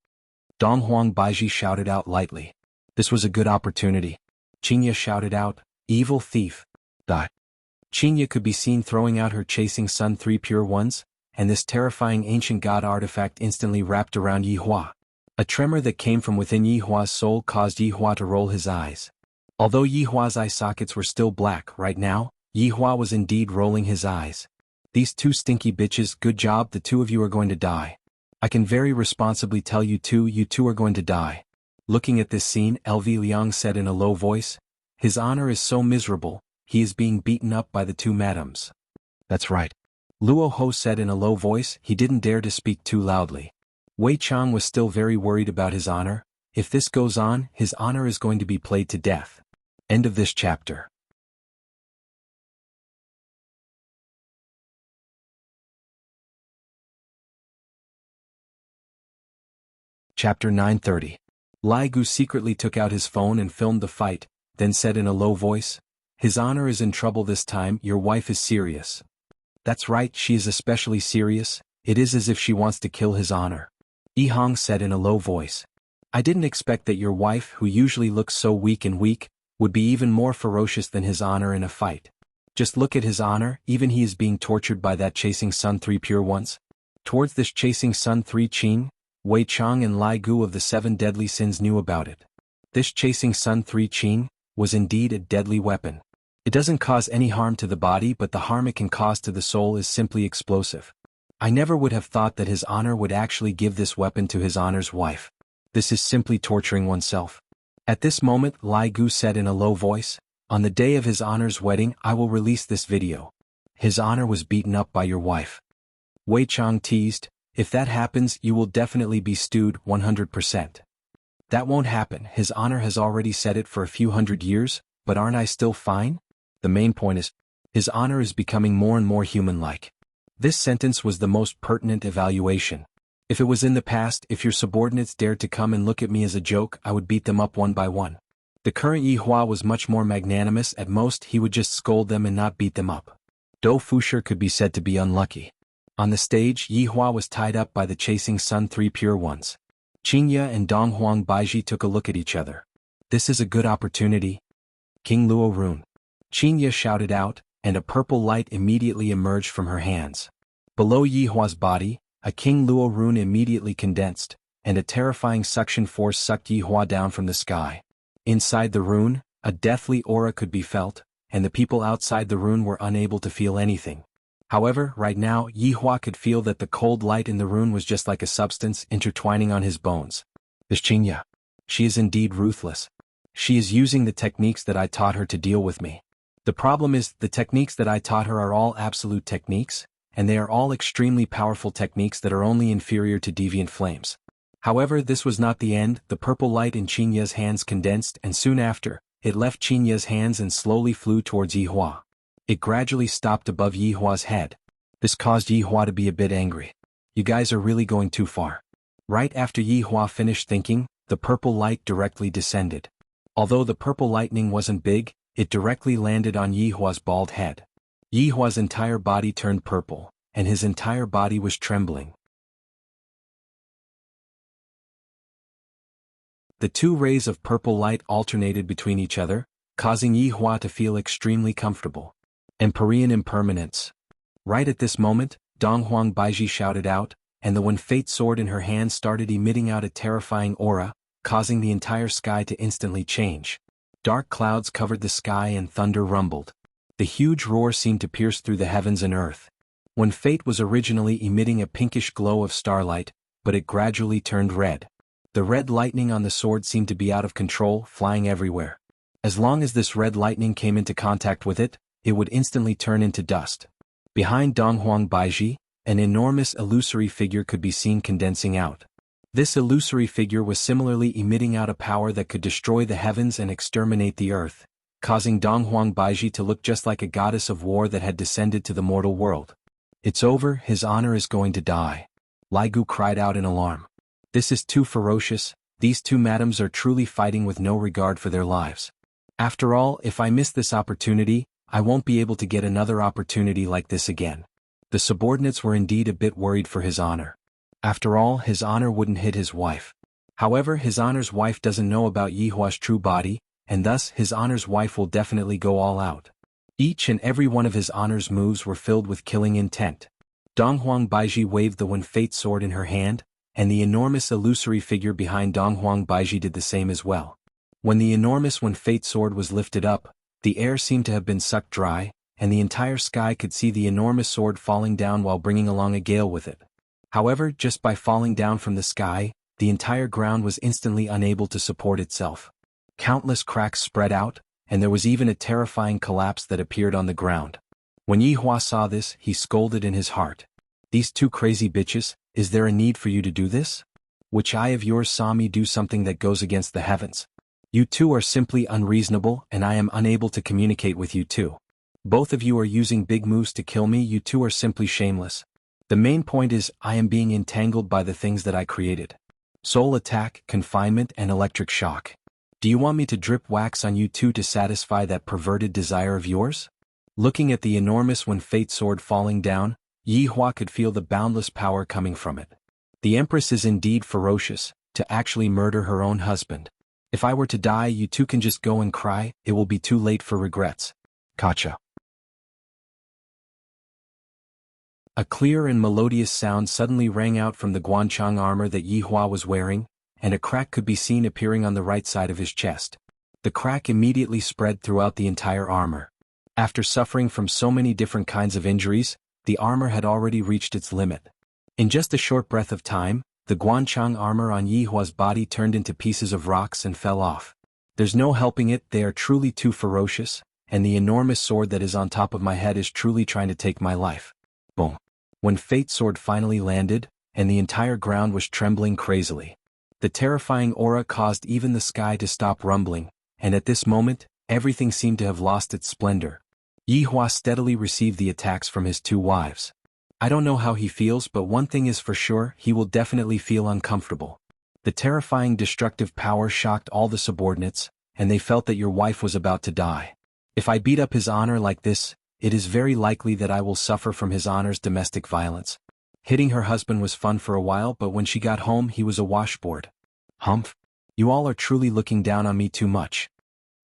Donghuang Baiji shouted out lightly. This was a good opportunity. Qingye shouted out, evil thief. Die. Qingye could be seen throwing out her chasing sun 3 pure ones, and this terrifying ancient god artifact instantly wrapped around Yihua. A tremor that came from within Yihua's soul caused Yihua to roll his eyes. Although Yihua's eye sockets were still black right now, Yihua was indeed rolling his eyes. These 2 stinky bitches, good job, the 2 of you are going to die. I can very responsibly tell you two are going to die. Looking at this scene, LV Liang said in a low voice, his honor is so miserable, he is being beaten up by the 2 madams. That's right. Luo Ho said in a low voice, he didn't dare to speak too loudly. Wei Chang was still very worried about his honor. If this goes on, his honor is going to be played to death. End of this chapter. Chapter 930. Lai Gu secretly took out his phone and filmed the fight, then said in a low voice, his honor is in trouble this time, your wife is serious. That's right, she is especially serious, it is as if she wants to kill his honor. Yi Hong said in a low voice. I didn't expect that your wife, who usually looks so weak, would be even more ferocious than his honor in a fight. Just look at his honor, even he is being tortured by that chasing Sun 3 pure ones. Towards this chasing Sun 3 Qing, Wei Chang and Lai Gu of the 7 deadly sins knew about it. This chasing Sun 3 Qing was indeed a deadly weapon. It doesn't cause any harm to the body, but the harm it can cause to the soul is simply explosive. I never would have thought that his honor would actually give this weapon to his honor's wife. This is simply torturing oneself. At this moment, Lai Gu said in a low voice, on the day of his honor's wedding, I will release this video. His honor was beaten up by your wife. Wei Chang teased, if that happens, you will definitely be stewed 100%. That won't happen, his honor has already said it for a few hundred years, but aren't I still fine? The main point is, his honor is becoming more and more human-like. This sentence was the most pertinent evaluation. If it was in the past, if your subordinates dared to come and look at me as a joke, I would beat them up one by one. The current Yi Hua was much more magnanimous, at most he would just scold them and not beat them up. Dou Fusher could be said to be unlucky. On the stage, Yi Hua was tied up by the chasing Sun 3 pure ones. Qingya and Donghuang Baiji took a look at each other. This is a good opportunity. King Luo Rune. Qingya shouted out, and a purple light immediately emerged from her hands. Below Yi Hua's body, a King Luo rune immediately condensed, and a terrifying suction force sucked Yi Hua down from the sky. Inside the rune, a deathly aura could be felt, and the people outside the rune were unable to feel anything. However, right now, Yi Hua could feel that the cold light in the rune was just like a substance intertwining on his bones. This Qingya. She is indeed ruthless. She is using the techniques that I taught her to deal with me. The problem is, the techniques that I taught her are all absolute techniques, and they are all extremely powerful techniques that are only inferior to deviant flames. However, this was not the end. The purple light in Qingya's hands condensed, and soon after, it left Qingya's hands and slowly flew towards Yi Hua. It gradually stopped above Yi Hua's head. This caused Yi Hua to be a bit angry. You guys are really going too far. Right after Yi Hua finished thinking, the purple light directly descended. Although the purple lightning wasn't big, it directly landed on Yi Hua's bald head. Yi Hua's entire body turned purple, and his entire body was trembling. The two rays of purple light alternated between each other, causing Yi Hua to feel extremely comfortable. Empyrean impermanence. Right at this moment, Donghuang Baiji shouted out, and the When Fate sword in her hand started emitting out a terrifying aura, causing the entire sky to instantly change. Dark clouds covered the sky and thunder rumbled. The huge roar seemed to pierce through the heavens and earth. When Fate was originally emitting a pinkish glow of starlight, but it gradually turned red. The red lightning on the sword seemed to be out of control, flying everywhere. As long as this red lightning came into contact with it, it would instantly turn into dust. Behind Donghuang Baiji, an enormous illusory figure could be seen condensing out. This illusory figure was similarly emitting out a power that could destroy the heavens and exterminate the earth, causing Donghuang Baiji to look just like a goddess of war that had descended to the mortal world. It's over, his honor is going to die. Lai Gu cried out in alarm. This is too ferocious, these two madams are truly fighting with no regard for their lives. After all, if I miss this opportunity, I won't be able to get another opportunity like this again. The subordinates were indeed a bit worried for his honor. After all, his honor wouldn't hit his wife. However, his honor's wife doesn't know about Yi Hua's true body, and thus his honor's wife will definitely go all out. Each and every one of his honor's moves were filled with killing intent. Donghuang Baiji waved the When Fate sword in her hand, and the enormous illusory figure behind Donghuang Baiji did the same as well. When the enormous When Fate sword was lifted up, the air seemed to have been sucked dry, and the entire sky could see the enormous sword falling down while bringing along a gale with it. However, just by falling down from the sky, the entire ground was instantly unable to support itself. Countless cracks spread out, and there was even a terrifying collapse that appeared on the ground. When Yi Hua saw this, he scolded in his heart. These two crazy bitches, is there a need for you to do this? Which eye of yours saw me do something that goes against the heavens? You two are simply unreasonable, and I am unable to communicate with you two. Both of you are using big moves to kill me, you two are simply shameless. The main point is, I am being entangled by the things that I created. Soul attack, confinement, and electric shock. Do you want me to drip wax on you two to satisfy that perverted desire of yours? Looking at the enormous one-fate sword falling down, Yi Hua could feel the boundless power coming from it. The Empress is indeed ferocious, to actually murder her own husband. If I were to die, you two can just go and cry, it will be too late for regrets. Gotcha. A clear and melodious sound suddenly rang out from the Guanchang armor that Yi Hua was wearing, and a crack could be seen appearing on the right side of his chest. The crack immediately spread throughout the entire armor. After suffering from so many different kinds of injuries, the armor had already reached its limit. In just a short breath of time, the Guanchang armor on Yi Hua's body turned into pieces of rocks and fell off. There's no helping it, they are truly too ferocious, and the enormous sword that is on top of my head is truly trying to take my life. Boom. When Fate's sword finally landed, and the entire ground was trembling crazily. The terrifying aura caused even the sky to stop rumbling, and at this moment, everything seemed to have lost its splendor. Yi Hua steadily received the attacks from his two wives. I don't know how he feels, but one thing is for sure, he will definitely feel uncomfortable. The terrifying destructive power shocked all the subordinates, and they felt that your wife was about to die. If I beat up his honor like this, it is very likely that I will suffer from his honor's domestic violence. Hitting her husband was fun for a while, but when she got home he was a washboard. Humph. You all are truly looking down on me too much.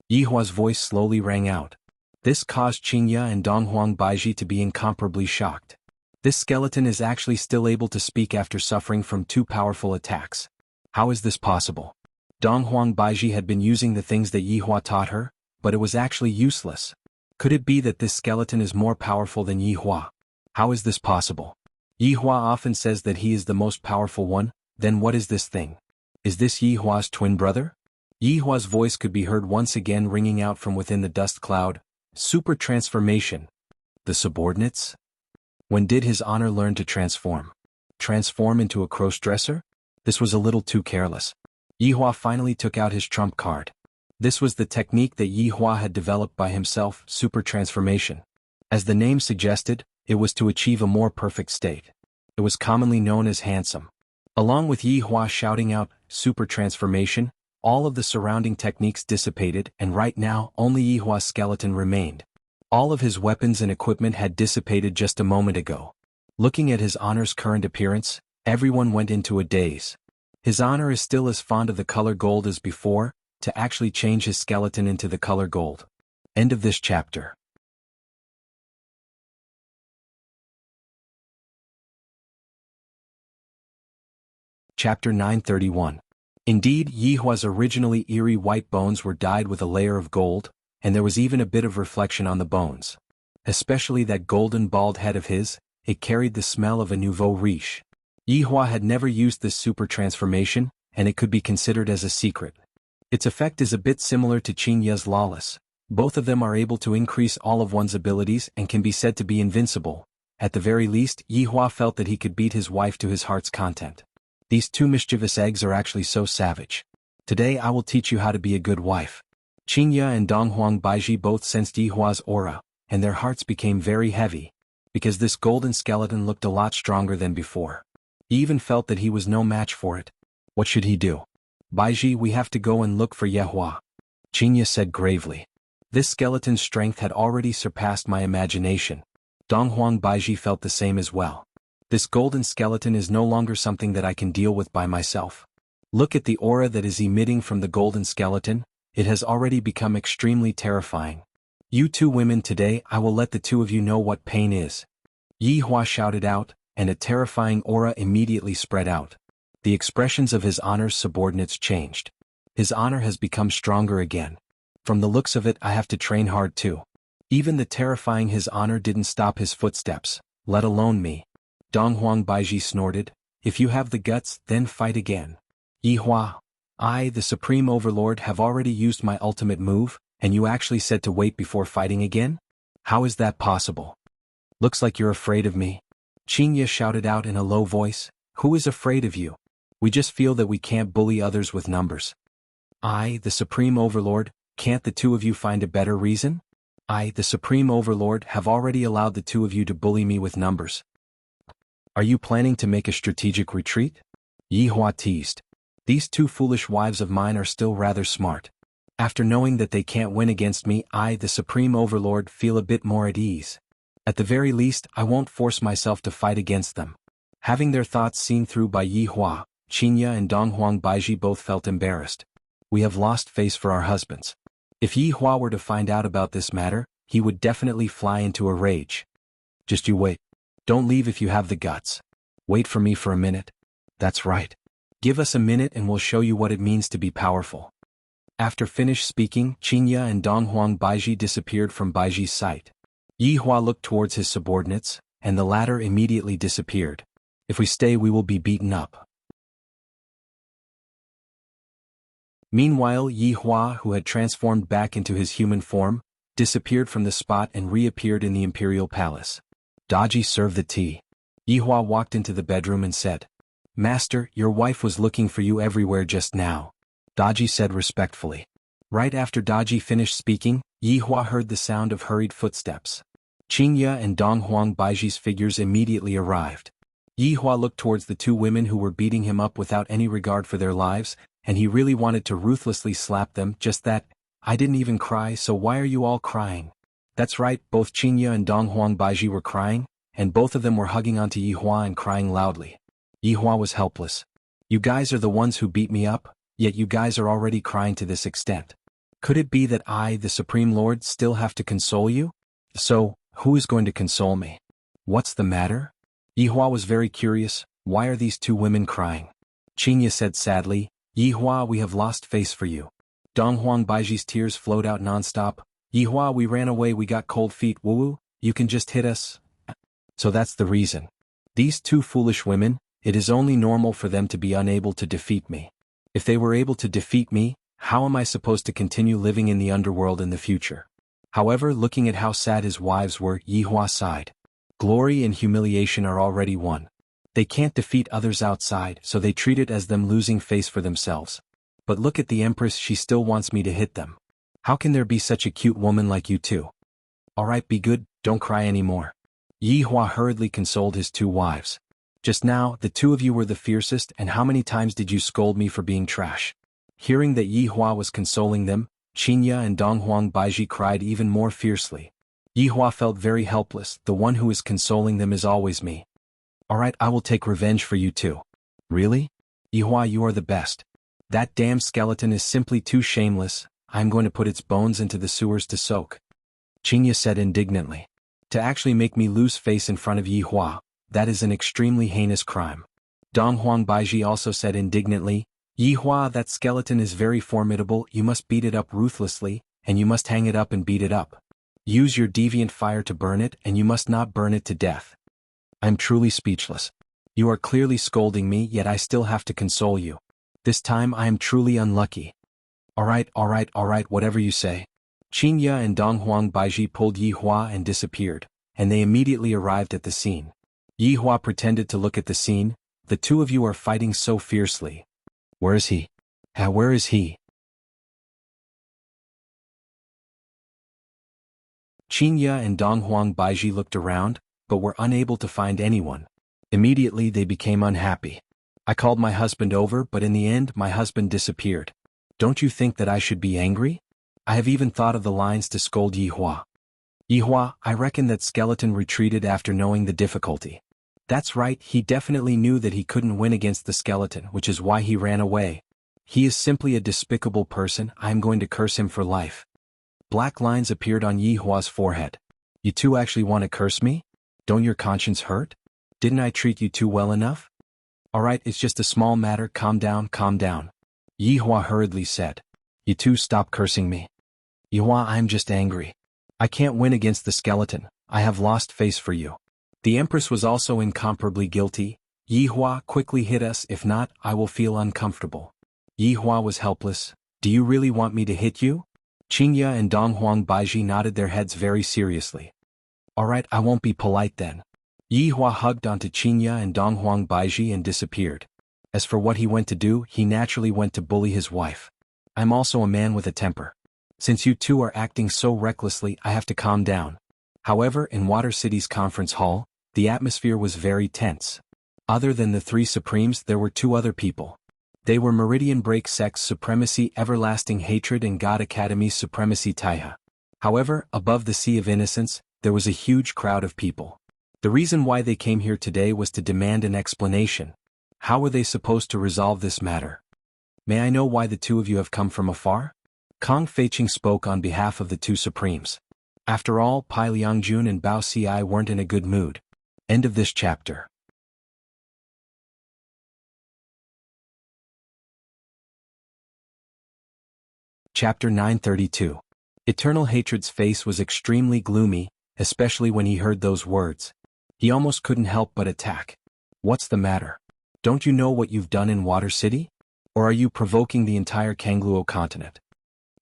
Yi Hua's voice slowly rang out. This caused Qingya and Donghuang Baiji to be incomparably shocked. This skeleton is actually still able to speak after suffering from two powerful attacks. How is this possible? Donghuang Baiji had been using the things that Yi Hua taught her, but it was actually useless. Could it be that this skeleton is more powerful than Yi Hua? How is this possible? Yi Hua often says that he is the most powerful one, then what is this thing? Is this Yi Hua's twin brother? Yi Hua's voice could be heard once again ringing out from within the dust cloud. Super transformation. The subordinates? When did his honor learn to transform? Transform into a cross-dresser? This was a little too careless. Yi Hua finally took out his trump card. This was the technique that Yi Hua had developed by himself, super transformation. As the name suggested, it was to achieve a more perfect state. It was commonly known as handsome. Along with Yi Hua shouting out, super transformation, all of the surrounding techniques dissipated, and right now only Yi Hua's skeleton remained. All of his weapons and equipment had dissipated just a moment ago. Looking at his honor's current appearance, everyone went into a daze. His honor is still as fond of the color gold as before, to actually change his skeleton into the color gold. End of this chapter. Chapter 931. Indeed, Yi Hua's originally eerie white bones were dyed with a layer of gold, and there was even a bit of reflection on the bones. Especially that golden bald head of his, it carried the smell of a nouveau riche. Yi Hua had never used this super transformation, and it could be considered as a secret. Its effect is a bit similar to Qingya's lawless. Both of them are able to increase all of one's abilities and can be said to be invincible. At the very least, Yi Hua felt that he could beat his wife to his heart's content. These two mischievous eggs are actually so savage. Today I will teach you how to be a good wife. Qingya and Donghuang Baiji both sensed Yi Hua's aura, and their hearts became very heavy, because this golden skeleton looked a lot stronger than before. He even felt that he was no match for it. What should he do? Baiji, we have to go and look for Ye Hua. Qingya said gravely. This skeleton's strength had already surpassed my imagination. Donghuang Baiji felt the same as well. This golden skeleton is no longer something that I can deal with by myself. Look at the aura that is emitting from the golden skeleton, it has already become extremely terrifying. You two women, today I will let the two of you know what pain is. Yi Hua shouted out, and a terrifying aura immediately spread out. The expressions of his honor's subordinates changed. His honor has become stronger again. From the looks of it, I have to train hard too. Even the terrifying his honor didn't stop his footsteps, let alone me. Donghuang Baiji snorted, if you have the guts, then fight again. Yi Hua, I, the Supreme Overlord, have already used my ultimate move, and you actually said to wait before fighting again? How is that possible? Looks like you're afraid of me. Qingya shouted out in a low voice, who is afraid of you? We just feel that we can't bully others with numbers. I, the Supreme Overlord, can't the two of you find a better reason? I, the Supreme Overlord, have already allowed the two of you to bully me with numbers. Are you planning to make a strategic retreat? Yi Hua teased. These two foolish wives of mine are still rather smart. After knowing that they can't win against me, I, the Supreme Overlord, feel a bit more at ease. At the very least, I won't force myself to fight against them. Having their thoughts seen through by Yi Hua, Qingya and Donghuang Baiji both felt embarrassed. We have lost face for our husbands. If Yi Hua were to find out about this matter, he would definitely fly into a rage. Just you wait. Don't leave if you have the guts. Wait for me for a minute. That's right. Give us a minute and we'll show you what it means to be powerful. After finished speaking, Qingya and Donghuang Baiji disappeared from Baiji's sight. Yi Hua looked towards his subordinates, and the latter immediately disappeared. If we stay, we will be beaten up. Meanwhile, Yi Hua, who had transformed back into his human form, disappeared from the spot and reappeared in the imperial palace. Daji, serve the tea. Yi Hua walked into the bedroom and said, Master, your wife was looking for you everywhere just now. Daji said respectfully. Right after Daji finished speaking, Yi Hua heard the sound of hurried footsteps. Qingya and Donghuang Baiji's figures immediately arrived. Yi Hua looked towards the two women who were beating him up without any regard for their lives, and he really wanted to ruthlessly slap them. Just that, I didn't even cry, so why are you all crying? That's right, both Qingya and Donghuang Baiji were crying, and both of them were hugging onto Yi Hua and crying loudly. Yi Hua was helpless. You guys are the ones who beat me up, yet you guys are already crying to this extent. Could it be that I, the Supreme Lord, still have to console you? So, who is going to console me? What's the matter? Yi Hua was very curious. Why are these two women crying? Qingya said sadly, Yi Hua, we have lost face for you. Donghuang Baiji's tears flowed out non-stop. Yi Hua, we ran away, we got cold feet. Woo, you can just hit us. So that's the reason. These two foolish women, it is only normal for them to be unable to defeat me. If they were able to defeat me, how am I supposed to continue living in the underworld in the future? However, looking at how sad his wives were, Yi Hua sighed. Glory and humiliation are already won. They can't defeat others outside, so they treat it as them losing face for themselves. But look at the Empress, she still wants me to hit them. How can there be such a cute woman like you two? Alright, be good, don't cry anymore. Yi Hua hurriedly consoled his two wives. Just now, the two of you were the fiercest, and how many times did you scold me for being trash? Hearing that Yi Hua was consoling them, Qingya and Donghuang Baiji cried even more fiercely. Yi Hua felt very helpless. The one who is consoling them is always me. Alright, I will take revenge for you too. Really? Yi Hua, you are the best. That damn skeleton is simply too shameless. I am going to put its bones into the sewers to soak. Qingya said indignantly. To actually make me lose face in front of Yi Hua, that is an extremely heinous crime. Donghuang Baiji also said indignantly, Yi Hua, that skeleton is very formidable, you must beat it up ruthlessly, and you must hang it up and beat it up. Use your deviant fire to burn it, and you must not burn it to death. I'm truly speechless. You are clearly scolding me, yet I still have to console you. This time I am truly unlucky. Alright, whatever you say. Qingya and Donghuang Baiji pulled Yi Hua and disappeared, and they immediately arrived at the scene. Yi Hua pretended to look at the scene. The two of you are fighting so fiercely. Where is he? Where is he? Qingya and Donghuang Baiji looked around, but were unable to find anyone. Immediately they became unhappy. I called my husband over, but in the end my husband disappeared. Don't you think that I should be angry? I have even thought of the lines to scold Yi Hua. Yi Hua, I reckon that skeleton retreated after knowing the difficulty. That's right, he definitely knew that he couldn't win against the skeleton, which is why he ran away. He is simply a despicable person. I am going to curse him for life. Black lines appeared on Yi Hua's forehead. You two actually want to curse me? Don't your conscience hurt? Didn't I treat you two well enough? Alright, it's just a small matter, calm down. Yi Hua hurriedly said. You two stop cursing me. Yi Hua, I'm just angry. I can't win against the skeleton. I have lost face for you. The Empress was also incomparably guilty. Yi Hua, quickly hit us, if not, I will feel uncomfortable. Yi Hua was helpless. Do you really want me to hit you? Qingya and Donghuang Baiji nodded their heads very seriously. Alright, I won't be polite then. Yi Hua hugged onto Qingya and Donghuang Baiji and disappeared. As for what he went to do, he naturally went to bully his wife. I'm also a man with a temper. Since you two are acting so recklessly, I have to calm down. However, in Water City's conference hall, the atmosphere was very tense. Other than the three Supremes, there were two other people. They were Meridian Break Sect's Supremacy Everlasting Hatred and God Academy's Supremacy Taiha. However, above the Sea of Innocence, there was a huge crowd of people. The reason why they came here today was to demand an explanation. How were they supposed to resolve this matter? May I know why the two of you have come from afar? Kong Feiqing spoke on behalf of the two Supremes. After all, Pai Liangjun and Bao Ci weren't in a good mood. End of this chapter. Chapter 932. Eternal Hatred's face was extremely gloomy, especially when he heard those words. He almost couldn't help but attack. What's the matter? Don't you know what you've done in Water City? Or are you provoking the entire Kangluo continent?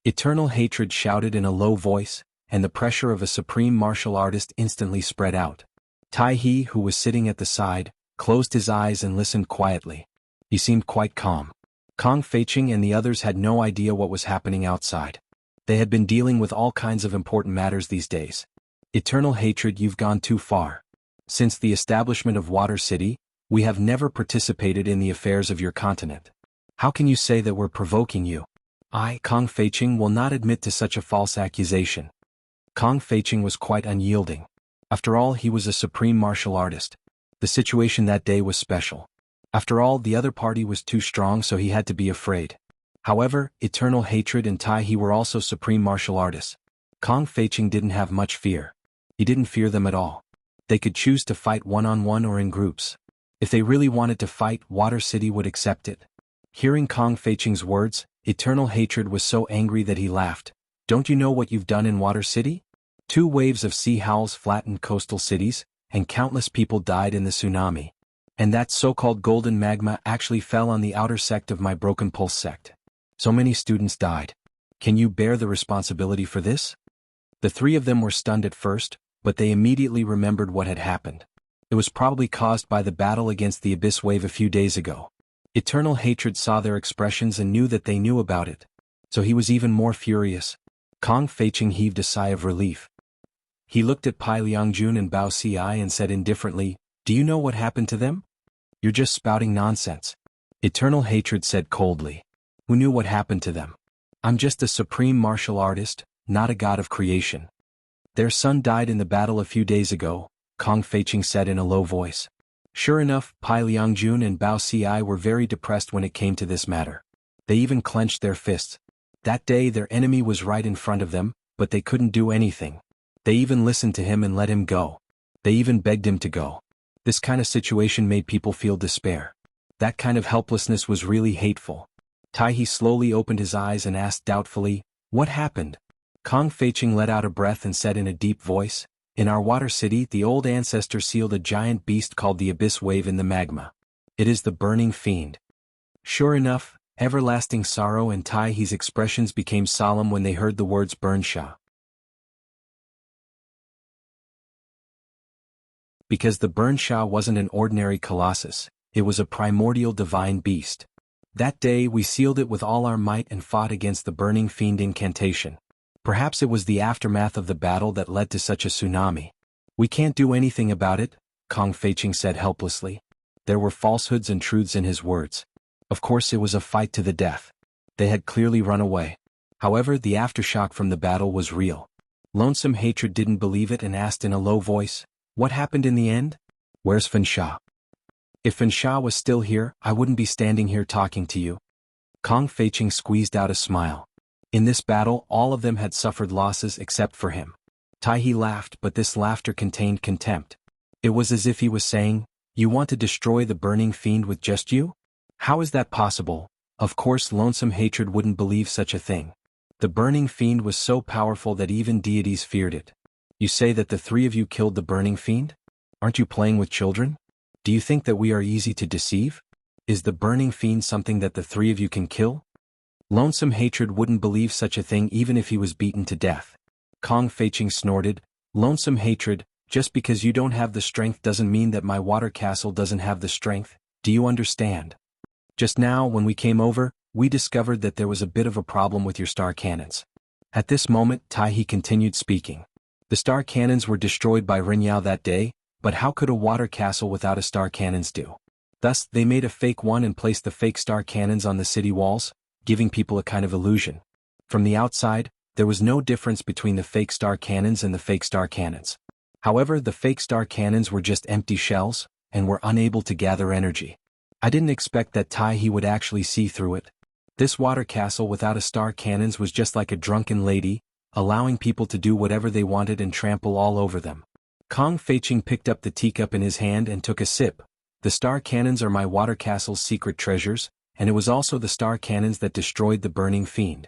Eternal Hatred shouted in a low voice, and the pressure of a supreme martial artist instantly spread out. Tai He, who was sitting at the side, closed his eyes and listened quietly. He seemed quite calm. Kong Feiqing and the others had no idea what was happening outside. They had been dealing with all kinds of important matters these days. Eternal Hatred, you've gone too far. Since the establishment of Water City, we have never participated in the affairs of your continent. How can you say that we're provoking you? I, Kong Feiqing, will not admit to such a false accusation. Kong Feiqing was quite unyielding. After all, he was a supreme martial artist. The situation that day was special. After all, the other party was too strong, so he had to be afraid. However, Eternal Hatred and Tai He were also supreme martial artists. Kong Feiqing didn't have much fear. He didn't fear them at all. They could choose to fight one-on-one or in groups. If they really wanted to fight, Water City would accept it. Hearing Kong Feiqing's words, Eternal Hatred was so angry that he laughed. Don't you know what you've done in Water City? 2 waves of sea howls flattened coastal cities, and countless people died in the tsunami. And that so-called golden magma actually fell on the outer sect of my Broken Pulse sect. So many students died. Can you bear the responsibility for this? The 3 of them were stunned at first, but they immediately remembered what had happened. It was probably caused by the battle against the Abyss Wave a few days ago. Eternal Hatred saw their expressions and knew that they knew about it. So he was even more furious. Kong Feiqing heaved a sigh of relief. He looked at Pai Liangjun and Bao Ci and said indifferently, "Do you know what happened to them?" "You're just spouting nonsense." Eternal Hatred said coldly. "Who knew what happened to them? I'm just a supreme martial artist, not a god of creation." "Their son died in the battle a few days ago," Kong Feiqing said in a low voice. Sure enough, Pai Liangjun and Bao Ci were very depressed when it came to this matter. They even clenched their fists. That day their enemy was right in front of them, but they couldn't do anything. They even listened to him and let him go. They even begged him to go. This kind of situation made people feel despair. That kind of helplessness was really hateful. Tai He slowly opened his eyes and asked doubtfully, "What happened?" Kong Feiqing let out a breath and said in a deep voice, "In our Water City, the old ancestor sealed a giant beast called the Abyss Wave in the magma. It is the Burning Fiend." Sure enough, everlasting sorrow and Tai He's expressions became solemn when they heard the words Burn Sha. Because the Burn Sha wasn't an ordinary colossus, it was a primordial divine beast. That day we sealed it with all our might and fought against the Burning Fiend incantation. Perhaps it was the aftermath of the battle that led to such a tsunami. "We can't do anything about it," Kong Feiqing said helplessly. There were falsehoods and truths in his words. Of course it was a fight to the death. They had clearly run away. However, the aftershock from the battle was real. Lonesome Hatred didn't believe it and asked in a low voice, "What happened in the end? Where's Fan Sha?" "If Fan Sha was still here, I wouldn't be standing here talking to you." Kong Feiqing squeezed out a smile. In this battle, all of them had suffered losses except for him. Tai He laughed, but this laughter contained contempt. It was as if he was saying, "You want to destroy the Burning Fiend with just you? How is that possible?" Of course, Lonesome Hatred wouldn't believe such a thing. The Burning Fiend was so powerful that even deities feared it. "You say that the 3 of you killed the Burning Fiend? Aren't you playing with children? Do you think that we are easy to deceive? Is the Burning Fiend something that the 3 of you can kill?" Lonesome Hatred wouldn't believe such a thing even if he was beaten to death. Kong Feiqing snorted, "Lonesome Hatred, just because you don't have the strength doesn't mean that my water castle doesn't have the strength, do you understand? Just now, when we came over, we discovered that there was a bit of a problem with your star cannons." At this moment, Tai He continued speaking. "The star cannons were destroyed by Ren Yao that day, but how could a water castle without a star cannons do? Thus, they made a fake one and placed the fake star cannons on the city walls, giving people a kind of illusion. From the outside, there was no difference between the fake star cannons and the fake star cannons. However, the fake star cannons were just empty shells, and were unable to gather energy. I didn't expect that Taihe would actually see through it. This water castle without a star cannons was just like a drunken lady, allowing people to do whatever they wanted and trample all over them. Kong Feiqing picked up the teacup in his hand and took a sip. The star cannons are my water castle's secret treasures, and it was also the star cannons that destroyed the burning fiend.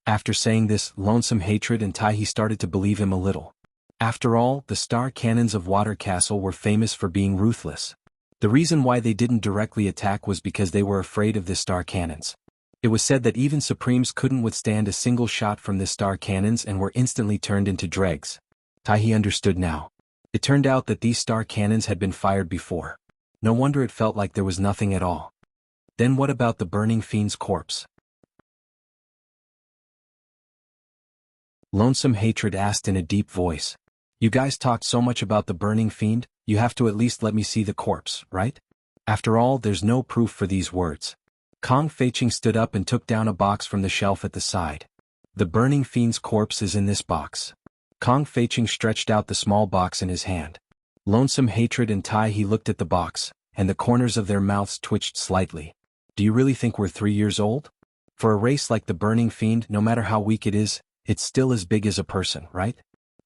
After saying this, Lonesome Hatred and Taihe started to believe him a little. After all, the star cannons of Water Castle were famous for being ruthless. The reason why they didn't directly attack was because they were afraid of the star cannons. It was said that even Supremes couldn't withstand a single shot from the star cannons and were instantly turned into dregs. Taihe understood now. It turned out that these star cannons had been fired before. No wonder it felt like there was nothing at all. Then what about the burning fiend's corpse? Lonesome Hatred asked in a deep voice. You guys talked so much about the burning fiend, you have to at least let me see the corpse, right? After all, there's no proof for these words. Kong Feiqing stood up and took down a box from the shelf at the side. The burning fiend's corpse is in this box. Kong Feiqing stretched out the small box in his hand. Lonesome Hatred and Taihe looked at the box, and the corners of their mouths twitched slightly. Do you really think we're 3 years old? For a race like the burning fiend, no matter how weak it is, it's still as big as a person, right?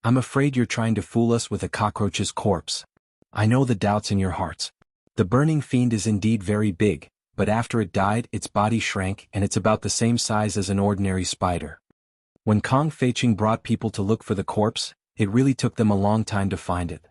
I'm afraid you're trying to fool us with a cockroach's corpse. I know the doubts in your hearts. The burning fiend is indeed very big, but after it died, its body shrank and it's about the same size as an ordinary spider. When Kong Feiqing brought people to look for the corpse, it really took them a long time to find it.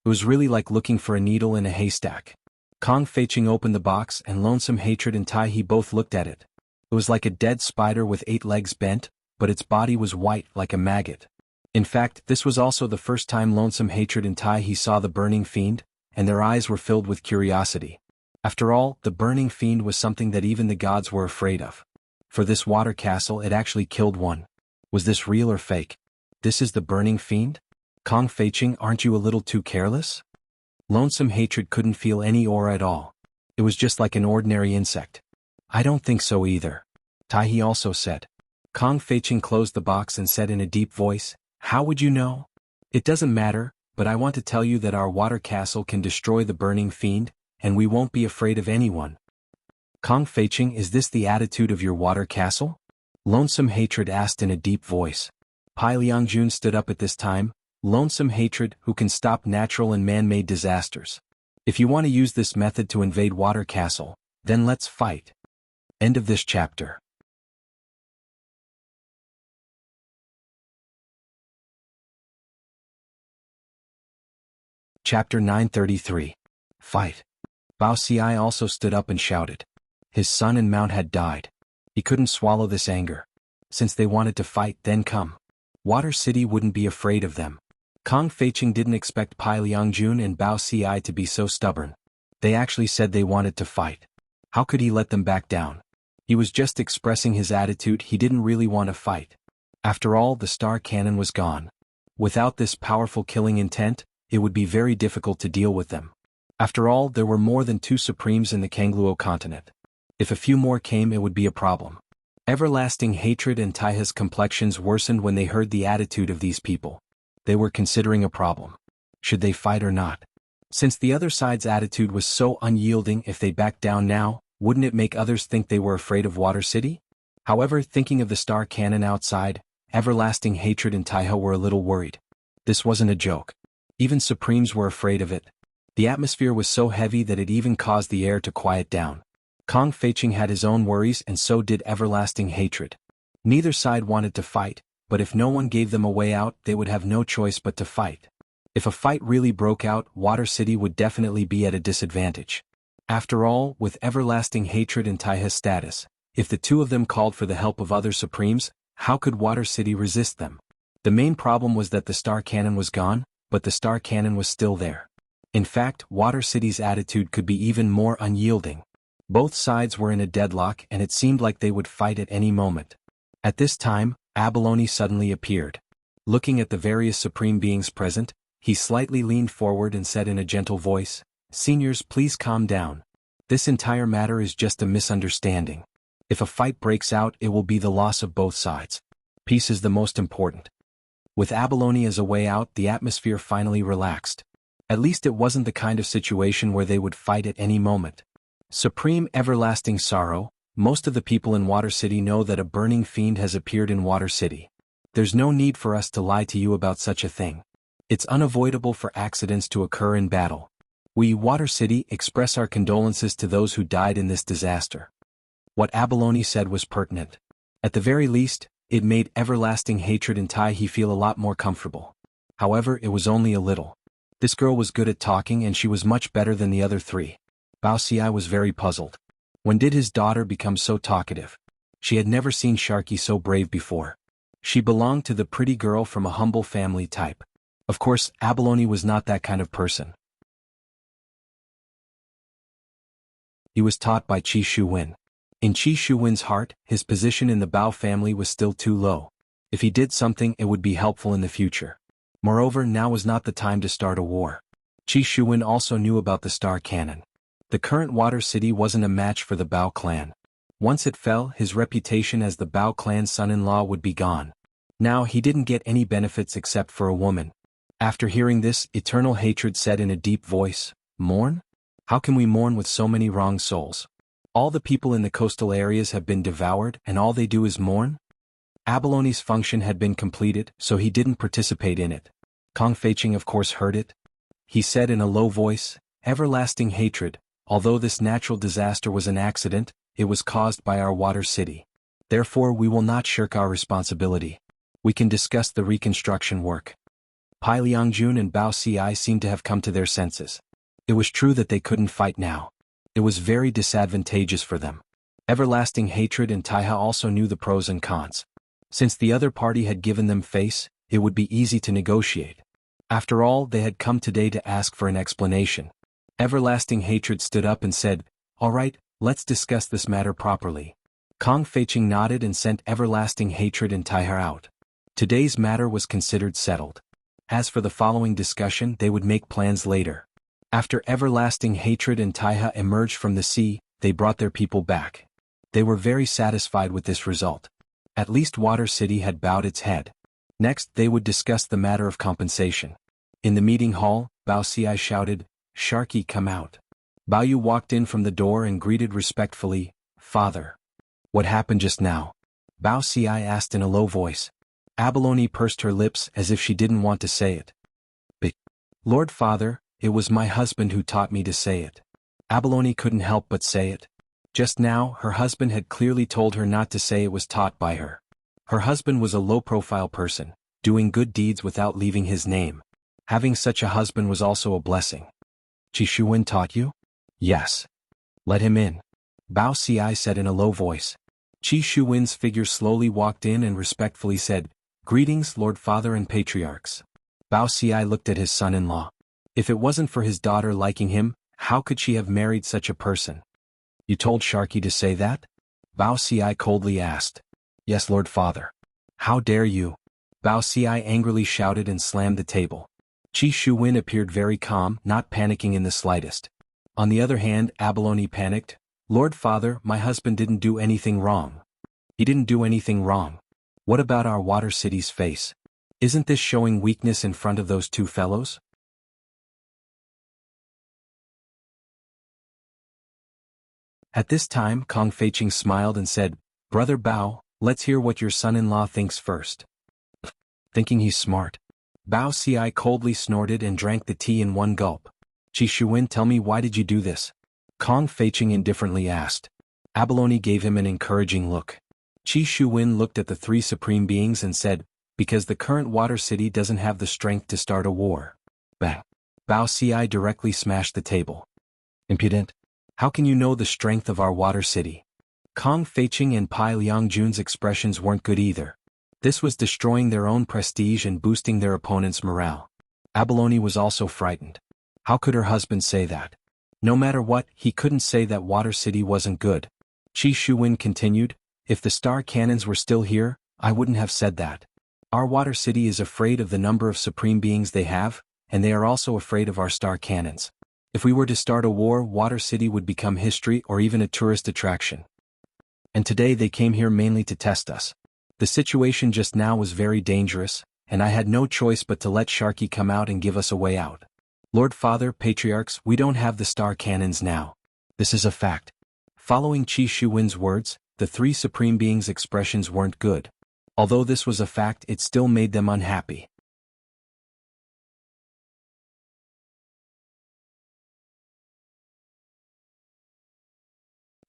It was really like looking for a needle in a haystack. Kong Feiqing opened the box and Lonesome Hatred and Taihe both looked at it. It was like a dead spider with 8 legs bent, but its body was white like a maggot. In fact, this was also the first time Lonesome Hatred and Taihe saw the burning fiend, and their eyes were filled with curiosity. After all, the burning fiend was something that even the gods were afraid of. For this water castle, it actually killed one. Was this real or fake? This is the burning fiend? Kong Feiqing, aren't you a little too careless? Lonesome Hatred couldn't feel any aura at all. It was just like an ordinary insect. I don't think so either. Taihe also said. Kong Feiqing closed the box and said in a deep voice, How would you know? It doesn't matter, but I want to tell you that our water castle can destroy the burning fiend, and we won't be afraid of anyone. Kong Feiqing, is this the attitude of your water castle? Lonesome Hatred asked in a deep voice. Pai Liangjun stood up at this time. Lonesome Hatred, who can stop natural and man-made disasters. If you want to use this method to invade Water Castle, then let's fight. End of this chapter. Chapter 933. Fight. Bao Xi also stood up and shouted. His son and mount had died. He couldn't swallow this anger. Since they wanted to fight, then come. Water City wouldn't be afraid of them. Kong Feiqing didn't expect Pai Liangjun and Bao Xi to be so stubborn. They actually said they wanted to fight. How could he let them back down? He was just expressing his attitude, he didn't really want to fight. After all, the star cannon was gone. Without this powerful killing intent, it would be very difficult to deal with them. After all, there were more than 2 Supremes in the Kangluo continent. If a few more came, it would be a problem. Everlasting Hatred and Taihe's complexions worsened when they heard the attitude of these people. They were considering a problem. Should they fight or not? Since the other side's attitude was so unyielding, if they backed down now, wouldn't it make others think they were afraid of Water City? However, thinking of the star cannon outside, Everlasting Hatred and Taihe were a little worried. This wasn't a joke. Even Supremes were afraid of it. The atmosphere was so heavy that it even caused the air to quiet down. Kong Feiqing had his own worries and so did Everlasting Hatred. Neither side wanted to fight, but if no one gave them a way out, they would have no choice but to fight. If a fight really broke out, Water City would definitely be at a disadvantage. After all, with Everlasting Hatred and Taihe's status, if the two of them called for the help of other Supremes, how could Water City resist them? The main problem was that the star cannon was gone, but the star cannon was still there. In fact, Water City's attitude could be even more unyielding. Both sides were in a deadlock and it seemed like they would fight at any moment. At this time, Abalone suddenly appeared. Looking at the various supreme beings present, he slightly leaned forward and said in a gentle voice, "Seniors, please calm down. This entire matter is just a misunderstanding. If a fight breaks out, it will be the loss of both sides. Peace is the most important. With abalone as a way out, the atmosphere finally relaxed. At least it wasn't the kind of situation where they would fight at any moment. Supreme everlasting sorrow, most of the people in Water City know that a burning fiend has appeared in Water City. There's no need for us to lie to you about such a thing. It's unavoidable for accidents to occur in battle. We, Water City, express our condolences to those who died in this disaster. What Abalone said was pertinent. At the very least, it made everlasting hatred in Taihe feel a lot more comfortable. However, it was only a little. This girl was good at talking and she was much better than the other three. Bao Xi was very puzzled. When did his daughter become so talkative? She had never seen Sharky so brave before. She belonged to the pretty girl from a humble family type. Of course, Abalone was not that kind of person. He was taught by Qi Shuwen. In Qi Shuwen's heart, his position in the Bao family was still too low. If he did something, it would be helpful in the future. Moreover, now was not the time to start a war. Qi Shuwen also knew about the Star Cannon. The current Water City wasn't a match for the Bao clan. Once it fell, his reputation as the Bao clan's son-in-law would be gone. Now he didn't get any benefits except for a woman. After hearing this, eternal hatred said in a deep voice, "Mourn? How can we mourn with so many wrong souls? All the people in the coastal areas have been devoured and all they do is mourn?" Abalone's function had been completed, so he didn't participate in it. Kong Feiqing of course heard it. He said in a low voice, "Everlasting hatred, although this natural disaster was an accident, it was caused by our Water City. Therefore we will not shirk our responsibility. We can discuss the reconstruction work." Pai Liangjun and Bao Xi seemed to have come to their senses. It was true that they couldn't fight now. It was very disadvantageous for them. Everlasting hatred and Taiha also knew the pros and cons. Since the other party had given them face, it would be easy to negotiate. After all, they had come today to ask for an explanation. Everlasting hatred stood up and said, "All right, let's discuss this matter properly." Kong Feiqing nodded and sent Everlasting hatred and Taiha out. Today's matter was considered settled. As for the following discussion, they would make plans later. After Everlasting hatred and Taiha emerged from the sea, they brought their people back. They were very satisfied with this result. At least Water City had bowed its head. Next, they would discuss the matter of compensation. In the meeting hall, Bao Xi shouted, "Sharky, come out." Bao Yu walked in from the door and greeted respectfully, "Father." "What happened just now?" Bao Xi asked in a low voice. Abalone pursed her lips as if she didn't want to say it. "But, Lord Father, it was my husband who taught me to say it." Abalone couldn't help but say it. Just now, her husband had clearly told her not to say it was taught by her. Her husband was a low-profile person, doing good deeds without leaving his name. Having such a husband was also a blessing. "Qi Shuwen taught you?" "Yes." "Let him in." Bao Xi said in a low voice. Qi Shuwen's figure slowly walked in and respectfully said, "Greetings, Lord Father and Patriarchs." Bao Xi looked at his son-in-law. If it wasn't for his daughter liking him, how could she have married such a person? "You told Sharky to say that?" Bao Xi coldly asked. "Yes, Lord Father." "How dare you?" Bao Xi angrily shouted and slammed the table. Qi Shuwen appeared very calm, not panicking in the slightest. On the other hand, Abalone panicked. "Lord Father, my husband didn't do anything wrong." "He didn't do anything wrong. What about our Water City's face? Isn't this showing weakness in front of those two fellows?" At this time, Kong Feiqing smiled and said, "Brother Bao, let's hear what your son-in-law thinks first." "Thinking he's smart." Bao Xi coldly snorted and drank the tea in one gulp. "Qi Shuwen, tell me, why did you do this?" Kong Feiqing indifferently asked. Abalone gave him an encouraging look. Qi Shuwen looked at the three supreme beings and said, "Because the current Water City doesn't have the strength to start a war." Bang! Bao Xi directly smashed the table. "Impudent! How can you know the strength of our Water City?" Kong Feiqing and Pai Liangjun's expressions weren't good either. This was destroying their own prestige and boosting their opponent's morale. Abalone was also frightened. How could her husband say that? No matter what, he couldn't say that Water City wasn't good. Qi Shuwen continued, "If the star cannons were still here, I wouldn't have said that. Our Water City is afraid of the number of supreme beings they have, and they are also afraid of our star cannons. If we were to start a war, Water City would become history or even a tourist attraction. And today they came here mainly to test us. The situation just now was very dangerous, and I had no choice but to let Sharky come out and give us a way out. Lord Father, Patriarchs, we don't have the star cannons now. This is a fact. Following Qi Shuwen's words, the three Supreme Beings' expressions weren't good. Although this was a fact, it still made them unhappy.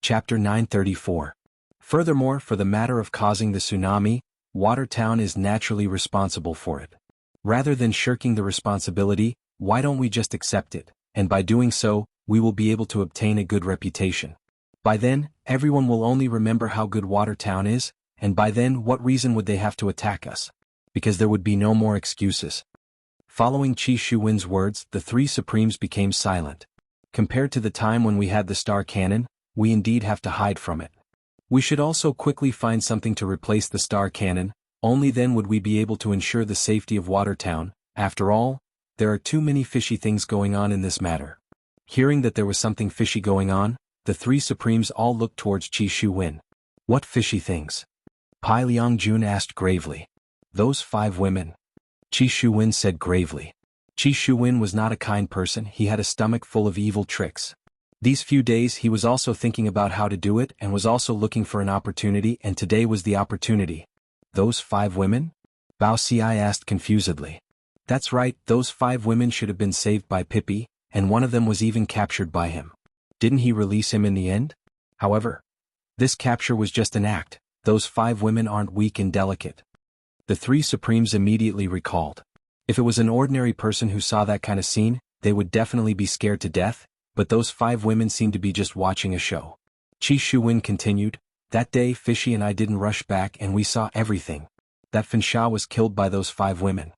Chapter 934. Furthermore, for the matter of causing the tsunami, Watertown is naturally responsible for it. Rather than shirking the responsibility, why don't we just accept it, and by doing so, we will be able to obtain a good reputation. By then, everyone will only remember how good Watertown is, and by then what reason would they have to attack us? Because there would be no more excuses. Following Qi Shuwen's words, the three Supremes became silent. Compared to the time when we had the star cannon, we indeed have to hide from it. We should also quickly find something to replace the star cannon, only then would we be able to ensure the safety of Watertown. After all, there are too many fishy things going on in this matter. Hearing that there was something fishy going on, the three Supremes all looked towards Qi Shuwen. What fishy things? Pai Liangjun asked gravely. Those 5 women. Qi Shuwen said gravely. Qi Shuwen was not a kind person, he had a stomach full of evil tricks. These few days he was also thinking about how to do it and was also looking for an opportunity, and today was the opportunity. Those 5 women? Bao Xi asked confusedly. That's right, those 5 women should have been saved by Pippi, and one of them was even captured by him. Didn't he release him in the end? However, this capture was just an act, those 5 women aren't weak and delicate. The 3 Supremes immediately recalled. If it was an ordinary person who saw that kind of scene, they would definitely be scared to death, but those 5 women seemed to be just watching a show. Qi Shuwen continued, that day Fishy and I didn't rush back and we saw everything. That Finsha was killed by those 5 women.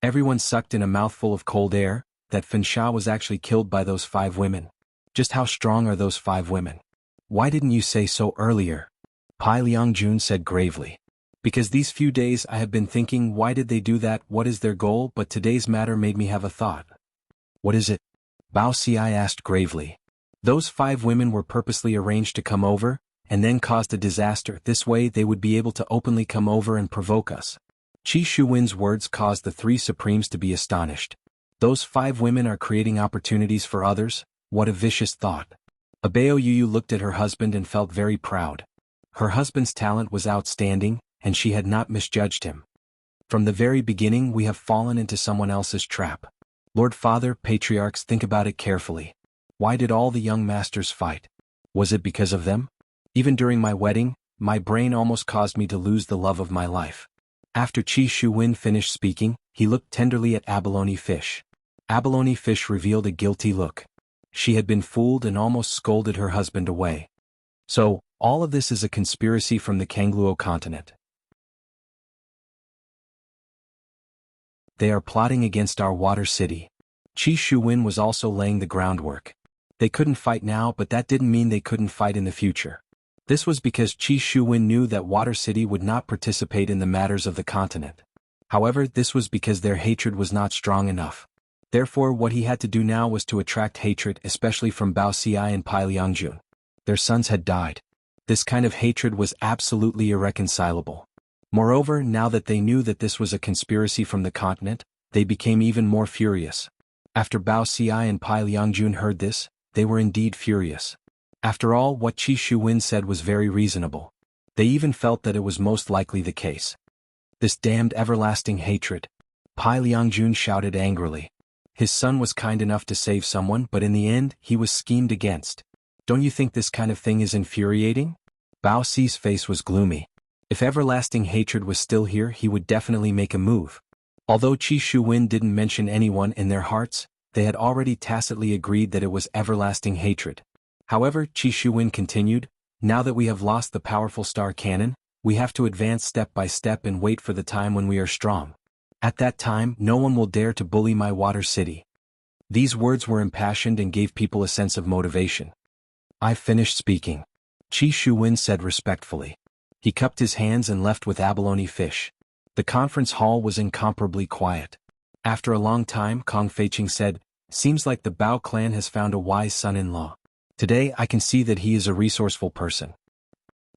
Everyone sucked in a mouthful of cold air, that Finsha was actually killed by those 5 women. Just how strong are those 5 women? Why didn't you say so earlier? Pai Liangjun said gravely. Because these few days I have been thinking, why did they do that, what is their goal, but today's matter made me have a thought. What is it? Bao Xi asked gravely. Those 5 women were purposely arranged to come over, and then caused a disaster. This way they would be able to openly come over and provoke us. Qi Shuwen's words caused the 3 Supremes to be astonished. Those 5 women are creating opportunities for others? What a vicious thought. Abeo Yuyu looked at her husband and felt very proud. Her husband's talent was outstanding, and she had not misjudged him. From the very beginning we have fallen into someone else's trap. Lord Father, Patriarchs, think about it carefully. Why did all the young masters fight? Was it because of them? Even during my wedding, my brain almost caused me to lose the love of my life. After Qi Shuwen finished speaking, he looked tenderly at Abalone Fish. Abalone Fish revealed a guilty look. She had been fooled and almost scolded her husband away. So, all of this is a conspiracy from the Kangluo continent. They are plotting against our water city. Qi Shuwen was also laying the groundwork. They couldn't fight now, but that didn't mean they couldn't fight in the future. This was because Qi Shuwen knew that Water City would not participate in the matters of the continent. However, this was because their hatred was not strong enough. Therefore, what he had to do now was to attract hatred, especially from Bao Xi and Pai Liangjun. Their sons had died. This kind of hatred was absolutely irreconcilable. Moreover, now that they knew that this was a conspiracy from the continent, they became even more furious. After Bao Xi and Pai Liangjun heard this, they were indeed furious. After all, what Qi Shuwen said was very reasonable. They even felt that it was most likely the case. This damned everlasting hatred. Pai Liangjun shouted angrily. His son was kind enough to save someone, but in the end, he was schemed against. Don't you think this kind of thing is infuriating? Bao Xi's face was gloomy. If everlasting hatred was still here, he would definitely make a move. Although Qi Shuwen didn't mention anyone in their hearts, they had already tacitly agreed that it was everlasting hatred. However, Qi Shuwen continued, now that we have lost the powerful star cannon, we have to advance step by step and wait for the time when we are strong. At that time, no one will dare to bully my water city. These words were impassioned and gave people a sense of motivation. I've finished speaking. Qi Shuwen said respectfully. He cupped his hands and left with Abalone Fish. The conference hall was incomparably quiet. After a long time, Kong Feiqing said, Seems like the Bao clan has found a wise son-in-law. Today I can see that he is a resourceful person.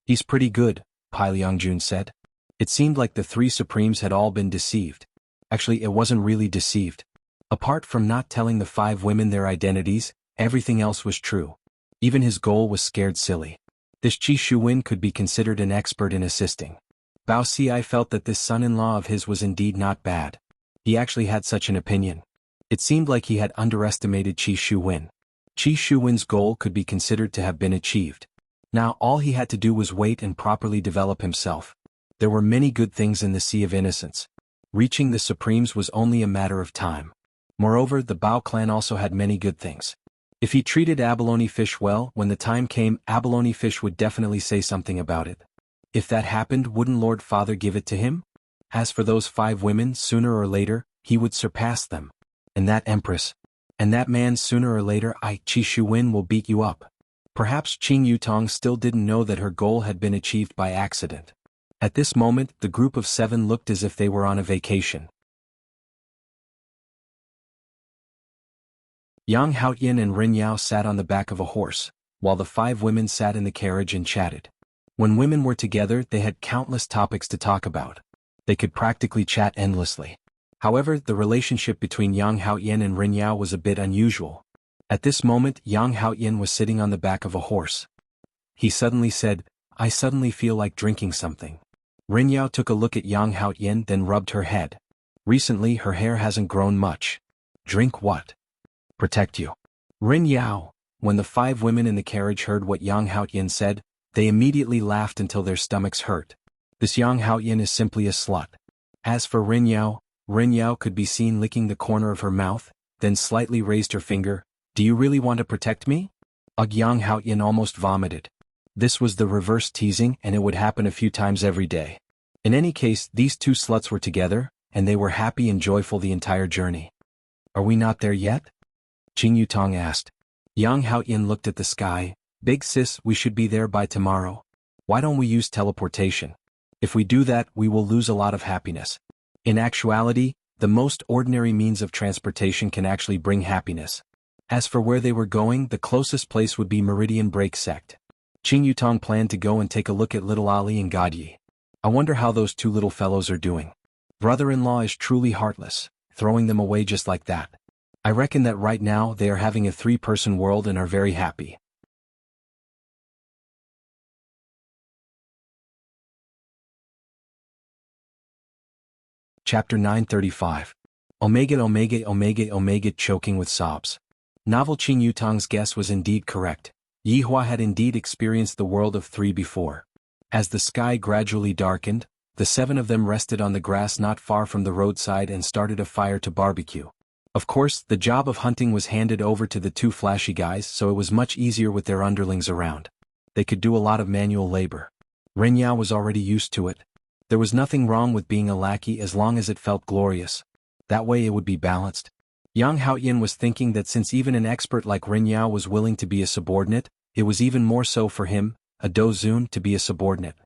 He's pretty good, Pai Liangjun said. It seemed like the three supremes had all been deceived. Actually, it wasn't really deceived. Apart from not telling the 5 women their identities, everything else was true. Even his goal was scared silly. This Qi Shuwen could be considered an expert in assisting. Bao Ci felt that this son-in-law of his was indeed not bad. He actually had such an opinion. It seemed like he had underestimated Qi Shuwen. Qi Shuwen's goal could be considered to have been achieved. Now all he had to do was wait and properly develop himself. There were many good things in the Sea of Innocence. Reaching the Supremes was only a matter of time. Moreover, the Bao clan also had many good things. If he treated abalone fish well, when the time came, abalone fish would definitely say something about it. If that happened, wouldn't Lord Father give it to him? As for those 5 women, sooner or later, he would surpass them. And that empress. And that man, sooner or later, Qi Shuwen will beat you up. Perhaps Qing Yutong still didn't know that her goal had been achieved by accident. At this moment, the group of 7 looked as if they were on a vacation. Yang Haoyin and Ren Yao sat on the back of a horse, while the 5 women sat in the carriage and chatted. When women were together, they had countless topics to talk about. They could practically chat endlessly. However, the relationship between Yang Haoyin and Ren Yao was a bit unusual. At this moment, Yang Haoyin was sitting on the back of a horse. He suddenly said, "I suddenly feel like drinking something." Ren Yao took a look at Yang Haoyin, then rubbed her head. Recently, her hair hasn't grown much. Drink what? Protect you. Ren Yao. When the 5 women in the carriage heard what Yang Haoyin said, they immediately laughed until their stomachs hurt. This Yang Haoyin is simply a slut. As for Ren Yao could be seen licking the corner of her mouth, then slightly raised her finger. "Do you really want to protect me?" Yang Haoyin almost vomited. This was the reverse teasing, and it would happen a few times every day. In any case, these 2 sluts were together, and they were happy and joyful the entire journey. "Are we not there yet?" Qing Yutong asked. Yang Haoyin looked at the sky. "Big sis, we should be there by tomorrow. Why don't we use teleportation? If we do that, we will lose a lot of happiness." In actuality, the most ordinary means of transportation can actually bring happiness. As for where they were going, the closest place would be Meridian Break Sect. Qing Yutong planned to go and take a look at little Ali and Godyi. I wonder how those 2 little fellows are doing. Brother-in-law is truly heartless, throwing them away just like that. I reckon that right now they are having a 3-person world and are very happy. Chapter 935. Omega choking with sobs. Novel Qing Yutong's guess was indeed correct. Yihua had indeed experienced the world of 3 before. As the sky gradually darkened, the 7 of them rested on the grass not far from the roadside and started a fire to barbecue. Of course, the job of hunting was handed over to the 2 flashy guys, so it was much easier with their underlings around. They could do a lot of manual labor. Ren Yao was already used to it. There was nothing wrong with being a lackey as long as it felt glorious. That way it would be balanced. Yang Haoyin was thinking that since even an expert like Ren Yao was willing to be a subordinate, it was even more so for him, a Dozun, to be a subordinate.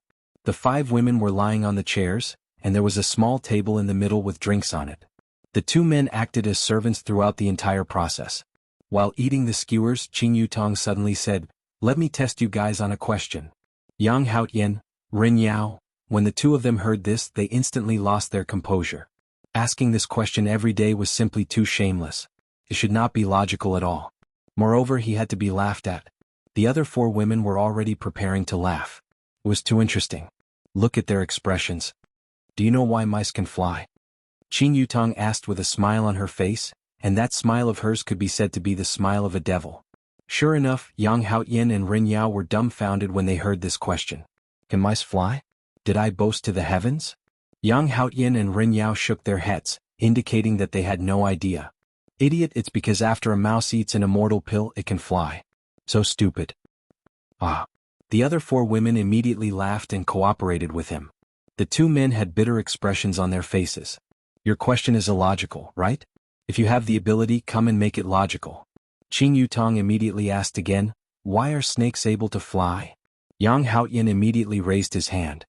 The 5 women were lying on the chairs, and there was a small table in the middle with drinks on it. The 2 men acted as servants throughout the entire process. While eating the skewers, Qing Yutong suddenly said, "Let me test you guys on a question." Yang Haoyin, Ren Yao. When the 2 of them heard this, they instantly lost their composure. Asking this question every day was simply too shameless. It should not be logical at all. Moreover, he had to be laughed at. The other 4 women were already preparing to laugh. It was too interesting. Look at their expressions. "Do you know why mice can fly?" Qing Yutong asked with a smile on her face, and that smile of hers could be said to be the smile of a devil. Sure enough, Yang Haoyin and Ren Yao were dumbfounded when they heard this question. "Can mice fly? Did I boast to the heavens?" Yang Haoyin and Ren Yao shook their heads, indicating that they had no idea. "Idiot, it's because after a mouse eats an immortal pill it can fly." So stupid. Ah. The other 4 women immediately laughed and cooperated with him. The 2 men had bitter expressions on their faces. "Your question is illogical, right? If you have the ability, come and make it logical." Qing Yutong immediately asked again, "Why are snakes able to fly?" Yang Haoyin immediately raised his hand.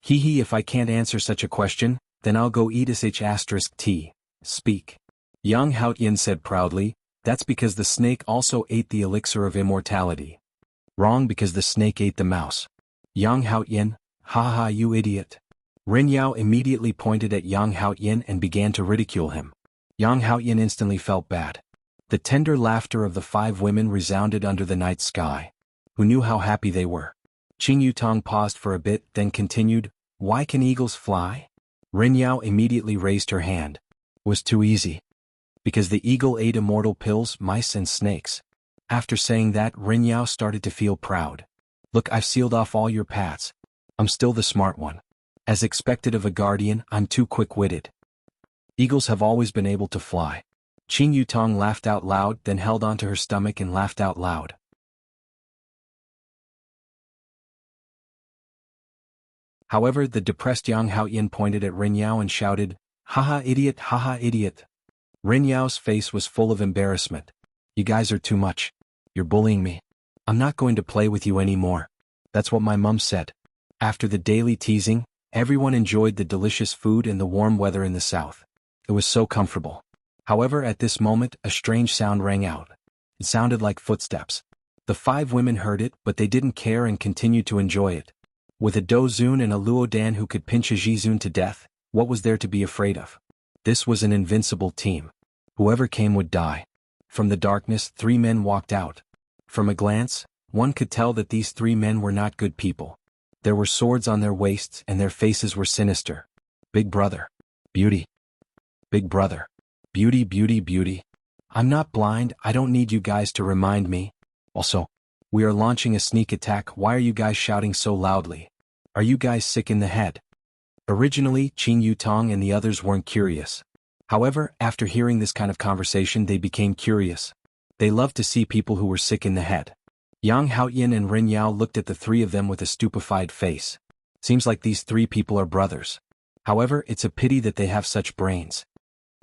"Hee, if I can't answer such a question, then I'll go eat sh*t. Speak." Yang Haoyin said proudly, That's because the snake also ate the elixir of immortality. Wrong, because the snake ate the mouse. Yang Haoyin, ha you idiot. Rin Yao immediately pointed at Yang Haoyin and began to ridicule him. Yang Haoyin instantly felt bad. The tender laughter of the 5 women resounded under the night sky. Who knew how happy they were? Qing Yutong paused for a bit, then continued, "Why can eagles fly?" Rin Yao immediately raised her hand. Was too easy. Because the eagle ate immortal pills, mice and snakes. After saying that, Rin Yao started to feel proud. Look, I've sealed off all your paths. I'm still the smart one. As expected of a guardian, I'm too quick-witted. Eagles have always been able to fly. Qing Yutong laughed out loud, then held onto her stomach and laughed out loud. However, the depressed Yang Haoyin pointed at Rin Yao and shouted, haha idiot. Rin Yao's face was full of embarrassment. You guys are too much. You're bullying me. I'm not going to play with you anymore. That's what my mum said. After the daily teasing, everyone enjoyed the delicious food and the warm weather in the south. It was so comfortable. However, at this moment, a strange sound rang out. It sounded like footsteps. The 5 women heard it, but they didn't care and continued to enjoy it. With a Dozun and a Luodan who could pinch a Jizun to death, what was there to be afraid of? This was an invincible team. Whoever came would die. From the darkness, 3 men walked out. From a glance, one could tell that these 3 men were not good people. There were swords on their waists and their faces were sinister. Big brother. Beauty. Big brother. Beauty. I'm not blind, I don't need you guys to remind me. Also, we are launching a sneak attack. Why are you guys shouting so loudly? Are you guys sick in the head? Originally, Qing Yutong and the others weren't curious. However, after hearing this kind of conversation, they became curious. They loved to see people who were sick in the head. Yang Haoyin and Rin Yao looked at the 3 of them with a stupefied face. Seems like these 3 people are brothers. However, it's a pity that they have such brains.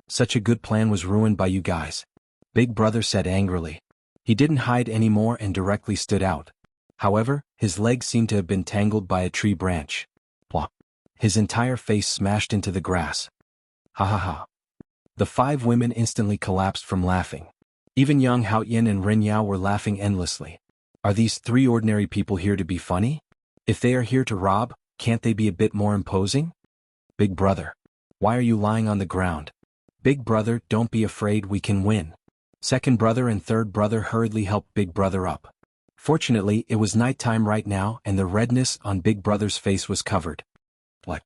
Such a good plan was ruined by you guys. Big brother said angrily. He didn't hide anymore and directly stood out. However, his legs seemed to have been tangled by a tree branch. Plop. His entire face smashed into the grass. Ha. The 5 women instantly collapsed from laughing. Even Yang Haoyin and Rin Yao were laughing endlessly. Are these 3 ordinary people here to be funny? If they are here to rob, can't they be a bit more imposing? Big brother. Why are you lying on the ground? Big brother, don't be afraid, we can win. Second brother and third brother hurriedly helped Big brother up. Fortunately, it was nighttime right now and the redness on Big brother's face was covered. Black.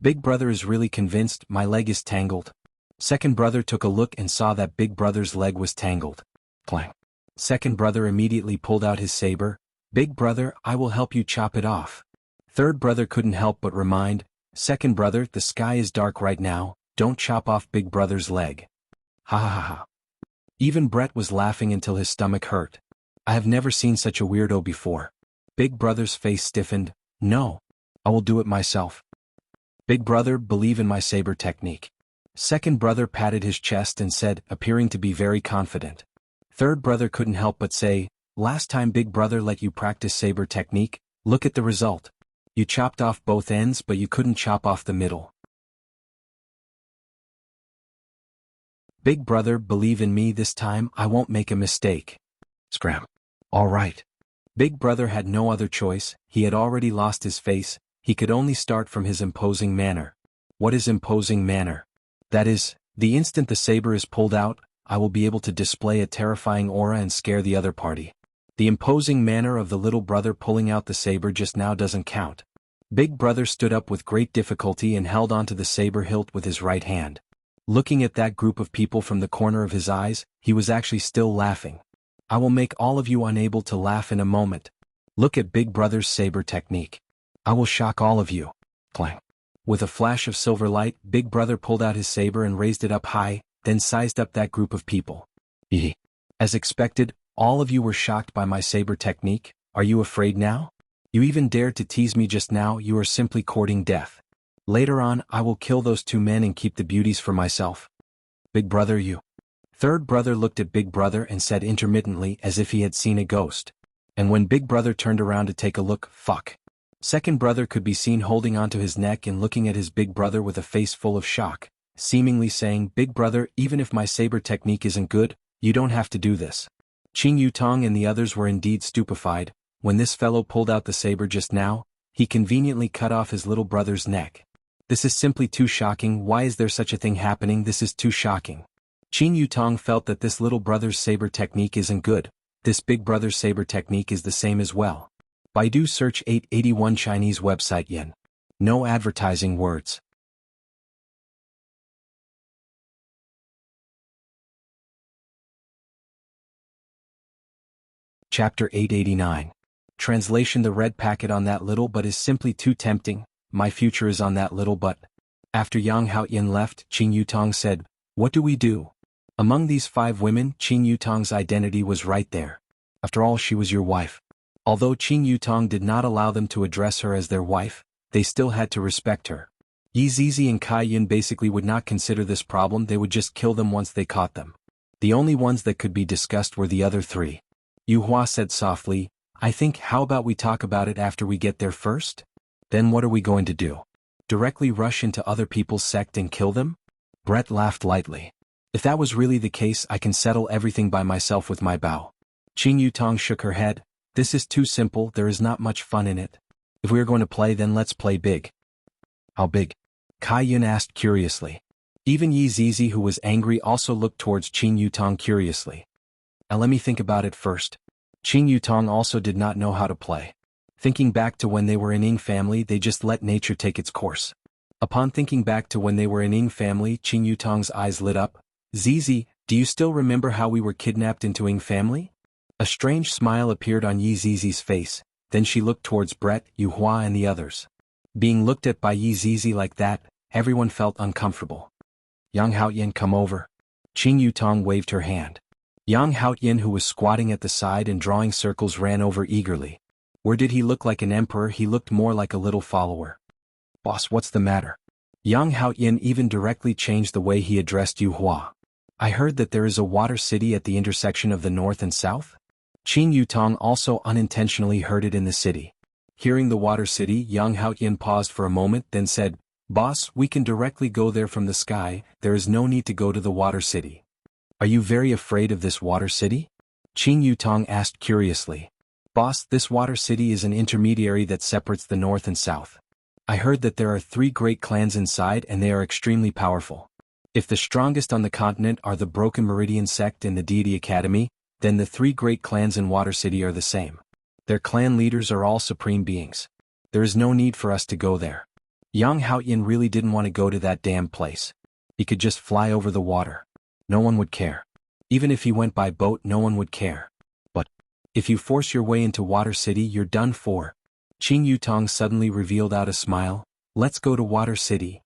Big brother is really convinced, my leg is tangled. Second brother took a look and saw that Big brother's leg was tangled. Clang. Second brother immediately pulled out his saber. Big brother, I will help you chop it off. Third brother couldn't help but remind, second brother, the sky is dark right now, don't chop off Big brother's leg. Ha. Even Brett was laughing until his stomach hurt. I have never seen such a weirdo before. Big brother's face stiffened. No. I will do it myself. Big brother, believe in my saber technique. Second brother patted his chest and said, appearing to be very confident. Third brother couldn't help but say, last time Big brother let you practice saber technique, look at the result. You chopped off both ends but you couldn't chop off the middle. Big brother, believe in me, this time I won't make a mistake. Scram. All right. Big brother had no other choice, he had already lost his face, he could only start from his imposing manner. What is imposing manner? That is, the instant the saber is pulled out, I will be able to display a terrifying aura and scare the other party. The imposing manner of the little brother pulling out the saber just now doesn't count. Big brother stood up with great difficulty and held onto the saber hilt with his right hand. Looking at that group of people from the corner of his eyes, he was actually still laughing. I will make all of you unable to laugh in a moment. Look at Big brother's saber technique. I will shock all of you. Clang. With a flash of silver light, Big brother pulled out his saber and raised it up high, then sized up that group of people. As expected, all of you were shocked by my saber technique. Are you afraid now? You even dared to tease me just now, you are simply courting death. Later on, I will kill those 2 men and keep the beauties for myself. Big brother, you. Third brother looked at Big brother and said intermittently as if he had seen a ghost. And when Big brother turned around to take a look, fuck. Second brother could be seen holding onto his neck and looking at his big brother with a face full of shock. seemingly saying, "Big brother, even if my saber technique isn't good, you don't have to do this." Qing Yutong and the others were indeed stupefied. When this fellow pulled out the saber just now, he conveniently cut off his little brother's neck. This is simply too shocking. Why is there such a thing happening? This is too shocking. Qing Yutong felt that this little brother's saber technique isn't good. This big brother's saber technique is the same as well. Baidu search 881 Chinese website yen. No advertising words. Chapter 889. Translation: The red packet on that little butt is simply too tempting. My future is on that little butt. After Yang Haoyin left, Qing Yutong said, "What do we do?" Among these 5 women, Qing Yutong's identity was right there. After all, she was your wife. Although Qing Yutong did not allow them to address her as their wife, they still had to respect her. Yi Zizi and Kai Yun basically would not consider this problem. They would just kill them once they caught them. The only ones that could be discussed were the other 3. Yu Hua said softly, "I think how about we talk about it after we get there first? Then what are we going to do? Directly rush into other people's sect and kill them?" Brett laughed lightly. "If that was really the case, I can settle everything by myself with my bow." Qing Yutong shook her head. "This is too simple. There is not much fun in it. If we are going to play, then let's play big." "How big?" Kai Yun asked curiously. Even Yi Zizi, who was angry, also looked towards Qing Yutong curiously. Let me think about it first." Qing Yutong also did not know how to play. Thinking back to when they were in Ying family, they just let nature take its course. Upon thinking back to when they were in Ying family, Qing Yutong's eyes lit up. "Zizi, do you still remember how we were kidnapped into Ying family?" A strange smile appeared on Yi Zizi's face, then she looked towards Brett, Yu Hua and the others. Being looked at by Yi Zizi like that, everyone felt uncomfortable. "Yang Haoyin, come over." Qing Yutong waved her hand. Yang Haoyin, who was squatting at the side and drawing circles, ran over eagerly. Where did he look like an emperor? He looked more like a little follower. "Boss, what's the matter?" Yang Haoyin even directly changed the way he addressed Yu Hua. "I heard that there is a water city at the intersection of the north and south?" Qing Yutong also unintentionally heard it in the city. Hearing the water city, Yang Haoyin paused for a moment, then said, "Boss, we can directly go there from the sky. There is no need to go to the water city." "Are you very afraid of this water city?" Qing Yutong asked curiously. "Boss, this water city is an intermediary that separates the north and south. I heard that there are 3 great clans inside and they are extremely powerful. If the strongest on the continent are the Broken Meridian sect and the Deity Academy, then the 3 great clans in Water City are the same. Their clan leaders are all supreme beings. There is no need for us to go there." Yang Haoyin really didn't want to go to that damn place. He could just fly over the water. No one would care. Even if he went by boat, no one would care. But if you force your way into Water City, you're done for. Qing Yutong suddenly revealed out a smile. "Let's go to Water City."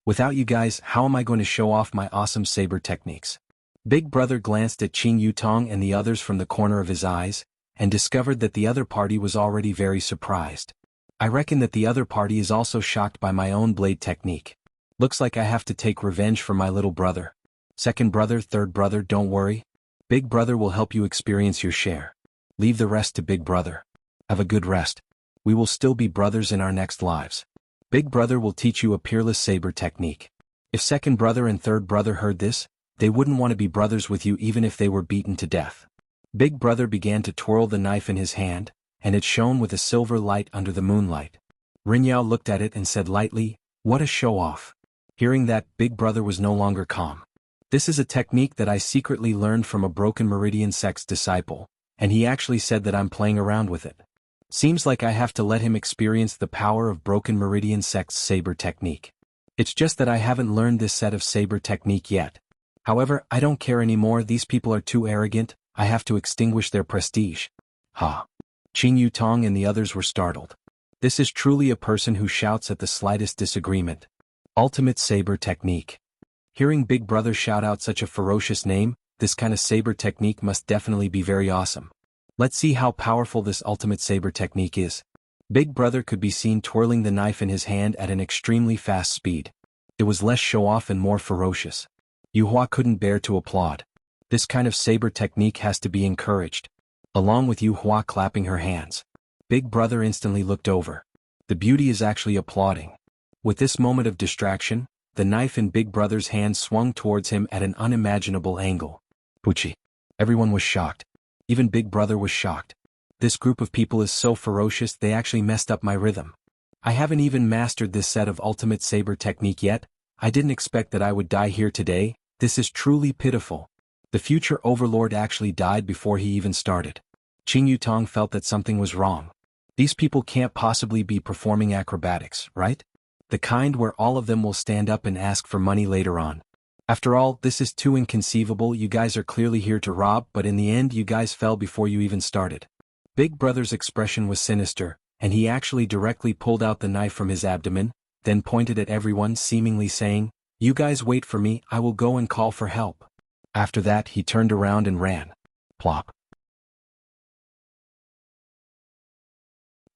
"Without you guys, how am I going to show off my awesome saber techniques?" Big Brother glanced at Qing Yutong and the others from the corner of his eyes, and discovered that the other party was already very surprised. "I reckon that the other party is also shocked by my own blade technique. Looks like I have to take revenge for my little brother. Second brother, third brother, don't worry. Big Brother will help you experience your share. Leave the rest to Big Brother. Have a good rest. We will still be brothers in our next lives. Big Brother will teach you a peerless saber technique." If second brother and third brother heard this, they wouldn't want to be brothers with you even if they were beaten to death. Big Brother began to twirl the knife in his hand, and it shone with a silver light under the moonlight. Rinyao looked at it and said lightly, "What a show-off." Hearing that, Big Brother was no longer calm. "This is a technique that I secretly learned from a Broken Meridian sect's disciple, and he actually said that I'm playing around with it. Seems like I have to let him experience the power of Broken Meridian sect's saber technique. It's just that I haven't learned this set of saber technique yet. However, I don't care anymore. These people are too arrogant. I have to extinguish their prestige." Ha! Qing Yutong and the others were startled. This is truly a person who shouts at the slightest disagreement. Ultimate saber technique. Hearing Big Brother shout out such a ferocious name, this kind of saber technique must definitely be very awesome. Let's see how powerful this ultimate saber technique is. Big Brother could be seen twirling the knife in his hand at an extremely fast speed. It was less show-off and more ferocious. Yu Hua couldn't bear to applaud. This kind of saber technique has to be encouraged. Along with Yu Hua clapping her hands. Big Brother instantly looked over. The beauty is actually applauding. With this moment of distraction, the knife in Big Brother's hand swung towards him at an unimaginable angle. Pucci. Everyone was shocked. Even Big Brother was shocked. This group of people is so ferocious they actually messed up my rhythm. I haven't even mastered this set of ultimate saber technique yet. I didn't expect that I would die here today. This is truly pitiful. The future overlord actually died before he even started. Qing Yutong felt that something was wrong. These people can't possibly be performing acrobatics, right? The kind where all of them will stand up and ask for money later on. After all, this is too inconceivable. You guys are clearly here to rob, but in the end you guys fell before you even started. Big Brother's expression was sinister, and he actually directly pulled out the knife from his abdomen, then pointed at everyone, seemingly saying, "You guys wait for me, I will go and call for help." After that he turned around and ran. Plop.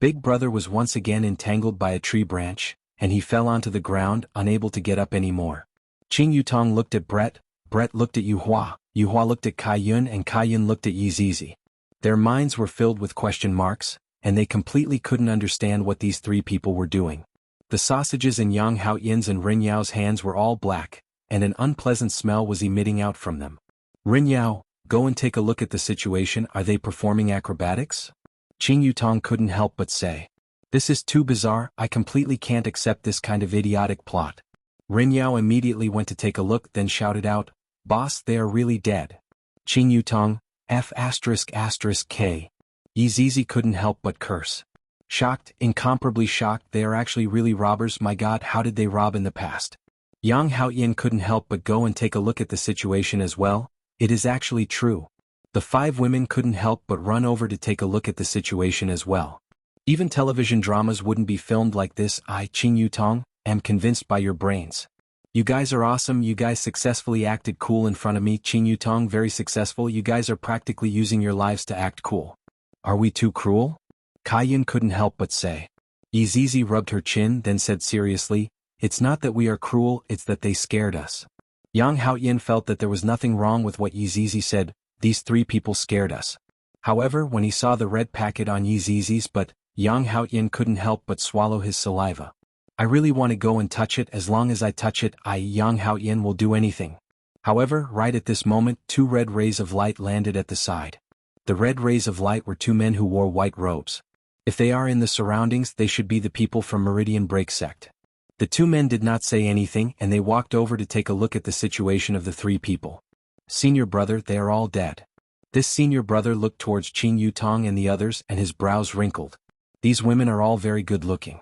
Big Brother was once again entangled by a tree branch, and he fell onto the ground, unable to get up anymore. Qing Yutong looked at Brett, Brett looked at Yuhua, Yuhua looked at Kai Yun, and Kai Yun looked at Yi Zizi. Their minds were filled with question marks, and they completely couldn't understand what these three people were doing. The sausages in Yang Haoyin's and Rin Yao's hands were all black, and an unpleasant smell was emitting out from them. "Rin Yao, go and take a look at the situation. Are they performing acrobatics?" Qing Yutong couldn't help but say. "This is too bizarre, I completely can't accept this kind of idiotic plot." Rin Yao immediately went to take a look, then shouted out, "Boss, they are really dead." Qing Yutong, F***K. Yi Zizi couldn't help but curse. Shocked, incomparably shocked, they are actually really robbers. My god, how did they rob in the past? Yang Haoyin couldn't help but go and take a look at the situation as well. It is actually true. The five women couldn't help but run over to take a look at the situation as well. Even television dramas wouldn't be filmed like this. I, Qing Yutong, am convinced by your brains. You guys are awesome. You guys successfully acted cool in front of me. Qing Yutong, very successful. You guys are practically using your lives to act cool. Are we too cruel? Kai Yun couldn't help but say. Yi Zizi rubbed her chin, then said seriously, "It's not that we are cruel, it's that they scared us." Yang Haoyin felt that there was nothing wrong with what Yi Zizi said. These three people scared us. However, when he saw the red packet on Yi Zizi's butt, Yang Haoyin couldn't help but swallow his saliva. "I really want to go and touch it. As long as I touch it, Yang Haoyin will do anything." However, right at this moment, two red rays of light landed at the side. The red rays of light were two men who wore white robes. If they are in the surroundings, they should be the people from Meridian Break sect. The two men did not say anything, and they walked over to take a look at the situation of the three people. "Senior brother, they are all dead." This senior brother looked towards Qing Yutong and the others, and his brows wrinkled. "These women are all very good looking."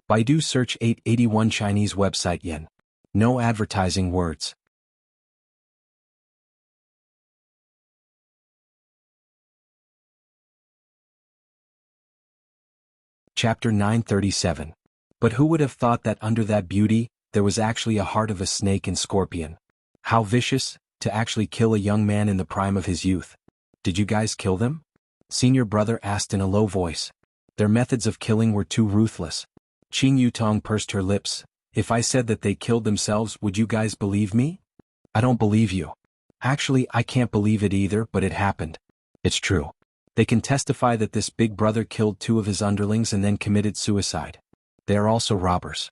Baidu search 881 Chinese website yen. No advertising words. Chapter 937. But who would have thought that under that beauty, there was actually a heart of a snake and scorpion? How vicious, to actually kill a young man in the prime of his youth. "Did you guys kill them?" Senior brother asked in a low voice. Their methods of killing were too ruthless. Qing Yutong pursed her lips. "If I said that they killed themselves, would you guys believe me?" "I don't believe you." "Actually, I can't believe it either, but it happened. It's true. They can testify that this big brother killed two of his underlings and then committed suicide. They are also robbers."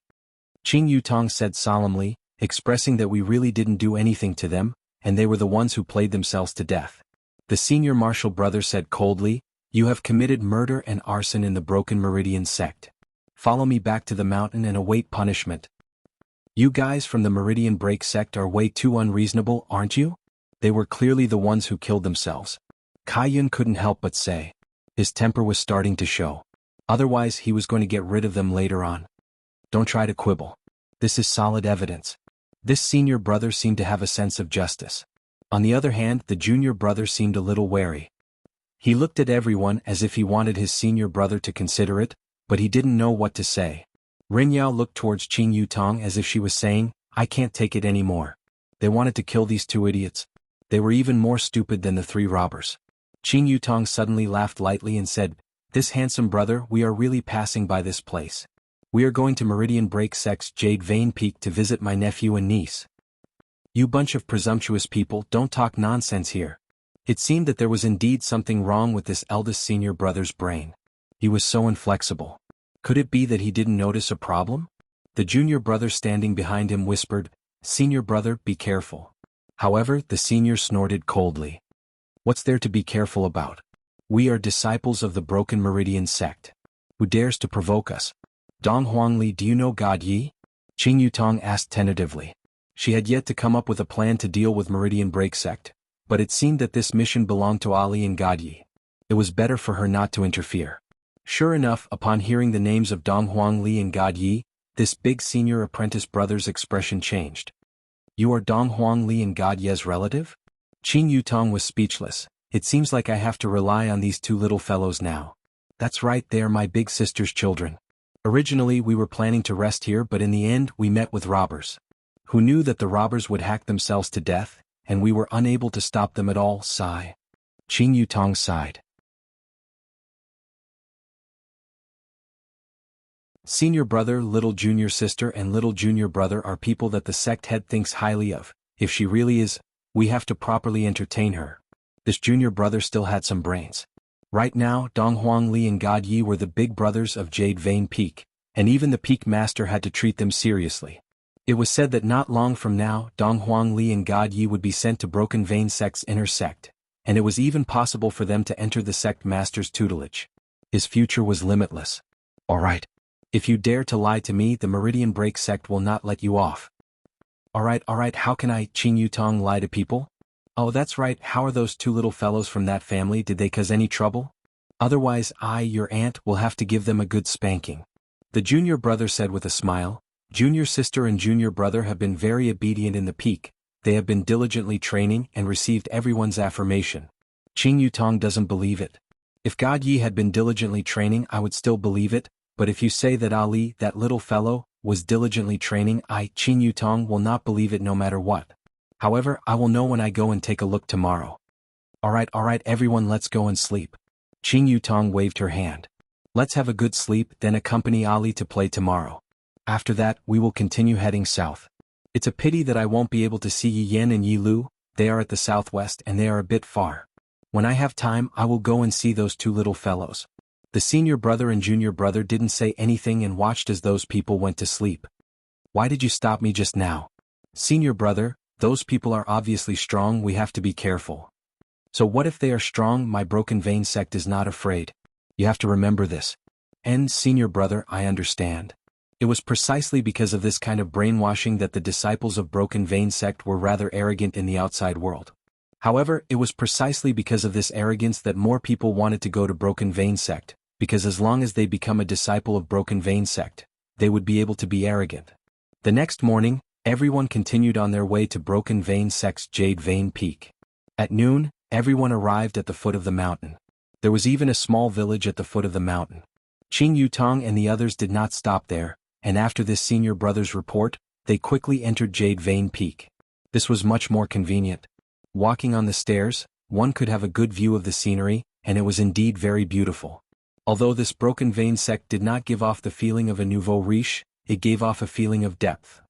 Qing Yutong said solemnly, expressing that we really didn't do anything to them, and they were the ones who played themselves to death. The senior martial brother said coldly, "You have committed murder and arson in the Broken Meridian sect. Follow me back to the mountain and await punishment." "You guys from the Meridian Break sect are way too unreasonable, aren't you? They were clearly the ones who killed themselves." Kai Yun couldn't help but say. His temper was starting to show. Otherwise he was going to get rid of them later on. "Don't try to quibble. This is solid evidence." This senior brother seemed to have a sense of justice. On the other hand, the junior brother seemed a little wary. He looked at everyone as if he wanted his senior brother to consider it, but he didn't know what to say. Rin Yao looked towards Qing Yutong as if she was saying, "I can't take it anymore. They wanted to kill these two idiots. They were even more stupid than the three robbers." Qing Yutong suddenly laughed lightly and said, "This handsome brother, we are really passing by this place. We are going to Meridian Break sect's Jade Vein Peak to visit my nephew and niece." "You bunch of presumptuous people, don't talk nonsense here." It seemed that there was indeed something wrong with this eldest senior brother's brain. He was so inflexible. Could it be that he didn't notice a problem? The junior brother standing behind him whispered, "Senior brother, be careful." However, the senior snorted coldly. "What's there to be careful about? We are disciples of the Broken Meridian sect. Who dares to provoke us?" "Dong Huangli, do you know God Yi?" Qing Yutong asked tentatively. She had yet to come up with a plan to deal with Meridian Break sect, but it seemed that this mission belonged to Ali and God Yi. It was better for her not to interfere. Sure enough, upon hearing the names of Dong Huangli and God Yi, this big senior apprentice brother's expression changed. "You are Dong Huangli and God Yi's relative?" Qing Yutong was speechless. "It seems like I have to rely on these two little fellows now." "That's right, they are my big sister's children. Originally we were planning to rest here, but in the end we met with robbers. Who knew that the robbers would hack themselves to death, and we were unable to stop them at all." Sigh. Qing Yutong sighed. Senior brother, little junior sister and little junior brother are people that the sect head thinks highly of. If she really is, we have to properly entertain her. This junior brother still had some brains. Right now, Dong Huangli and God Yi were the big brothers of Jade Vein Peak, and even the Peak Master had to treat them seriously. It was said that not long from now, Dong Huangli and God Yi would be sent to Broken Vein Sect's inner sect, and it was even possible for them to enter the sect master's tutelage. His future was limitless. "All right. If you dare to lie to me, the Meridian Break sect will not let you off." All right, how can I, Qing Yutong, lie to people? "Oh, that's right, how are those two little fellows from that family, did they cause any trouble? Otherwise I, your aunt, will have to give them a good spanking." The junior brother said with a smile. "Junior sister and junior brother have been very obedient in the peak, they have been diligently training and received everyone's affirmation." Qing Yutong doesn't believe it. "If God Yi had been diligently training, I would still believe it, but if you say that Ali, that little fellow, was diligently training, I, Qing Yutong, will not believe it no matter what. However, I will know when I go and take a look tomorrow." All right, everyone, let's go and sleep." Qing Yutong waved her hand. "Let's have a good sleep, then accompany Ali to play tomorrow. After that, we will continue heading south. It's a pity that I won't be able to see Yi Yan and Yi Lu, they are at the southwest and they are a bit far. When I have time, I will go and see those two little fellows." The senior brother and junior brother didn't say anything and watched as those people went to sleep. "Why did you stop me just now?" "Senior brother, those people are obviously strong, we have to be careful." "So what if they are strong? My Broken Vein sect is not afraid. You have to remember this." "And senior brother, I understand." It was precisely because of this kind of brainwashing that the disciples of Broken Vein sect were rather arrogant in the outside world. However, it was precisely because of this arrogance that more people wanted to go to Broken Vein sect, because as long as they become a disciple of Broken Vein sect, they would be able to be arrogant. The next morning, everyone continued on their way to Broken Vein sect's Jade Vein Peak. At noon, everyone arrived at the foot of the mountain. There was even a small village at the foot of the mountain. Qing Yutong and the others did not stop there, and after this senior brother's report, they quickly entered Jade Vein Peak. This was much more convenient. Walking on the stairs, one could have a good view of the scenery, and it was indeed very beautiful. Although this Broken Vein sect did not give off the feeling of a nouveau riche, it gave off a feeling of depth.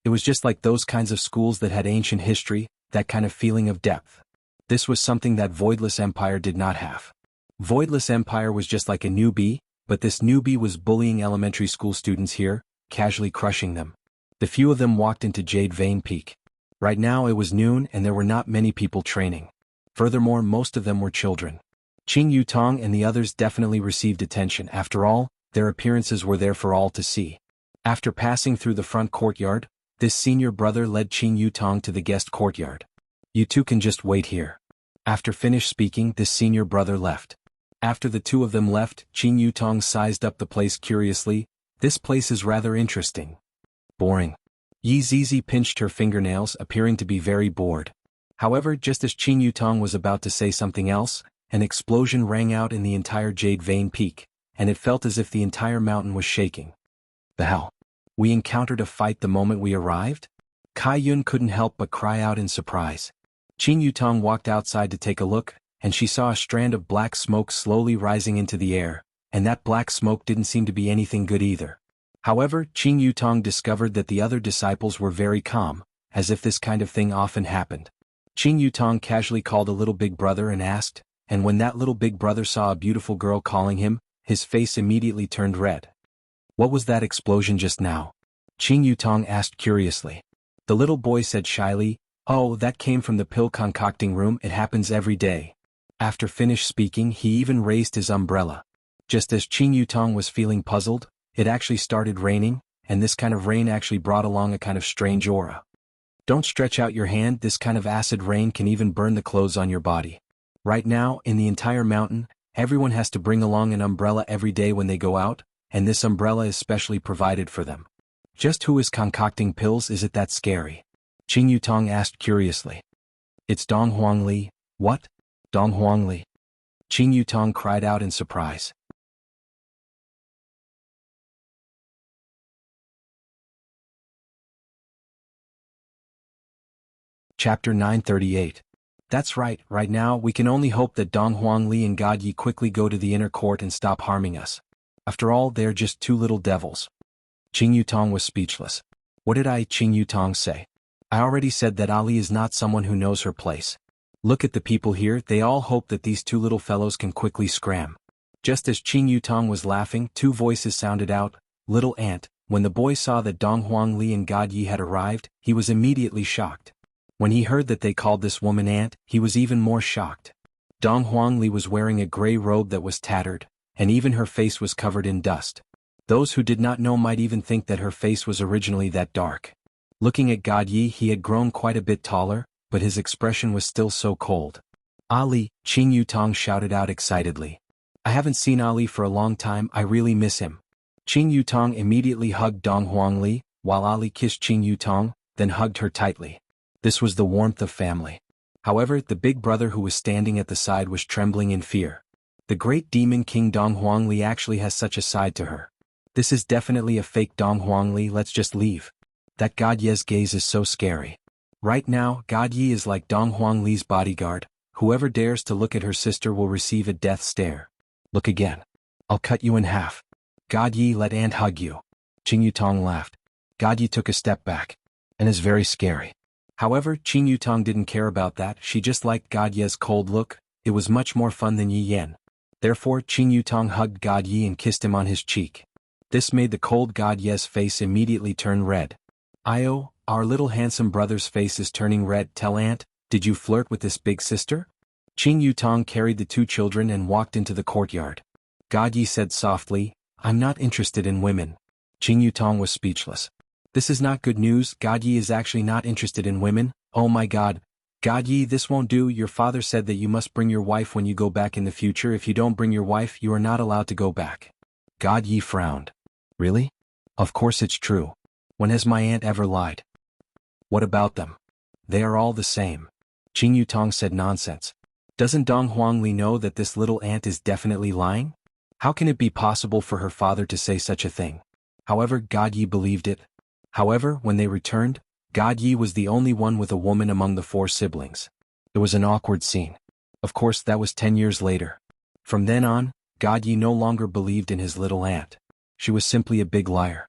It was just like those kinds of schools that had ancient history, that kind of feeling of depth. This was something that Voidless Empire did not have. Voidless Empire was just like a newbie, but this newbie was bullying elementary school students here, casually crushing them. The few of them walked into Jade Vein Peak. Right now it was noon and there were not many people training. Furthermore, most of them were children. Qing Yutong and the others definitely received attention. After all, their appearances were there for all to see. After passing through the front courtyard, this senior brother led Qing Yutong to the guest courtyard. "You two can just wait here." After finished speaking, this senior brother left. After the two of them left, Qing Yutong sized up the place curiously. "This place is rather interesting." "Boring." Yi Zizi pinched her fingernails, appearing to be very bored. However, just as Qing Yutong was about to say something else, an explosion rang out in the entire Jade Vein Peak, and it felt as if the entire mountain was shaking. "The hell? We encountered a fight the moment we arrived?" Kai Yun couldn't help but cry out in surprise. Qing Yutong walked outside to take a look, and she saw a strand of black smoke slowly rising into the air, and that black smoke didn't seem to be anything good either. However, Qing Yutong discovered that the other disciples were very calm, as if this kind of thing often happened. Qing Yutong casually called a little big brother and asked, and when that little big brother saw a beautiful girl calling him, his face immediately turned red. What was that explosion just now? Qing Yutong asked curiously. The little boy said shyly, "Oh, that came from the pill concocting room, it happens every day." After finished speaking, he even raised his umbrella. Just as Qing Yutong was feeling puzzled, it actually started raining, and this kind of rain actually brought along a kind of strange aura. Don't stretch out your hand, this kind of acid rain can even burn the clothes on your body. Right now, in the entire mountain, everyone has to bring along an umbrella every day when they go out, and this umbrella is specially provided for them. Just who is concocting pills, is it that scary? Qing Yutong asked curiously. It's Dong Huangli. What? Dong Huangli? Qing Yutong cried out in surprise. Chapter 938. That's right now we can only hope that Dong Huangli and God Yi quickly go to the inner court and stop harming us. After all, they're just two little devils. Qing Yutong was speechless. What did Qing Yutong say? I already said that Ali is not someone who knows her place. Look at the people here, they all hope that these two little fellows can quickly scram. Just as Qing Yutong was laughing, two voices sounded out, "Little ant." When the boy saw that Dong Huangli and God Yi had arrived, he was immediately shocked. When he heard that they called this woman ant, he was even more shocked. Dong Huangli was wearing a gray robe that was tattered, and even her face was covered in dust. Those who did not know might even think that her face was originally that dark. Looking at God Yi, he had grown quite a bit taller, but his expression was still so cold. Ali, Qing Yutong shouted out excitedly. I haven't seen Ali for a long time, I really miss him. Qing Yutong immediately hugged Dong Huangli, while Ali kissed Qing Yutong, then hugged her tightly. This was the warmth of family. However, the big brother who was standing at the side was trembling in fear. The great demon king Dong Huangli actually has such a side to her. This is definitely a fake Dong Huangli, let's just leave. That God Yi's gaze is so scary. Right now, God Yi is like Dong Huangli's bodyguard, whoever dares to look at her sister will receive a death stare. Look again. I'll cut you in half. God Yi, let Ant hug you. Qing Yutong laughed. God Yi took a step back. And is very scary. However, Qing Yutong didn't care about that, she just liked God Yi's cold look, it was much more fun than Yi Yan. Therefore, Qing Yutong hugged God Yi and kissed him on his cheek. This made the cold God Yi's face immediately turn red. Io, our little handsome brother's face is turning red, tell Ant, did you flirt with this big sister? Qing Yutong carried the two children and walked into the courtyard. God Yi said softly, I'm not interested in women. Qing Yutong was speechless. This is not good news, God Yi is actually not interested in women, oh my god. God Yi, this won't do, your father said that you must bring your wife when you go back in the future, if you don't bring your wife you are not allowed to go back. God Yi frowned. Really? Of course it's true. When has my aunt ever lied? What about them? They are all the same. Qing Yutong said nonsense. Doesn't Dong Huangli know that this little ant is definitely lying? How can it be possible for her father to say such a thing? However, God Yi believed it. However, when they returned, God Yi was the only one with a woman among the four siblings. It was an awkward scene. Of course, that was 10 years later. From then on, God Yi no longer believed in his little aunt. She was simply a big liar.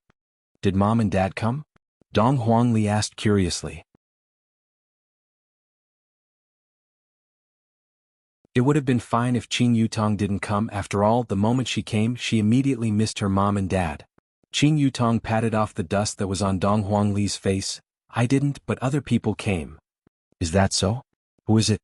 Did Mom and Dad come? Dong Huangli asked curiously. It would have been fine if Qing Yutong didn't come, after all, the moment she came, she immediately missed her mom and dad. Qing Yutong patted off the dust that was on Dong Huangli's face. I didn't, but other people came. Is that so? Who is it?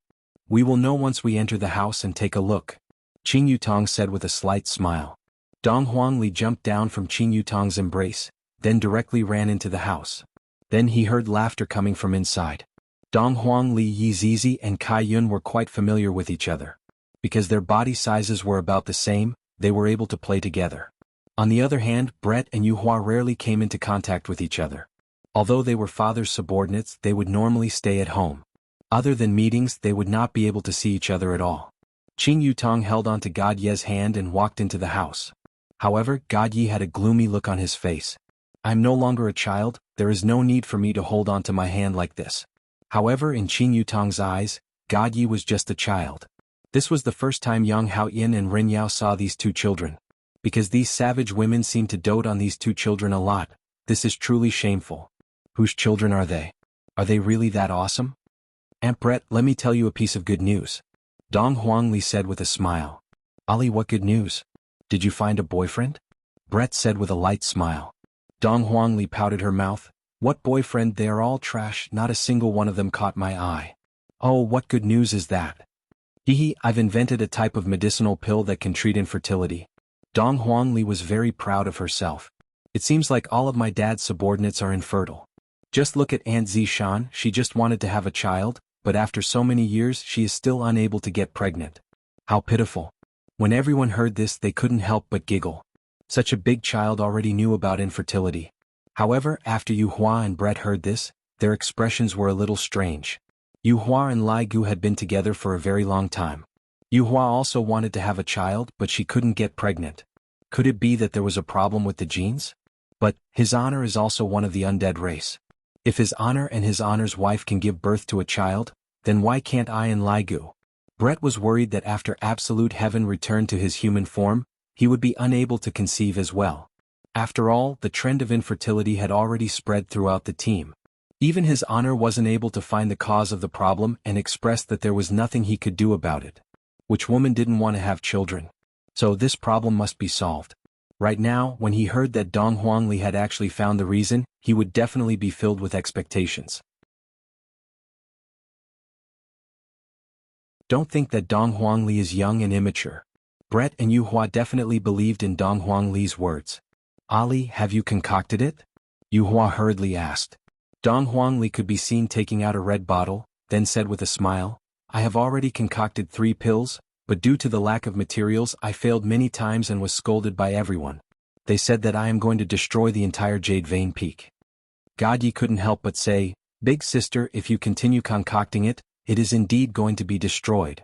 We will know once we enter the house and take a look. Qing Yutong said with a slight smile. Dong Huangli jumped down from Qing Yutong's embrace, then directly ran into the house. Then he heard laughter coming from inside. Dong Huangli, Yi Zizi and Kai Yun were quite familiar with each other. Because their body sizes were about the same, they were able to play together. On the other hand, Brett and Yu Hua rarely came into contact with each other. Although they were father's subordinates, they would normally stay at home. Other than meetings, they would not be able to see each other at all. Qing Yutong held onto God Ye's hand and walked into the house. However, God Yi had a gloomy look on his face. I'm no longer a child, there is no need for me to hold onto my hand like this. However, in Qing Yutong's eyes, God Yi was just a child. This was the first time Yang Haoyin and Ren Yao saw these two children. Because these savage women seem to dote on these two children a lot, this is truly shameful. Whose children are they? Are they really that awesome? Aunt Brett, let me tell you a piece of good news. Dong Huangli said with a smile. Ali, what good news? Did you find a boyfriend? Brett said with a light smile. Dong Huangli pouted her mouth. What boyfriend? They are all trash, not a single one of them caught my eye. Oh, what good news is that? Hehe, I've invented a type of medicinal pill that can treat infertility. Dong Huangli was very proud of herself. It seems like all of my dad's subordinates are infertile. Just look at Aunt Zishan, she just wanted to have a child, but after so many years she is still unable to get pregnant. How pitiful. When everyone heard this they couldn't help but giggle. Such a big child already knew about infertility. However, after Yu Hua and Brett heard this, their expressions were a little strange. Yu Hua and Lai Gu had been together for a very long time. Yu Hua also wanted to have a child, but she couldn't get pregnant. Could it be that there was a problem with the genes? But, His Honor is also one of the undead race. If His Honor and His Honor's wife can give birth to a child, then why can't I and Lai Gu? Brett was worried that after Absolute Heaven returned to his human form, he would be unable to conceive as well. After all, the trend of infertility had already spread throughout the team. Even His Honor wasn't able to find the cause of the problem and expressed that there was nothing he could do about it. Which woman didn't want to have children? So this problem must be solved. Right now, when he heard that Dong Huangli had actually found the reason, he would definitely be filled with expectations. Don't think that Dong Huangli is young and immature. Brett and Yu Hua definitely believed in Dong Huangli's words. Ali, have you concocted it? Yu Hua hurriedly asked. Dong Huangli could be seen taking out a red bottle, then said with a smile, I have already concocted 3 pills, but due to the lack of materials I failed many times and was scolded by everyone. They said that I am going to destroy the entire Jade Vein Peak. God Yi couldn't help but say, Big sister, if you continue concocting it, it is indeed going to be destroyed.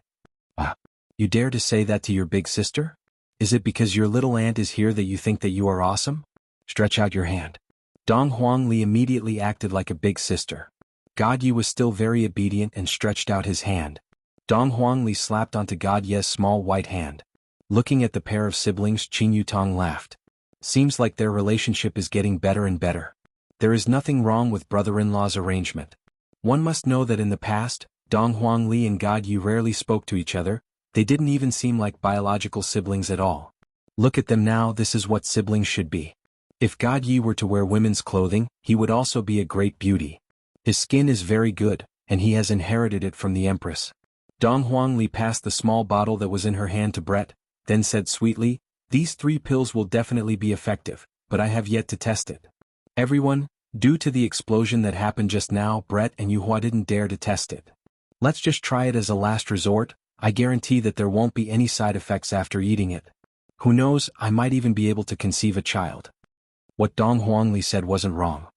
Ah, you dare to say that to your big sister? Is it because your little aunt is here that you think that you are awesome? Stretch out your hand. Dong Huangli immediately acted like a big sister. God Yi was still very obedient and stretched out his hand. Dong Huangli slapped onto God Yi's small white hand. Looking at the pair of siblings, Qin Yutong laughed. Seems like their relationship is getting better and better. There is nothing wrong with brother-in-law's arrangement. One must know that in the past, Dong Huangli and God Yi rarely spoke to each other, they didn't even seem like biological siblings at all. Look at them now, this is what siblings should be. If God Yi were to wear women's clothing, he would also be a great beauty. His skin is very good, and he has inherited it from the Empress. Dong Huangli passed the small bottle that was in her hand to Brett, then said sweetly, These 3 pills will definitely be effective, but I have yet to test it. Everyone, due to the explosion that happened just now, Brett and Yu Hua didn't dare to test it. Let's just try it as a last resort, I guarantee that there won't be any side effects after eating it. Who knows, I might even be able to conceive a child. What Dong Huangli said wasn't wrong.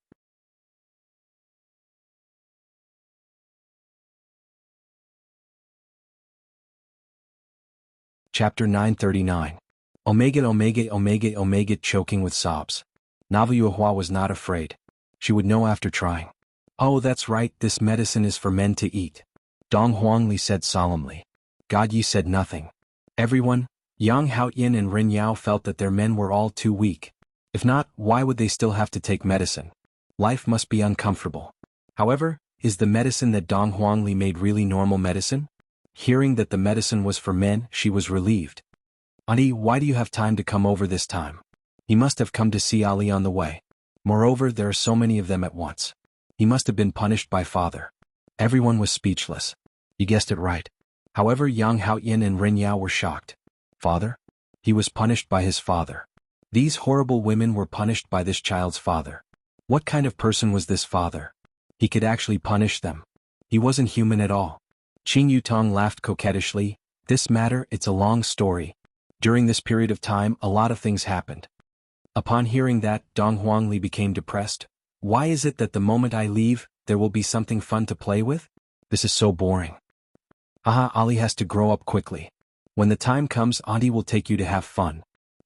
Chapter 939. Omega, choking with sobs. Navu Yu Hua was not afraid. She would know after trying. Oh, that's right, this medicine is for men to eat. Dong Huangli said solemnly. God Yi said nothing. Everyone, Yang Haoyin and Rin Yao felt that their men were all too weak. If not, why would they still have to take medicine? Life must be uncomfortable. However, is the medicine that Dong Huangli made really normal medicine? Hearing that the medicine was for men, she was relieved. Auntie, why do you have time to come over this time? He must have come to see Ali on the way. Moreover, there are so many of them at once. He must have been punished by father. Everyone was speechless. You guessed it right. However, Yang Haoyin and Rin Yao were shocked. Father? He was punished by his father. These horrible women were punished by this child's father. What kind of person was this father? He could actually punish them. He wasn't human at all. Qin Yutong laughed coquettishly. This matter, it's a long story. During this period of time, a lot of things happened. Upon hearing that, Dong Huangli became depressed. Why is it that the moment I leave, there will be something fun to play with? This is so boring. Haha, Ali has to grow up quickly. When the time comes, Auntie will take you to have fun.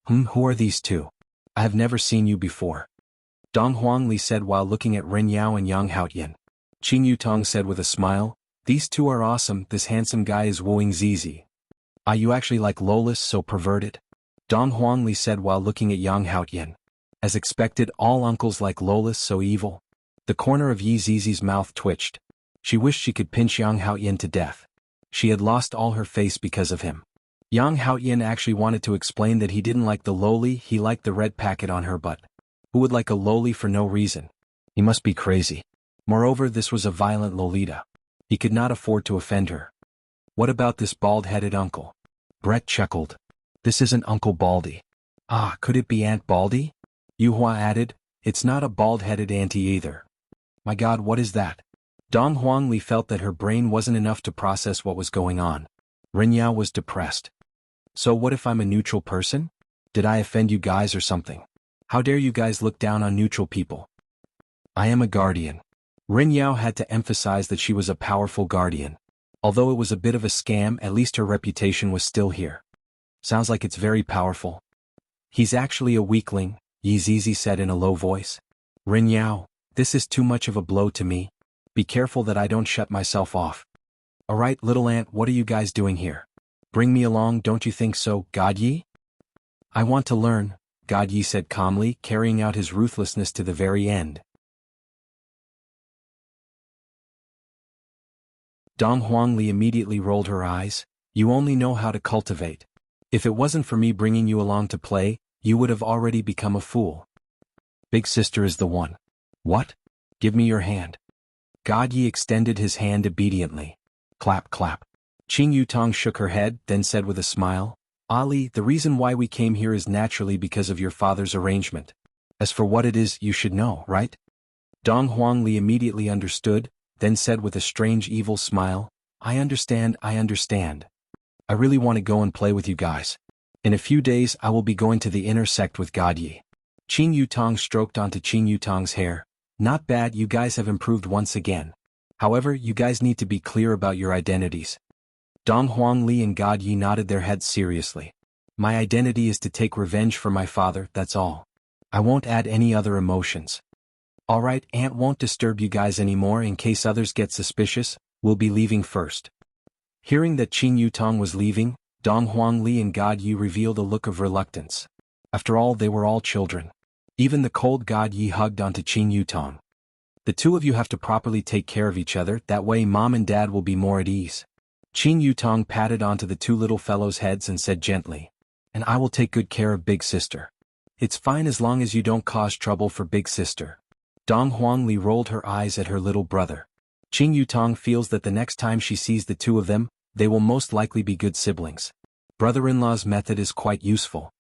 Who are these two? I have never seen you before. Dong Huangli said while looking at Ren Yao and Yang Haoyin. Qin Yutong said with a smile, These two are awesome, this handsome guy is wooing Zizi. Are you actually like Lolis, so perverted? Dong Huangli said while looking at Yang Haoyin. As expected, all uncles like Lolis so evil. The corner of Yi Zizi's mouth twitched. She wished she could pinch Yang Haoyin to death. She had lost all her face because of him. Yang Haoyan actually wanted to explain that he didn't like the loli, he liked the red packet on her butt. Who would like a loli for no reason? He must be crazy. Moreover, this was a violent Lolita. He could not afford to offend her. What about this bald-headed uncle? Brett chuckled. This isn't Uncle Baldy. Ah, could it be Aunt Baldy? Yuhua added, it's not a bald-headed auntie either. My God, what is that? Dong Huangli felt that her brain wasn't enough to process what was going on. Ren Yao was depressed. So what if I'm a neutral person? Did I offend you guys or something? How dare you guys look down on neutral people? I am a guardian. Ren Yao had to emphasize that she was a powerful guardian. Although it was a bit of a scam, at least her reputation was still here. Sounds like it's very powerful. He's actually a weakling, Yi Zizi said in a low voice. Ren Yao, this is too much of a blow to me. Be careful that I don't shut myself off. Alright, little ant, what are you guys doing here? Bring me along, don't you think so, God Yi? I want to learn, God Yi said calmly, carrying out his ruthlessness to the very end. Dong Huangli immediately rolled her eyes. You only know how to cultivate. If it wasn't for me bringing you along to play, you would have already become a fool. Big sister is the one. What? Give me your hand. God Yi extended his hand obediently. Clap, clap. Qing Yutong shook her head, then said with a smile, Ali, the reason why we came here is naturally because of your father's arrangement. As for what it is, you should know, right? Dong Huangli immediately understood, then said with a strange evil smile, I understand. I really want to go and play with you guys. In a few days I will be going to the inner sect with God Yi. Qing Yutong stroked onto Qing Yutong's hair. Not bad, you guys have improved once again. However, you guys need to be clear about your identities. Dong Huangli and God Yi nodded their heads seriously. My identity is to take revenge for my father, that's all. I won't add any other emotions. Alright, Aunt won't disturb you guys anymore in case others get suspicious, we'll be leaving first. Hearing that Qing Yutong was leaving, Dong Huangli and God Yi revealed a look of reluctance. After all, they were all children. Even the cold God Yi hugged onto Qing Yutong. The two of you have to properly take care of each other, that way Mom and Dad will be more at ease. Qing Yutong patted onto the two little fellows' heads and said gently, and I will take good care of Big Sister. It's fine as long as you don't cause trouble for Big Sister. Dong Huangli rolled her eyes at her little brother. Qing Yutong feels that the next time she sees the two of them, they will most likely be good siblings. Brother-in-law's method is quite useful.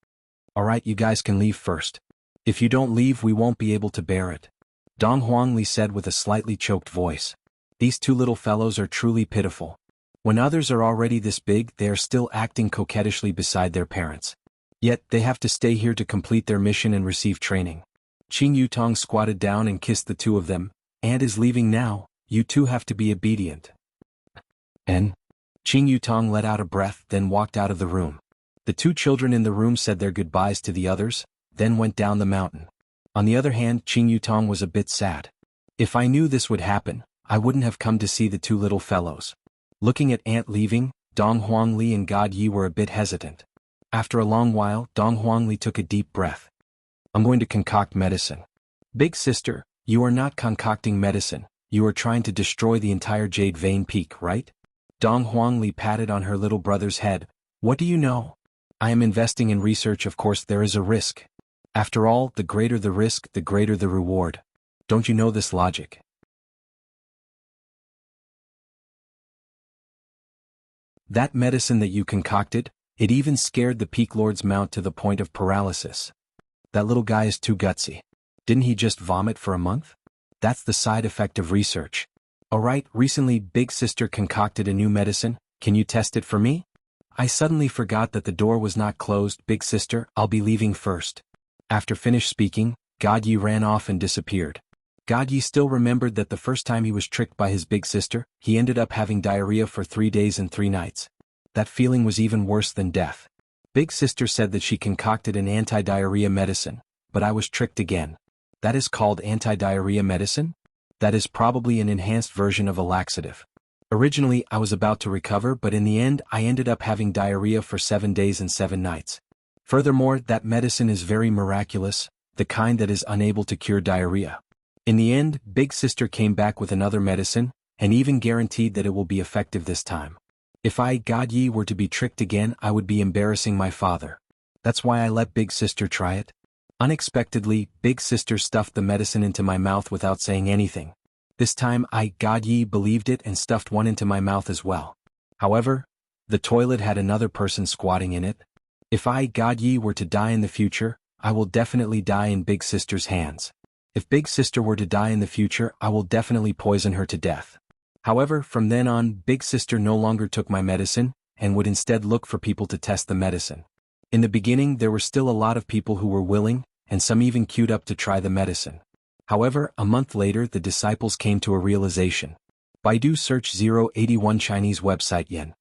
Alright, you guys can leave first. If you don't leave, we won't be able to bear it. Dong Huangli said with a slightly choked voice. These two little fellows are truly pitiful. When others are already this big, they are still acting coquettishly beside their parents. Yet, they have to stay here to complete their mission and receive training. Qing Yutong squatted down and kissed the two of them. Aunt is leaving now, you two have to be obedient. And? Qing Yutong let out a breath, then walked out of the room. The two children in the room said their goodbyes to the others, then went down the mountain. On the other hand, Qing Yutong was a bit sad. If I knew this would happen, I wouldn't have come to see the two little fellows. Looking at Aunt leaving, Dong Huangli and God Yi were a bit hesitant. After a long while, Dong Huangli took a deep breath. I'm going to concoct medicine. Big sister, you are not concocting medicine, you are trying to destroy the entire Jade Vein Peak, right? Dong Huangli patted on her little brother's head. What do you know? I am investing in research, of course there is a risk. After all, the greater the risk, the greater the reward. Don't you know this logic? That medicine that you concocted, it even scared the Peak Lord's mount to the point of paralysis. That little guy is too gutsy. Didn't he just vomit for a month? That's the side effect of research. Alright, recently Big Sister concocted a new medicine, can you test it for me? I suddenly forgot that the door was not closed. Big Sister, I'll be leaving first. After finished speaking, God Yi ran off and disappeared. God Yi still remembered that the first time he was tricked by his big sister, he ended up having diarrhea for 3 days and 3 nights. That feeling was even worse than death. Big sister said that she concocted an anti-diarrhea medicine, but I was tricked again. That is called anti-diarrhea medicine? That is probably an enhanced version of a laxative. Originally, I was about to recover, but in the end, I ended up having diarrhea for 7 days and 7 nights. Furthermore, that medicine is very miraculous, the kind that is unable to cure diarrhea. In the end, Big Sister came back with another medicine, and even guaranteed that it will be effective this time. If I, God Yi, were to be tricked again, I would be embarrassing my father. That's why I let Big Sister try it. Unexpectedly, Big Sister stuffed the medicine into my mouth without saying anything. This time I, God Yi, believed it and stuffed one into my mouth as well. However, the toilet had another person squatting in it. If I, God Yi, were to die in the future, I will definitely die in Big Sister's hands. If Big Sister were to die in the future, I will definitely poison her to death. However, from then on, Big Sister no longer took my medicine, and would instead look for people to test the medicine. In the beginning, there were still a lot of people who were willing, and some even queued up to try the medicine. However, a month later, the disciples came to a realization. Baidu search 081 Chinese website yen.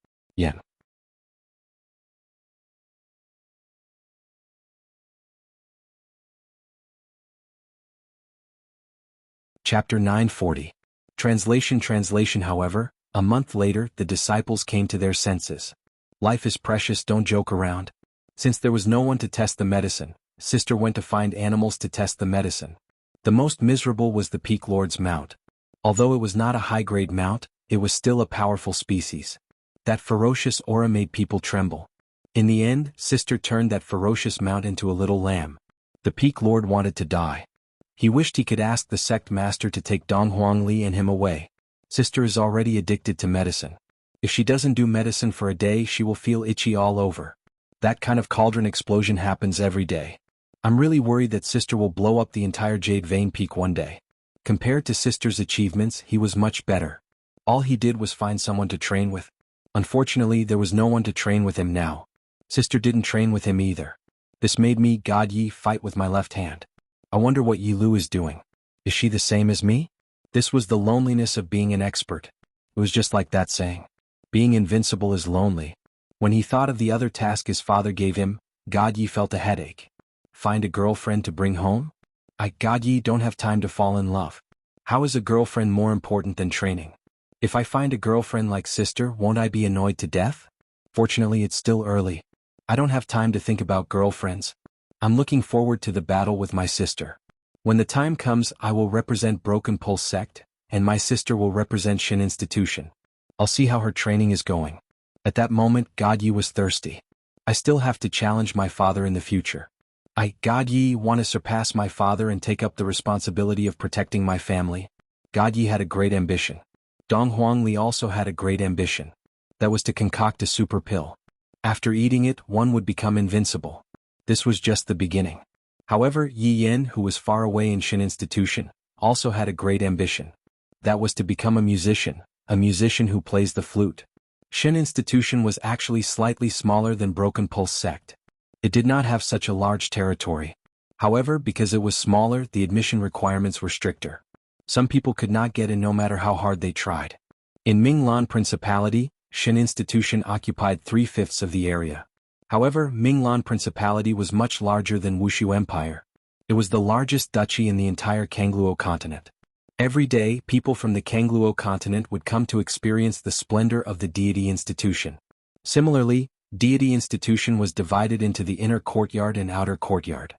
Chapter 940. Translation. However, a month later, the disciples came to their senses. Life is precious, don't joke around. Since there was no one to test the medicine, Sister went to find animals to test the medicine. The most miserable was the Peak Lord's mount. Although it was not a high-grade mount, it was still a powerful species. That ferocious aura made people tremble. In the end, Sister turned that ferocious mount into a little lamb. The Peak Lord wanted to die. He wished he could ask the sect master to take Dong Huangli and him away. Sister is already addicted to medicine. If she doesn't do medicine for a day, she will feel itchy all over. That kind of cauldron explosion happens every day. I'm really worried that Sister will blow up the entire Jade Vein Peak one day. Compared to Sister's achievements, he was much better. All he did was find someone to train with. Unfortunately, there was no one to train with him now. Sister didn't train with him either. This made me, God Yi, fight with my left hand. I wonder what Yi Lu is doing. Is she the same as me? This was the loneliness of being an expert. It was just like that saying. Being invincible is lonely. When he thought of the other task his father gave him, God Yi felt a headache. Find a girlfriend to bring home? I, God Yi, don't have time to fall in love. How is a girlfriend more important than training? If I find a girlfriend like Sister, won't I be annoyed to death? Fortunately, it's still early. I don't have time to think about girlfriends. I'm looking forward to the battle with my sister. When the time comes, I will represent Broken Pulse Sect, and my sister will represent Shin Institution. I'll see how her training is going. At that moment, God Yi was thirsty. I still have to challenge my father in the future. I, God Yi, want to surpass my father and take up the responsibility of protecting my family. God Yi had a great ambition. Dong Huangli also had a great ambition. That was to concoct a super pill. After eating it, one would become invincible. This was just the beginning. However, Yi Yen, who was far away in Shin Institution, also had a great ambition. That was to become a musician who plays the flute. Shin Institution was actually slightly smaller than Broken Pulse Sect. It did not have such a large territory. However, because it was smaller, the admission requirements were stricter. Some people could not get in no matter how hard they tried. In Minglan Principality, Shin Institution occupied 3/5 of the area. However, Minglan Principality was much larger than Wuxia Empire. It was the largest duchy in the entire Kangluo continent. Every day, people from the Kangluo continent would come to experience the splendor of the Deity Institution. Similarly, Deity Institution was divided into the inner courtyard and outer courtyard.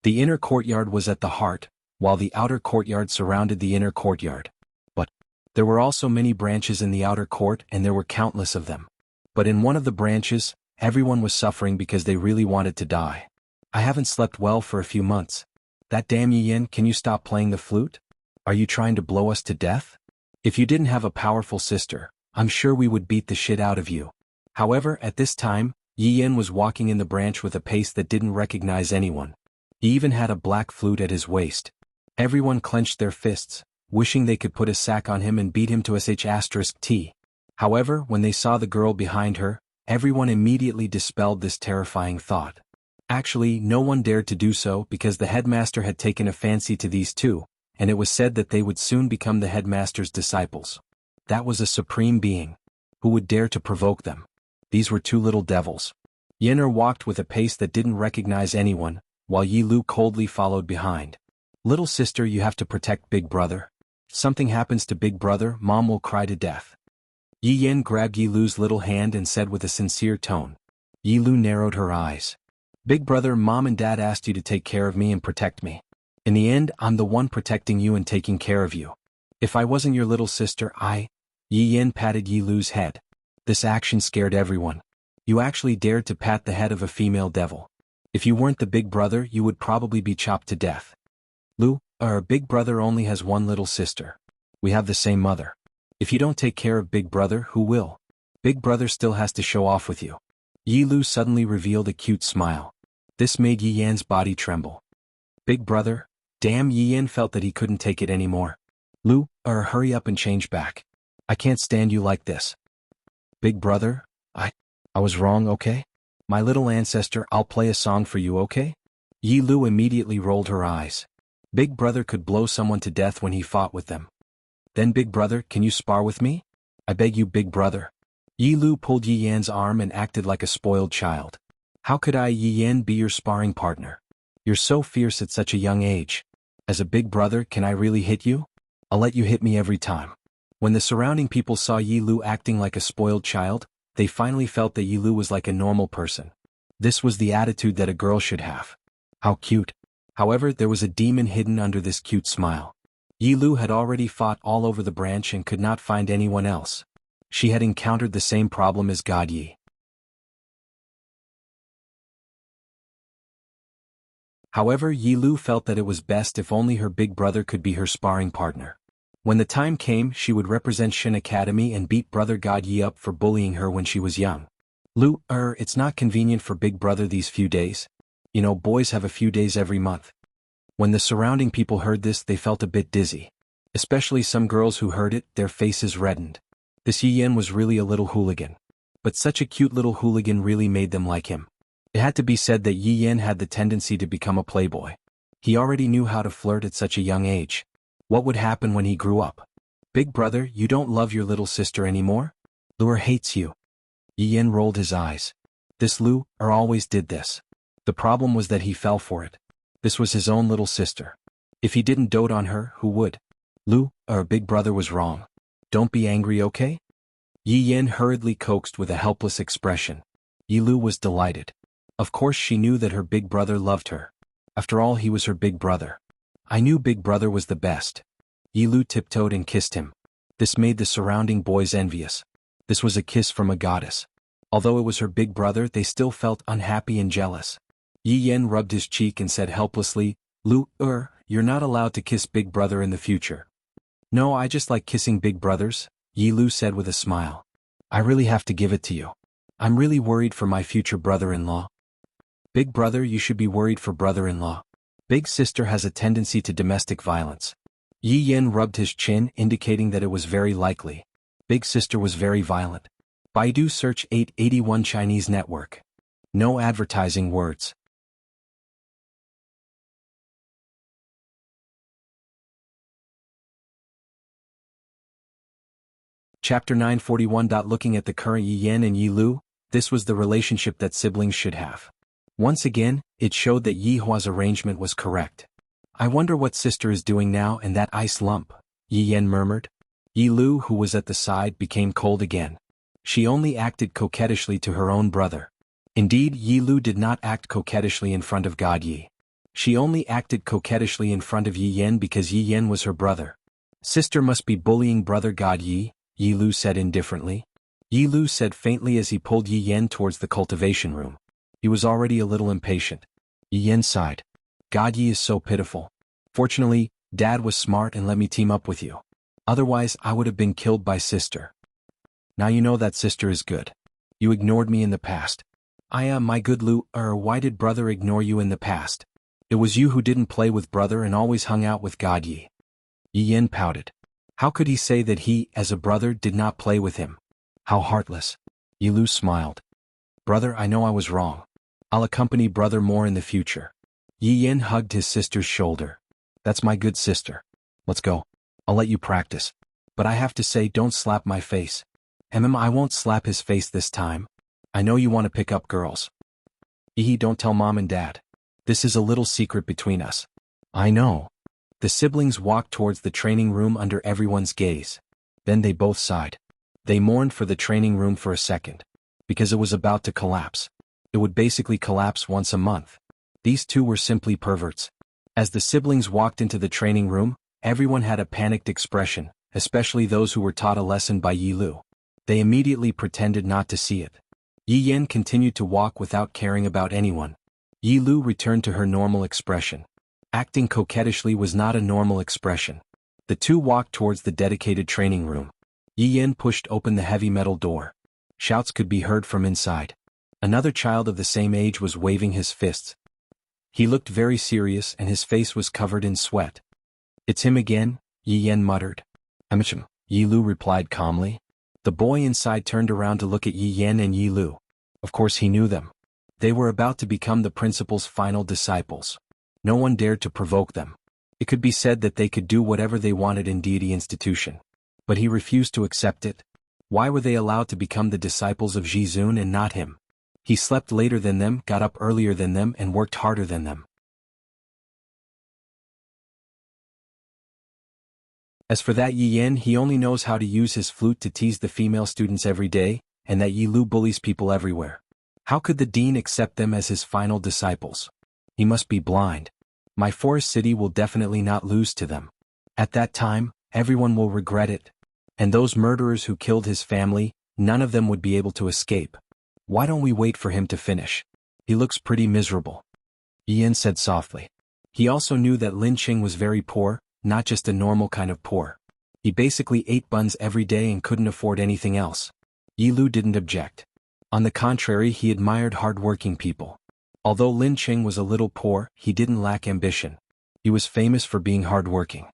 The inner courtyard was at the heart, while the outer courtyard surrounded the inner courtyard. There were also many branches in the outer court, and there were countless of them. But in one of the branches, everyone was suffering because they really wanted to die. I haven't slept well for a few months. That damn Yi Yen, can you stop playing the flute? Are you trying to blow us to death? If you didn't have a powerful sister, I'm sure we would beat the shit out of you. However, at this time, Yi Yen was walking in the branch with a pace that didn't recognize anyone. He even had a black flute at his waist. Everyone clenched their fists, wishing they could put a sack on him and beat him to sh*t. However, when they saw the girl behind her, everyone immediately dispelled this terrifying thought. Actually, no one dared to do so because the headmaster had taken a fancy to these two, and it was said that they would soon become the headmaster's disciples. That was a supreme being. Who would dare to provoke them? These were two little devils. Yenner walked with a pace that didn't recognize anyone, while Yi Lu coldly followed behind. Little sister, you have to protect Big Brother. Something happens to Big Brother, Mom will cry to death. Yi Yen grabbed Yi Lu's little hand and said with a sincere tone. Yi Lu narrowed her eyes. Big Brother, Mom and Dad asked you to take care of me and protect me. In the end, I'm the one protecting you and taking care of you. If I wasn't your little sister, Yi Yin patted Yi Lu's head. This action scared everyone. You actually dared to pat the head of a female devil. If you weren't the big brother, you would probably be chopped to death. Lu, our big brother only has one little sister. We have the same mother. If you don't take care of big brother, who will? Big brother still has to show off with you. Yi Lu suddenly revealed a cute smile. This made Yi Yan's body tremble. Big brother? Damn, Yi Yan felt that he couldn't take it anymore. Lu, hurry up and change back. I can't stand you like this. Big brother? I was wrong, okay? My little ancestor, I'll play a song for you, okay? Yi Lu immediately rolled her eyes. Big brother could blow someone to death when he fought with them. Then big brother, can you spar with me? I beg you, big brother. Yi Lu pulled Yi Yan's arm and acted like a spoiled child. How could I, Yi Yan, be your sparring partner? You're so fierce at such a young age. As a big brother, can I really hit you? I'll let you hit me every time. When the surrounding people saw Yi Lu acting like a spoiled child, they finally felt that Yi Lu was like a normal person. This was the attitude that a girl should have. How cute. However, there was a demon hidden under this cute smile. Yi Lu had already fought all over the branch and could not find anyone else. She had encountered the same problem as God Yi. However, Yi Lu felt that it was best if only her big brother could be her sparring partner. When the time came, she would represent Shin Academy and beat brother God Yi up for bullying her when she was young. Lu, it's not convenient for big brother these few days. You know, boys have a few days every month. When the surrounding people heard this, they felt a bit dizzy. Especially some girls who heard it, their faces reddened. This Yi Yan was really a little hooligan. But such a cute little hooligan really made them like him. It had to be said that Yi Yan had the tendency to become a playboy. He already knew how to flirt at such a young age. What would happen when he grew up? Big brother, you don't love your little sister anymore? Lu hates you. Yi Yan rolled his eyes. This Lu always did this. The problem was that he fell for it. This was his own little sister. If he didn't dote on her, who would? Lu, big brother was wrong. Don't be angry, okay? Yi Yan hurriedly coaxed with a helpless expression. Yi Lu was delighted. Of course she knew that her big brother loved her. After all, he was her big brother. I knew big brother was the best. Yi Lu tiptoed and kissed him. This made the surrounding boys envious. This was a kiss from a goddess. Although it was her big brother, they still felt unhappy and jealous. Yi Yan rubbed his cheek and said helplessly, Lu, you're not allowed to kiss big brother in the future. No, I just like kissing big brothers, Yi Lu said with a smile. I really have to give it to you. I'm really worried for my future brother-in-law. Big brother, you should be worried for brother-in-law. Big sister has a tendency to domestic violence. Yi Yan rubbed his chin, indicating that it was very likely. Big sister was very violent. Baidu search 881 Chinese network. No advertising words. Chapter 941. Looking at the current Yi Yan and Yi Lu, this was the relationship that siblings should have. Once again, it showed that Yi Hua's arrangement was correct. I wonder what sister is doing now in that ice lump, Yi Yan murmured. Yi Lu, who was at the side, became cold again. She only acted coquettishly to her own brother. Indeed, Yi Lu did not act coquettishly in front of God Yi. She only acted coquettishly in front of Yi Yan because Yi Yan was her brother. Sister must be bullying brother God Yi, Yi Lu said indifferently. Yi Lu said faintly as he pulled Yi Yan towards the cultivation room. He was already a little impatient. Yi Yan sighed. God Yi is so pitiful. Fortunately, Dad was smart and let me team up with you. Otherwise, I would have been killed by sister. Now you know that sister is good. You ignored me in the past. I am my good Lu, why did brother ignore you in the past? It was you who didn't play with brother and always hung out with God Yi. Yi Yan pouted. How could he say that he, as a brother, did not play with him? How heartless. Yi Lu smiled. Brother, I know I was wrong. I'll accompany brother more in the future. Yi Yan hugged his sister's shoulder. That's my good sister. Let's go. I'll let you practice. But I have to say, don't slap my face. I won't slap his face this time. I know you want to pick up girls. Don't tell mom and dad. This is a little secret between us. I know. The siblings walked towards the training room under everyone's gaze. Then they both sighed. They mourned for the training room for a second. Because it was about to collapse. It would basically collapse once a month. These two were simply perverts. As the siblings walked into the training room, Everyone had a panicked expression, especially those who were taught a lesson by Yi Lu. They immediately pretended not to see it. Yi Yan continued to walk without caring about anyone. Yi Lu returned to her normal expression. Acting coquettishly was not a normal expression. The two walked towards the dedicated training room. Yi Yan pushed open the heavy metal door. Shouts could be heard from inside. Another child of the same age was waving his fists. He looked very serious and his face was covered in sweat. "It's him again," Yi Yan muttered. "Amichim," Yi Lu replied calmly. The boy inside turned around to look at Yi Yan and Yi Lu. Of course he knew them. They were about to become the principal's final disciples. No one dared to provoke them. It could be said that they could do whatever they wanted in deity institution. But he refused to accept it. Why were they allowed to become the disciples of Jizun and not him? He slept later than them, got up earlier than them, and worked harder than them. As for that Yi Yan, he only knows how to use his flute to tease the female students every day, and that Yi Lu bullies people everywhere. How could the dean accept them as his final disciples? He must be blind. My forest city will definitely not lose to them. At that time, everyone will regret it. And those murderers who killed his family, none of them would be able to escape. Why don't we wait for him to finish? He looks pretty miserable. Yi Yan said softly. He also knew that Lin Qing was very poor, not just a normal kind of poor. He basically ate buns every day and couldn't afford anything else. Yi Lu didn't object. On the contrary, he admired hard-working people. Although Lin Qing was a little poor, he didn't lack ambition. He was famous for being hard-working.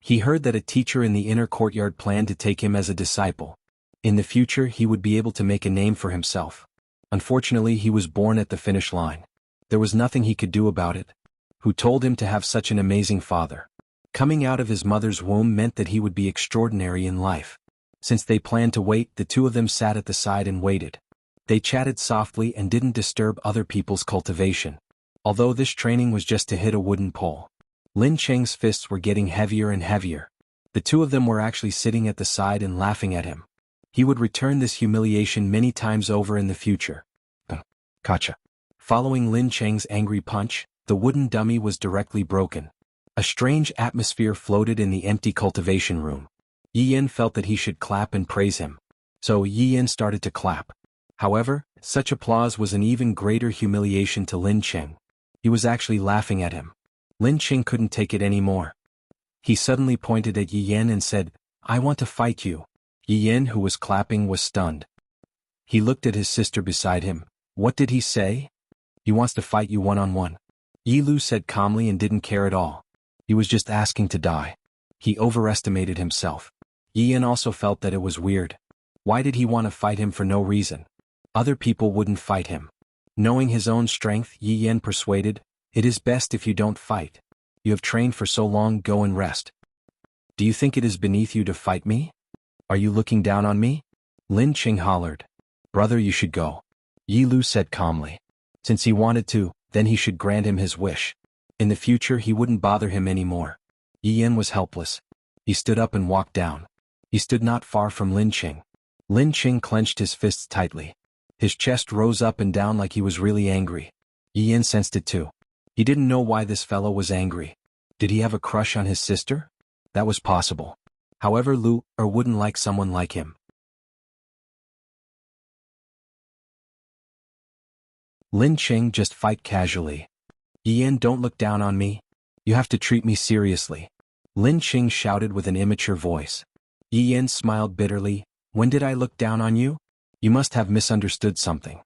He heard that a teacher in the inner courtyard planned to take him as a disciple. In the future, he would be able to make a name for himself. Unfortunately, he was born at the finish line. There was nothing he could do about it. Who told him to have such an amazing father? Coming out of his mother's womb meant that he would be extraordinary in life. Since they planned to wait, the two of them sat at the side and waited. They chatted softly and didn't disturb other people's cultivation. Although this training was just to hit a wooden pole. Lin Cheng's fists were getting heavier and heavier. The two of them were actually sitting at the side and laughing at him. He would return this humiliation many times over in the future. Gotcha. Following Lin Cheng's angry punch, the wooden dummy was directly broken. A strange atmosphere floated in the empty cultivation room. Yi Yan felt that he should clap and praise him. So Yi Yan started to clap. However, such applause was an even greater humiliation to Lin Cheng. He was actually laughing at him. Lin Cheng couldn't take it anymore. He suddenly pointed at Yi Yan and said, "I want to fight you." Yi Yan, who was clapping, was stunned. He looked at his sister beside him. What did he say? He wants to fight you one-on-one. Yi Lu said calmly and didn't care at all. He was just asking to die. He overestimated himself. Yi Yan also felt that it was weird. Why did he want to fight him for no reason? Other people wouldn't fight him. Knowing his own strength, Yi Yan persuaded, "It is best if you don't fight. You have trained for so long, go and rest." "Do you think it is beneath you to fight me? Are you looking down on me?" Lin Qing hollered. "Brother, you should go." Yi Lu said calmly. Since he wanted to, then he should grant him his wish. In the future he wouldn't bother him anymore. Yi Yan was helpless. He stood up and walked down. He stood not far from Lin Qing. Lin Qing clenched his fists tightly. His chest rose up and down like he was really angry. Yi Yan sensed it too. He didn't know why this fellow was angry. Did he have a crush on his sister? That was possible. However, Lu wouldn't like someone like him. Lin Qing, just fight casually. Yi Yan, don't look down on me. You have to treat me seriously. Lin Qing shouted with an immature voice. Yi Yan smiled bitterly. When did I look down on you? You must have misunderstood something.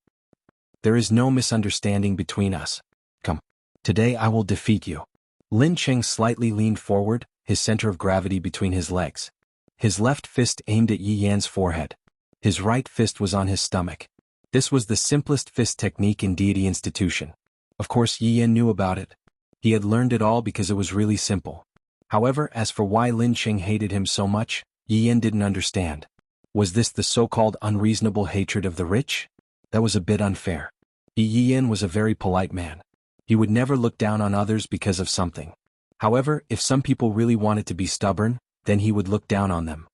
There is no misunderstanding between us. Come. Today I will defeat you. Lin Qing slightly leaned forward, his center of gravity between his legs. His left fist aimed at Yi Yan's forehead. His right fist was on his stomach. This was the simplest fist technique in deity institution. Of course Yi Yan knew about it. He had learned it all because it was really simple. However, as for why Lin Qing hated him so much, Yi Yan didn't understand. Was this the so-called unreasonable hatred of the rich? That was a bit unfair. Yi Yan was a very polite man. He would never look down on others because of something. However, if some people really wanted to be stubborn, then he would look down on them.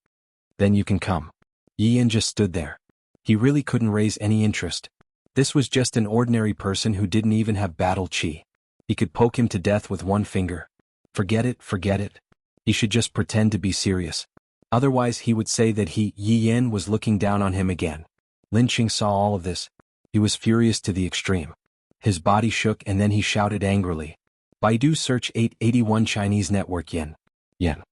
Then you can come. Yi Yan just stood there. He really couldn't raise any interest. This was just an ordinary person who didn't even have battle chi. He could poke him to death with one finger. Forget it, forget it. He should just pretend to be serious. Otherwise he would say that Yi Yan was looking down on him again. Lin Qing saw all of this. He was furious to the extreme. His body shook and then he shouted angrily. Baidu search 881 Chinese network yen. Yen.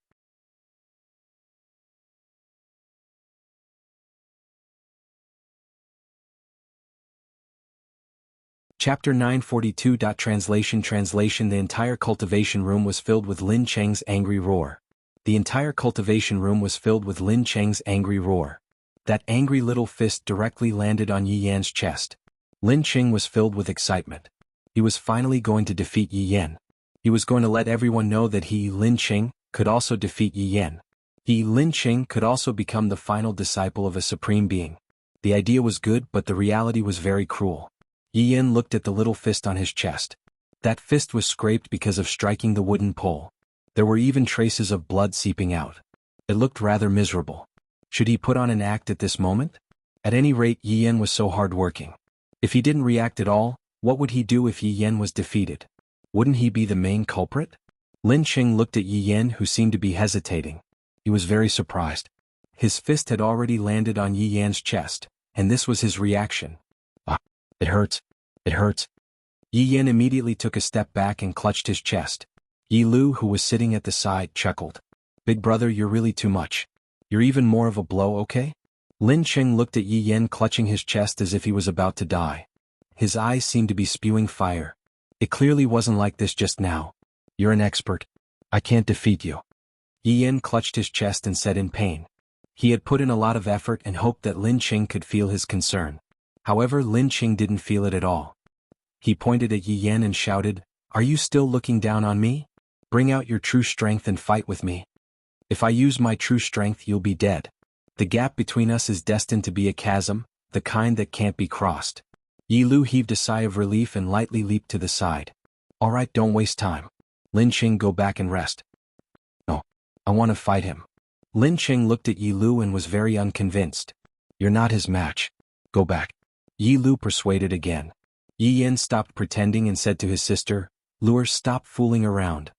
Chapter 942. Translation. The entire cultivation room was filled with Lin Cheng's angry roar. The entire cultivation room was filled with Lin Cheng's angry roar. That angry little fist directly landed on Yi Yan's chest. Lin Cheng was filled with excitement. He was finally going to defeat Yi Yan. He was going to let everyone know that he, Lin Cheng, could also defeat Yi Yan. He, Lin Cheng, could also become the final disciple of a supreme being. The idea was good, but the reality was very cruel. Yi Yan looked at the little fist on his chest. That fist was scraped because of striking the wooden pole. There were even traces of blood seeping out. It looked rather miserable. Should he put on an act at this moment? At any rate, Yi Yan was so hard-working. If he didn't react at all, what would he do if Yi Yan was defeated? Wouldn't he be the main culprit? Lin Cheng looked at Yi Yan, who seemed to be hesitating. He was very surprised. His fist had already landed on Yi Yan's chest, and this was his reaction. Ah, it hurts. It hurts. Yi Yan immediately took a step back and clutched his chest. Yi Lu, who was sitting at the side, chuckled. Big brother, you're really too much. You're even more of a blow, okay? Lin Cheng looked at Yi Yan clutching his chest as if he was about to die. His eyes seemed to be spewing fire. It clearly wasn't like this just now. You're an expert. I can't defeat you. Yi Yan clutched his chest and said in pain. He had put in a lot of effort and hoped that Lin Cheng could feel his concern. However, Lin Cheng didn't feel it at all. He pointed at Yi Yan and shouted, "Are you still looking down on me? Bring out your true strength and fight with me. If I use my true strength, you'll be dead. The gap between us is destined to be a chasm, the kind that can't be crossed." Yi Lu heaved a sigh of relief and lightly leaped to the side. "All right, don't waste time. Lin Cheng, go back and rest." "No, I want to fight him." Lin Cheng looked at Yi Lu and was very unconvinced. "You're not his match. Go back." Yi Lu persuaded again. Yi Yan stopped pretending and said to his sister, "Luer, stop fooling around.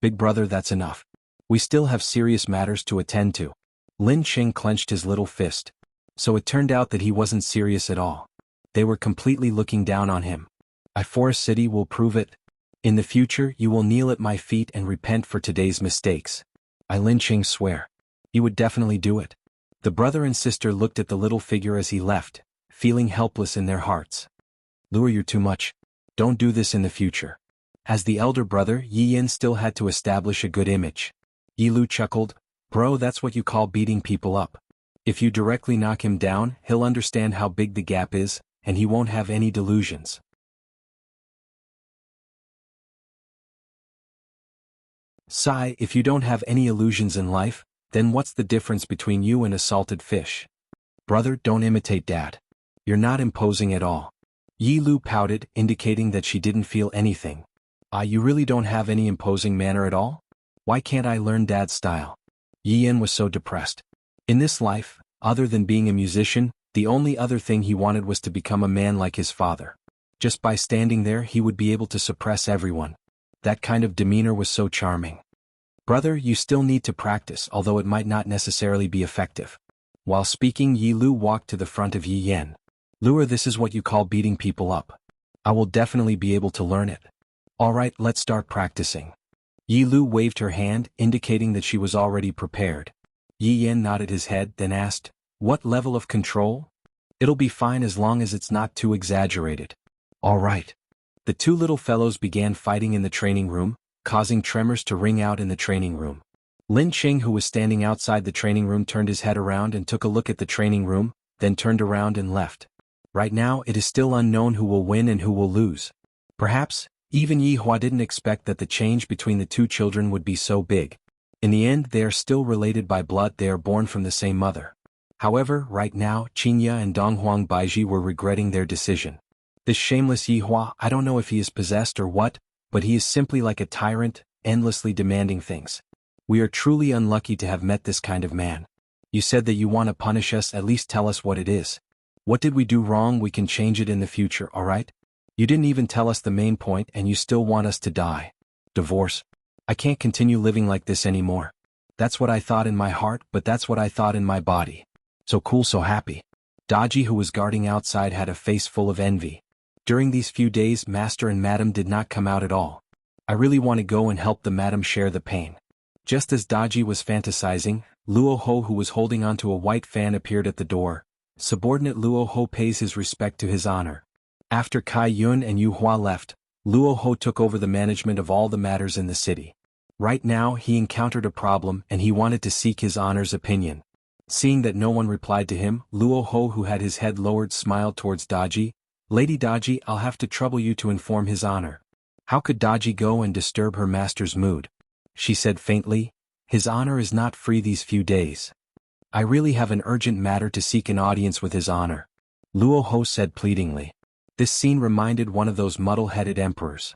Big brother, that's enough. We still have serious matters to attend to." Lin Cheng clenched his little fist. So it turned out that he wasn't serious at all. They were completely looking down on him. Forest City will prove it. In the future, you will kneel at my feet and repent for today's mistakes. Lin Cheng swear. He would definitely do it. The brother and sister looked at the little figure as he left, feeling helpless in their hearts. "Luer, you're too much. Don't do this in the future." As the elder brother, Yi Yan still had to establish a good image. Yi Lu chuckled, "Bro, that's what you call beating people up. If you directly knock him down, he'll understand how big the gap is, and he won't have any delusions." Sigh, if you don't have any illusions in life, then what's the difference between you and a salted fish? Brother, don't imitate Dad. You're not imposing at all. Yi Lu pouted, indicating that she didn't feel anything. You really don't have any imposing manner at all? Why can't I learn Dad's style? Yi Yan was so depressed. In this life, other than being a musician, the only other thing he wanted was to become a man like his father. Just by standing there, he would be able to suppress everyone. That kind of demeanor was so charming. Brother, you still need to practice, although it might not necessarily be effective. While speaking, Yi Lu walked to the front of Yi Yan. Luer, this is what you call beating people up. I will definitely be able to learn it. All right, let's start practicing. Yi Lu waved her hand, indicating that she was already prepared. Yi Yan nodded his head, then asked, "What level of control?" "It'll be fine as long as it's not too exaggerated." "All right." The two little fellows began fighting in the training room, causing tremors to ring out in the training room. Lin Cheng, who was standing outside the training room, turned his head around and took a look at the training room, then turned around and left. Right now, it is still unknown who will win and who will lose. Perhaps, even Yi Hua didn't expect that the change between the two children would be so big. In the end, they are still related by blood, they are born from the same mother. However, right now, Qingya and Donghuang Baiji were regretting their decision. This shameless Yi Hua, I don't know if he is possessed or what, but he is simply like a tyrant, endlessly demanding things. We are truly unlucky to have met this kind of man. You said that you want to punish us, at least tell us what it is. What did we do wrong? We can change it in the future, alright? You didn't even tell us the main point and you still want us to die. Divorce. I can't continue living like this anymore. That's what I thought in my heart, but that's what I thought in my body. So cool, so happy. Daji, who was guarding outside, had a face full of envy. During these few days, Master and Madam did not come out at all. I really want to go and help the Madam share the pain. Just as Daji was fantasizing, Luo Ho, who was holding onto a white fan, appeared at the door. Subordinate Luo Ho pays his respect to his honor. After Kai Yun and Yu Hua left, Luo Ho took over the management of all the matters in the city. Right now he encountered a problem and he wanted to seek his honor's opinion. Seeing that no one replied to him, Luo Ho, who had his head lowered, smiled towards Daji. Lady Daji, I'll have to trouble you to inform his honor. How could Daji go and disturb her master's mood? She said faintly. His honor is not free these few days. I really have an urgent matter to seek an audience with his honor. Luo Ho said pleadingly. This scene reminded one of those muddle-headed emperors.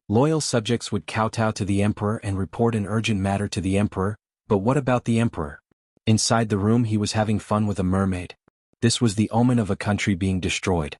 Loyal subjects would kowtow to the emperor and report an urgent matter to the emperor, but what about the emperor? Inside the room he was having fun with a mermaid. This was the omen of a country being destroyed.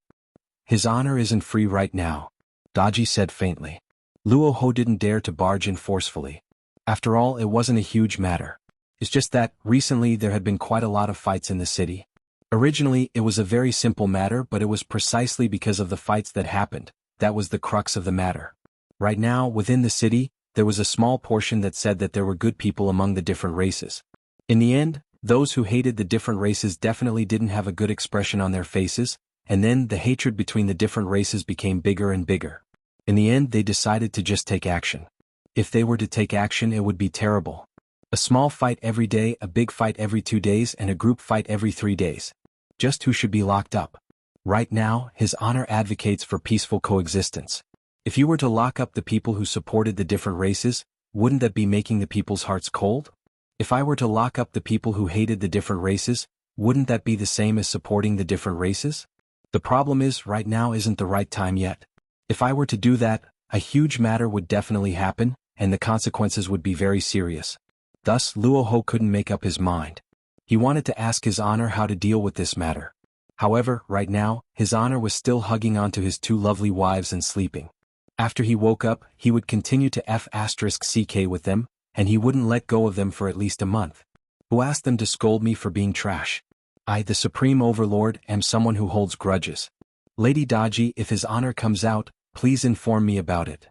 His honor isn't free right now, Daji said faintly. Luo Ho didn't dare to barge in forcefully. After all, it wasn't a huge matter. It's just that, recently there had been quite a lot of fights in the city. Originally, it was a very simple matter, but it was precisely because of the fights that happened, that was the crux of the matter. Right now, within the city, there was a small portion that said that there were good people among the different races. In the end, those who hated the different races definitely didn't have a good expression on their faces, and then the hatred between the different races became bigger and bigger. In the end, they decided to just take action. If they were to take action, it would be terrible. A small fight every day, a big fight every 2 days, and a group fight every 3 days. Just who should be locked up? Right now, his honor advocates for peaceful coexistence. If you were to lock up the people who supported the different races, wouldn't that be making the people's hearts cold? If I were to lock up the people who hated the different races, wouldn't that be the same as supporting the different races? The problem is, right now isn't the right time yet. If I were to do that, a huge matter would definitely happen, and the consequences would be very serious. Thus, Luo Ho couldn't make up his mind. He wanted to ask his honor how to deal with this matter. However, right now, his honor was still hugging onto his 2 lovely wives and sleeping. After he woke up, he would continue to f***ck with them, and he wouldn't let go of them for at least a month. Who asked them to scold me for being trash? I, the Supreme Overlord, am someone who holds grudges. Lady Daji, if his honor comes out, please inform me about it.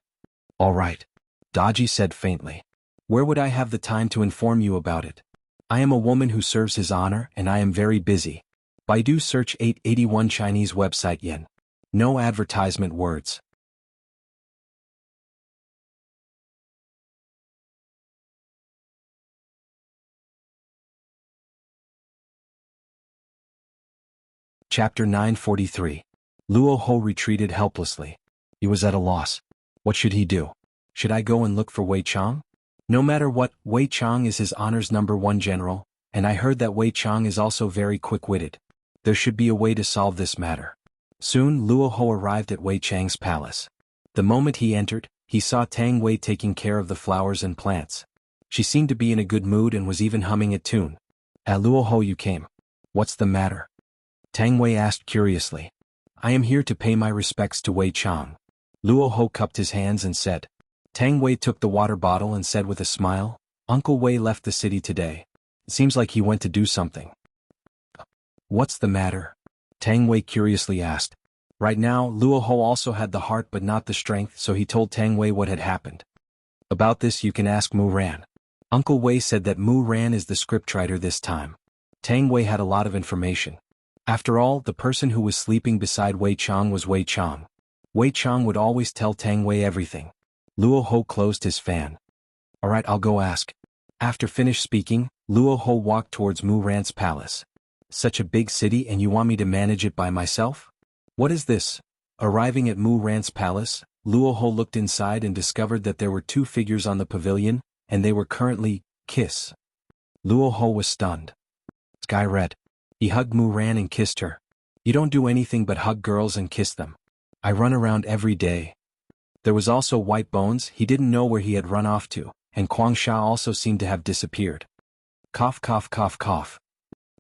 All right, Daji said faintly. Where would I have the time to inform you about it? I am a woman who serves his honor, and I am very busy. Baidu search 881 Chinese website yen. No advertisement words. Chapter 943. Luo Ho retreated helplessly. He was at a loss. What should he do? Should I go and look for Wei Chang? No matter what, Wei Chang is his honor's #1 general, and I heard that Wei Chang is also very quick-witted. There should be a way to solve this matter. Soon Luo Ho arrived at Wei Chang's palace. The moment he entered, he saw Tang Wei taking care of the flowers and plants. She seemed to be in a good mood and was even humming a tune. At Luo Ho you came. What's the matter? Tang Wei asked curiously. I am here to pay my respects to Wei Chang. Luo Ho cupped his hands and said. Tang Wei took the water bottle and said with a smile, Uncle Wei left the city today. It seems like he went to do something. What's the matter? Tang Wei curiously asked. Right now, Luo Ho also had the heart but not the strength, so he told Tang Wei what had happened. About this you can ask Mu Ran. Uncle Wei said that Mu Ran is the scriptwriter this time. Tang Wei had a lot of information. After all, the person who was sleeping beside Wei Chang was Wei Chang. Wei Chang would always tell Tang Wei everything. Luo Ho closed his fan. Alright, I'll go ask. After finished speaking, Luo Ho walked towards Mu Ran's palace. Such a big city and you want me to manage it by myself? What is this? Arriving at Mu Ran's palace, Luo Ho looked inside and discovered that there were 2 figures on the pavilion, and they were currently kiss. Luo Ho was stunned. Sky red. He hugged Mu Ran and kissed her. You don't do anything but hug girls and kiss them. I run around every day. There was also White Bones, he didn't know where he had run off to, and Quang Sha also seemed to have disappeared. Cough cough cough cough.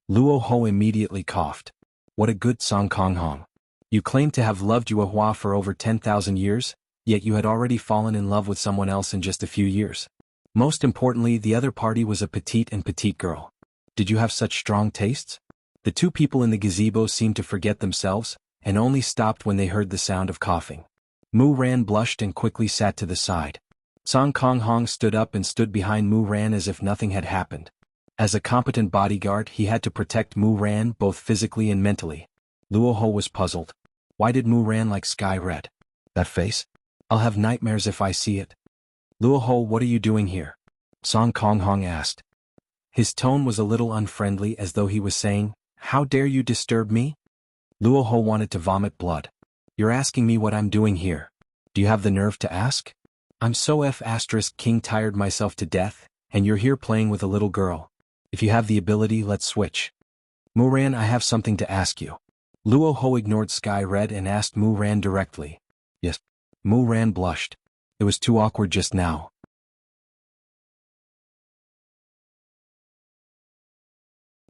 Luo Ho immediately coughed. What a good Song Kong Hong. You claimed to have loved Yuehua for over 10,000 years, yet you had already fallen in love with someone else in just a few years. Most importantly, the other party was a petite girl. Did you have such strong tastes? The two people in the gazebo seemed to forget themselves, and only stopped when they heard the sound of coughing. Mu Ran blushed and quickly sat to the side. Song Kong Hong stood up and stood behind Mu Ran as if nothing had happened. As a competent bodyguard, he had to protect Mu Ran both physically and mentally. Luo Ho was puzzled. Why did Mu Ran like sky red? That face? I'll have nightmares if I see it. Luo Ho, what are you doing here? Song Kong Hong asked. His tone was a little unfriendly, as though he was saying, "How dare you disturb me?" Luo Ho wanted to vomit blood. You're asking me what I'm doing here. Do you have the nerve to ask? I'm so King tired myself to death, and you're here playing with a little girl. If you have the ability, let's switch. Mu Ran, I have something to ask you. Luo Ho ignored Sky Red and asked Mu Ran directly. Yes. Mu Ran blushed. It was too awkward just now.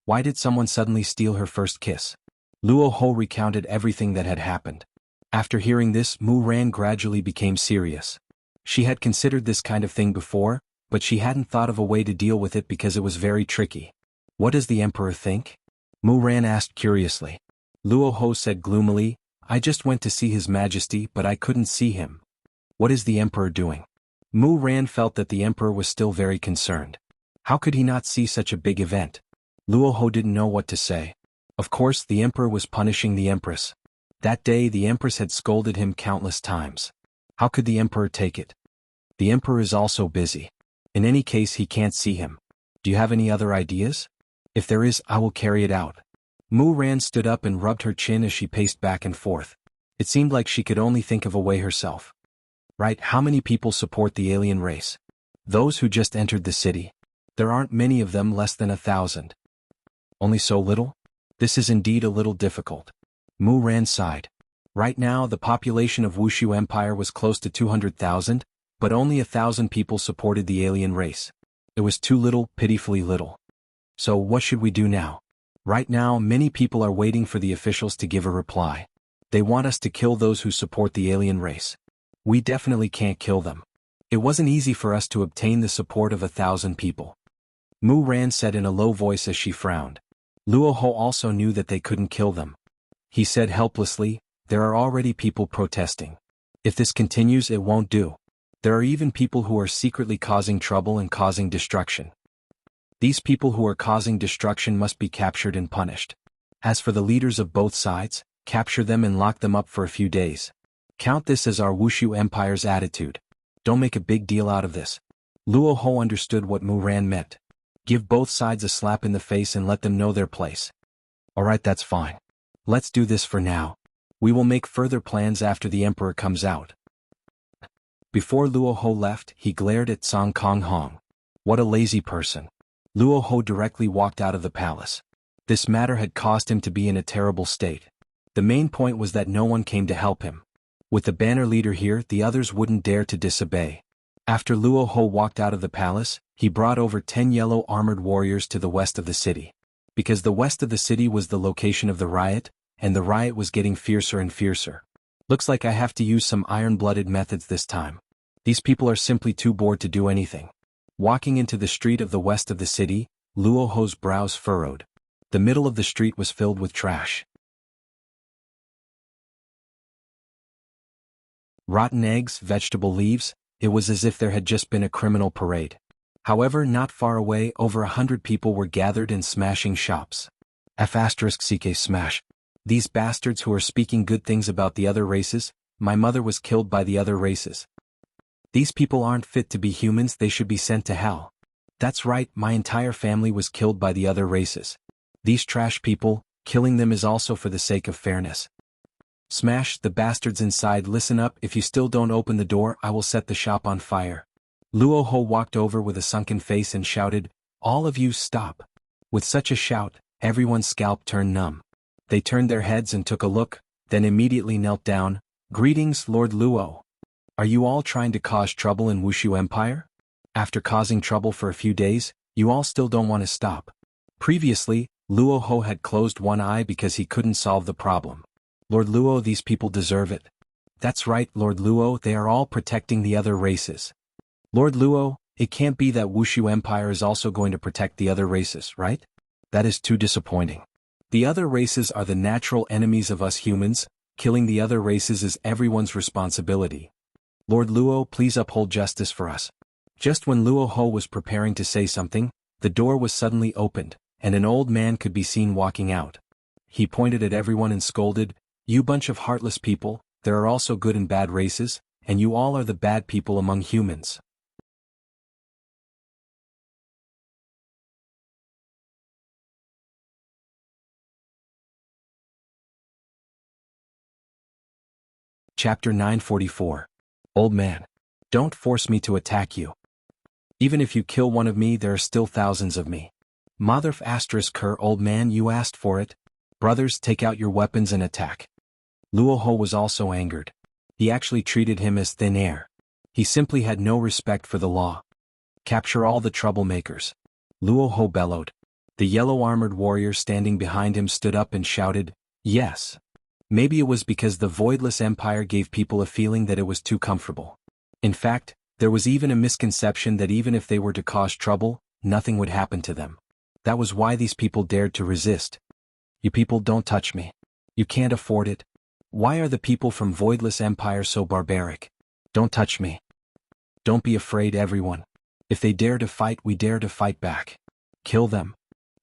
Why did someone suddenly steal her first kiss? Luo Ho recounted everything that had happened. After hearing this, Mu Ran gradually became serious. She had considered this kind of thing before, but she hadn't thought of a way to deal with it because it was very tricky. What does the Emperor think? Mu Ran asked curiously. Luo Ho said gloomily, I just went to see His Majesty, but I couldn't see him. What is the Emperor doing? Mu Ran felt that the Emperor was still very concerned. How could he not see such a big event? Luo Ho didn't know what to say. Of course, the Emperor was punishing the Empress. That day the Empress had scolded him countless times. How could the Emperor take it? The Emperor is also busy. In any case, he can't see him. Do you have any other ideas? If there is, I will carry it out. Mu Ran stood up and rubbed her chin as she paced back and forth. It seemed like she could only think of a way herself. Right, how many people support the alien race? Those who just entered the city. There aren't many of them, less than 1,000. Only so little? This is indeed a little difficult. Mu Ran sighed. Right now the population of Wuxia Empire was close to 200,000, but only 1,000 people supported the alien race. It was too little, pitifully little. So what should we do now? Right now many people are waiting for the officials to give a reply. They want us to kill those who support the alien race. We definitely can't kill them. It wasn't easy for us to obtain the support of 1,000 people. Mu Ran said in a low voice as she frowned. Luo Ho also knew that they couldn't kill them. He said helplessly, there are already people protesting. If this continues, it won't do. There are even people who are secretly causing trouble and causing destruction. These people who are causing destruction must be captured and punished. As for the leaders of both sides, capture them and lock them up for a few days. Count this as our Wuxia Empire's attitude. Don't make a big deal out of this. Luo Ho understood what Mu Ran meant. Give both sides a slap in the face and let them know their place. Alright, that's fine. Let's do this for now. We will make further plans after the Emperor comes out. Before Luo Ho left, he glared at Song Kong Hong. What a lazy person. Luo Ho directly walked out of the palace. This matter had caused him to be in a terrible state. The main point was that no one came to help him. With the banner leader here, the others wouldn't dare to disobey. After Luo Ho walked out of the palace, he brought over 10 yellow armored warriors to the west of the city. Because the west of the city was the location of the riot, and the riot was getting fiercer and fiercer. Looks like I have to use some iron-blooded methods this time. These people are simply too bored to do anything. Walking into the street of the west of the city, Luo Ho's brows furrowed. The middle of the street was filled with trash. Rotten eggs, vegetable leaves, it was as if there had just been a criminal parade. However, not far away, over 100 people were gathered and smashing shops. *CK smash. These bastards who are speaking good things about the other races, my mother was killed by the other races. These people aren't fit to be humans, they should be sent to hell. That's right, my entire family was killed by the other races. These trash people, killing them is also for the sake of fairness. Smash, the bastards inside, listen up, if you still don't open the door, I will set the shop on fire. Luo Ho walked over with a sunken face and shouted, all of you stop. With such a shout, everyone's scalp turned numb. They turned their heads and took a look, then immediately knelt down. Greetings, Lord Luo. Are you all trying to cause trouble in Wuxia Empire? After causing trouble for a few days, you all still don't want to stop. Previously, Luo Ho had closed one eye because he couldn't solve the problem. Lord Luo, these people deserve it. That's right, Lord Luo, they are all protecting the other races. Lord Luo, it can't be that Wushu Empire is also going to protect the other races, right? That is too disappointing. The other races are the natural enemies of us humans, killing the other races is everyone's responsibility. Lord Luo, please uphold justice for us. Just when Luo Ho was preparing to say something, the door was suddenly opened, and an old man could be seen walking out. He pointed at everyone and scolded, "You bunch of heartless people, there are also good and bad races, and you all are the bad people among humans." Chapter 944. Old man. Don't force me to attack you. Even if you kill one of me, there are still thousands of me. Motherf asterisk her, old man, you asked for it. Brothers, take out your weapons and attack. Luo Ho was also angered. He actually treated him as thin air. He simply had no respect for the law. Capture all the troublemakers. Luo Ho bellowed. The yellow-armored warrior standing behind him stood up and shouted, "Yes." Maybe it was because the Voidless Empire gave people a feeling that it was too comfortable. In fact, there was even a misconception that even if they were to cause trouble, nothing would happen to them. That was why these people dared to resist. You people don't touch me. You can't afford it. Why are the people from Voidless Empire so barbaric? Don't touch me. Don't be afraid, everyone. If they dare to fight, we dare to fight back. Kill them.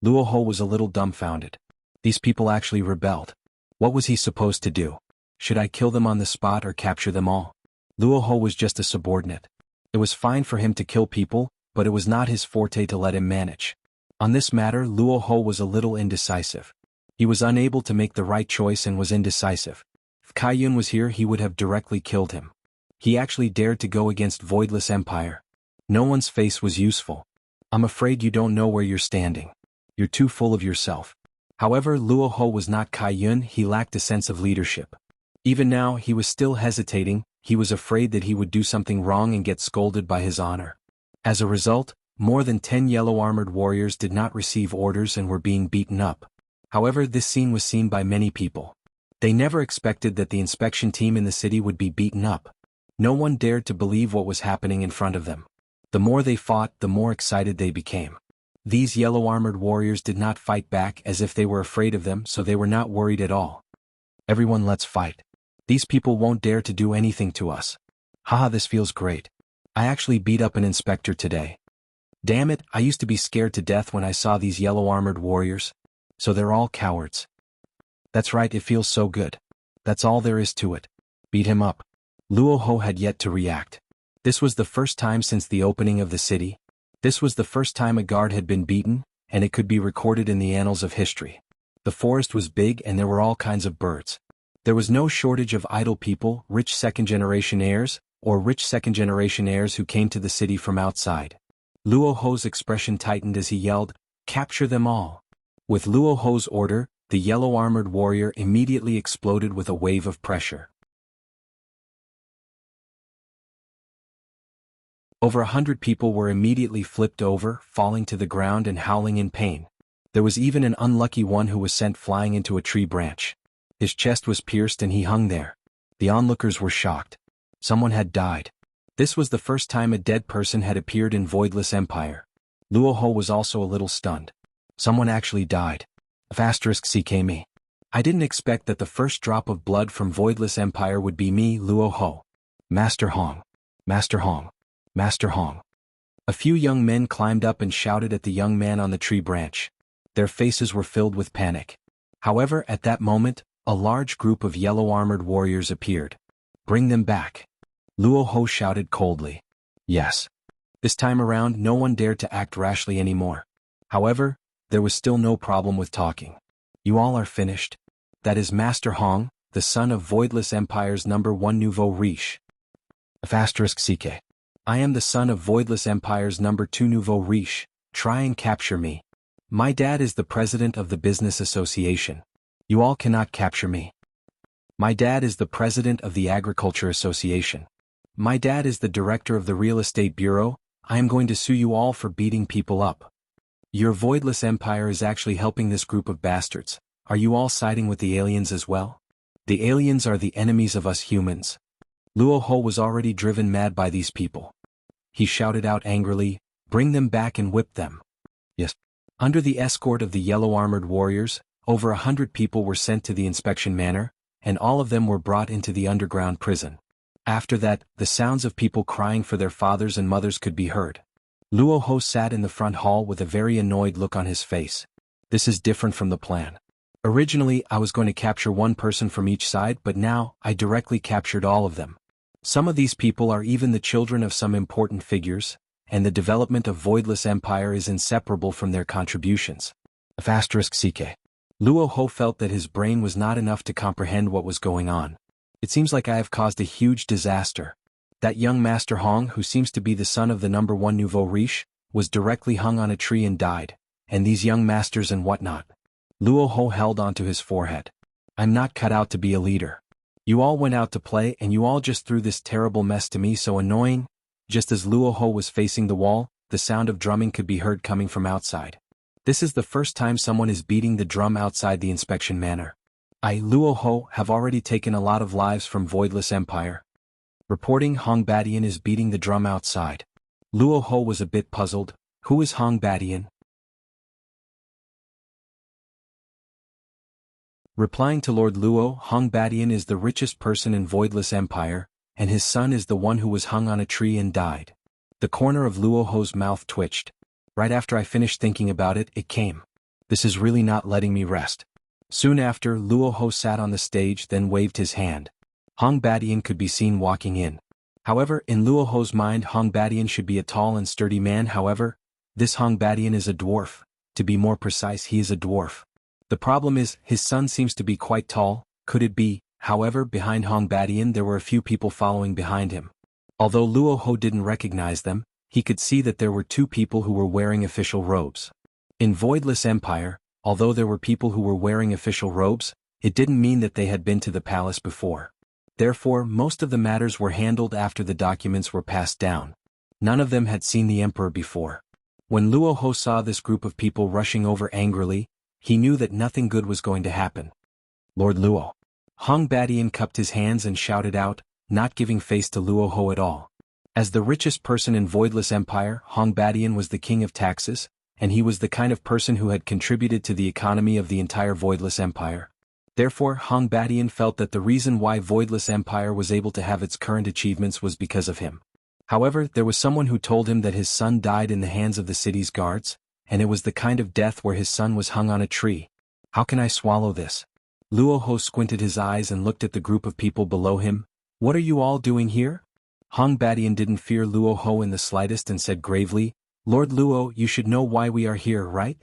Luo Ho was a little dumbfounded. These people actually rebelled. What was he supposed to do? Should I kill them on the spot or capture them all? Luo Ho was just a subordinate. It was fine for him to kill people, but it was not his forte to let him manage. On this matter, Luo Ho was a little indecisive. He was unable to make the right choice and was indecisive. If Kai Yun was here, he would have directly killed him. He actually dared to go against Voidless Empire. No one's face was useful. I'm afraid you don't know where you're standing. You're too full of yourself. However, Luo Ho was not Kai Yun, he lacked a sense of leadership. Even now, he was still hesitating, he was afraid that he would do something wrong and get scolded by his honor. As a result, more than 10 yellow-armored warriors did not receive orders and were being beaten up. However, this scene was seen by many people. They never expected that the inspection team in the city would be beaten up. No one dared to believe what was happening in front of them. The more they fought, the more excited they became. These yellow-armored warriors did not fight back as if they were afraid of them, so they were not worried at all. Everyone, let's fight. These people won't dare to do anything to us. Haha, this feels great. I actually beat up an inspector today. Damn it, I used to be scared to death when I saw these yellow-armored warriors. So they're all cowards. That's right, it feels so good. That's all there is to it. Beat him up. Luo Ho had yet to react. This was the first time since the opening of the city. This was the first time a guard had been beaten, and it could be recorded in the annals of history. The forest was big and there were all kinds of birds. There was no shortage of idle people, rich second-generation heirs, or rich second-generation heirs who came to the city from outside. Luo Ho's expression tightened as he yelled, "Capture them all." With Luo Ho's order, the yellow-armored warrior immediately exploded with a wave of pressure. Over 100 people were immediately flipped over, falling to the ground and howling in pain. There was even an unlucky one who was sent flying into a tree branch. His chest was pierced and he hung there. The onlookers were shocked. Someone had died. This was the first time a dead person had appeared in Voidless Empire. Luo Ho was also a little stunned. Someone actually died. *CK me. I didn't expect that the first drop of blood from Voidless Empire would be me, Luo Ho. Master Hong. Master Hong. Master Hong. A few young men climbed up and shouted at the young man on the tree branch. Their faces were filled with panic. However, at that moment, a large group of yellow-armored warriors appeared. Bring them back. Luo Ho shouted coldly. Yes. This time around, no one dared to act rashly anymore. However, there was still no problem with talking. You all are finished. That is Master Hong, the son of Voidless Empire's #1 nouveau riche. *CK. I am the son of Voidless Empire's #2 nouveau riche. Try and capture me. My dad is the president of the business association. You all cannot capture me. My dad is the president of the agriculture association. My dad is the director of the real estate bureau. I am going to sue you all for beating people up. Your Voidless Empire is actually helping this group of bastards. Are you all siding with the aliens as well? The aliens are the enemies of us humans. Luo Ho was already driven mad by these people. He shouted out angrily, "Bring them back and whip them." Yes. Under the escort of the yellow-armored warriors, over 100 people were sent to the inspection manor, and all of them were brought into the underground prison. After that, the sounds of people crying for their fathers and mothers could be heard. Luo Ho sat in the front hall with a very annoyed look on his face. This is different from the plan. Originally, I was going to capture one person from each side, but now, I directly captured all of them. Some of these people are even the children of some important figures, and the development of Voidless Empire is inseparable from their contributions. *CK. Luo Ho felt that his brain was not enough to comprehend what was going on. It seems like I have caused a huge disaster. That young Master Hong, who seems to be the son of the number 1 nouveau riche, was directly hung on a tree and died, and these young masters and whatnot. Luo Ho held onto his forehead. I'm not cut out to be a leader. You all went out to play and you all just threw this terrible mess to me, so annoying. Just as Luo Ho was facing the wall, the sound of drumming could be heard coming from outside. This is the first time someone is beating the drum outside the inspection manor. I, Luo Ho, have already taken a lot of lives from Voidless Empire. Reporting Hong Badian is beating the drum outside. Luo Ho was a bit puzzled. Who is Hong Badian? Replying to Lord Luo, Hong Badian is the richest person in Voidless Empire, and his son is the one who was hung on a tree and died. The corner of Luo Ho's mouth twitched. Right after I finished thinking about it, it came. This is really not letting me rest. Soon after, Luo Ho sat on the stage, then waved his hand. Hong Badian could be seen walking in. However, in Luo Ho's mind, Hong Badian should be a tall and sturdy man. However, this Hong Badian is a dwarf. To be more precise, he is a dwarf. The problem is, his son seems to be quite tall. Could it be? However, behind Hong Badian there were a few people following behind him. Although Luo Ho didn't recognize them, he could see that there were 2 people who were wearing official robes. In Voidless Empire, although there were people who were wearing official robes, it didn't mean that they had been to the palace before. Therefore, most of the matters were handled after the documents were passed down. None of them had seen the emperor before. When Luo Ho saw this group of people rushing over angrily, he knew that nothing good was going to happen. Lord Luo. Hong Badian cupped his hands and shouted out, not giving face to Luo Ho at all. As the richest person in Voidless Empire, Hong Badian was the king of taxes, and he was the kind of person who had contributed to the economy of the entire Voidless Empire. Therefore, Hong Badian felt that the reason why Voidless Empire was able to have its current achievements was because of him. However, there was someone who told him that his son died in the hands of the city's guards, and it was the kind of death where his son was hung on a tree. How can I swallow this? Luo Ho squinted his eyes and looked at the group of people below him. What are you all doing here? Hong Badian didn't fear Luo Ho in the slightest and said gravely, Lord Luo, you should know why we are here, right?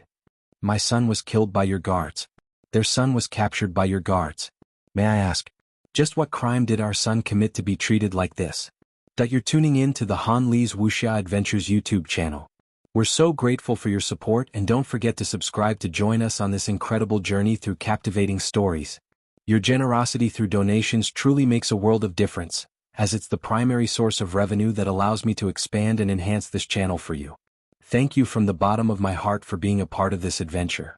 My son was killed by your guards. Their son was captured by your guards. May I ask, just what crime did our son commit to be treated like this? That you're tuning in to the Han Li's Wuxia Adventures YouTube channel. We're so grateful for your support, and don't forget to subscribe to join us on this incredible journey through captivating stories. Your generosity through donations truly makes a world of difference, as it's the primary source of revenue that allows me to expand and enhance this channel for you. Thank you from the bottom of my heart for being a part of this adventure.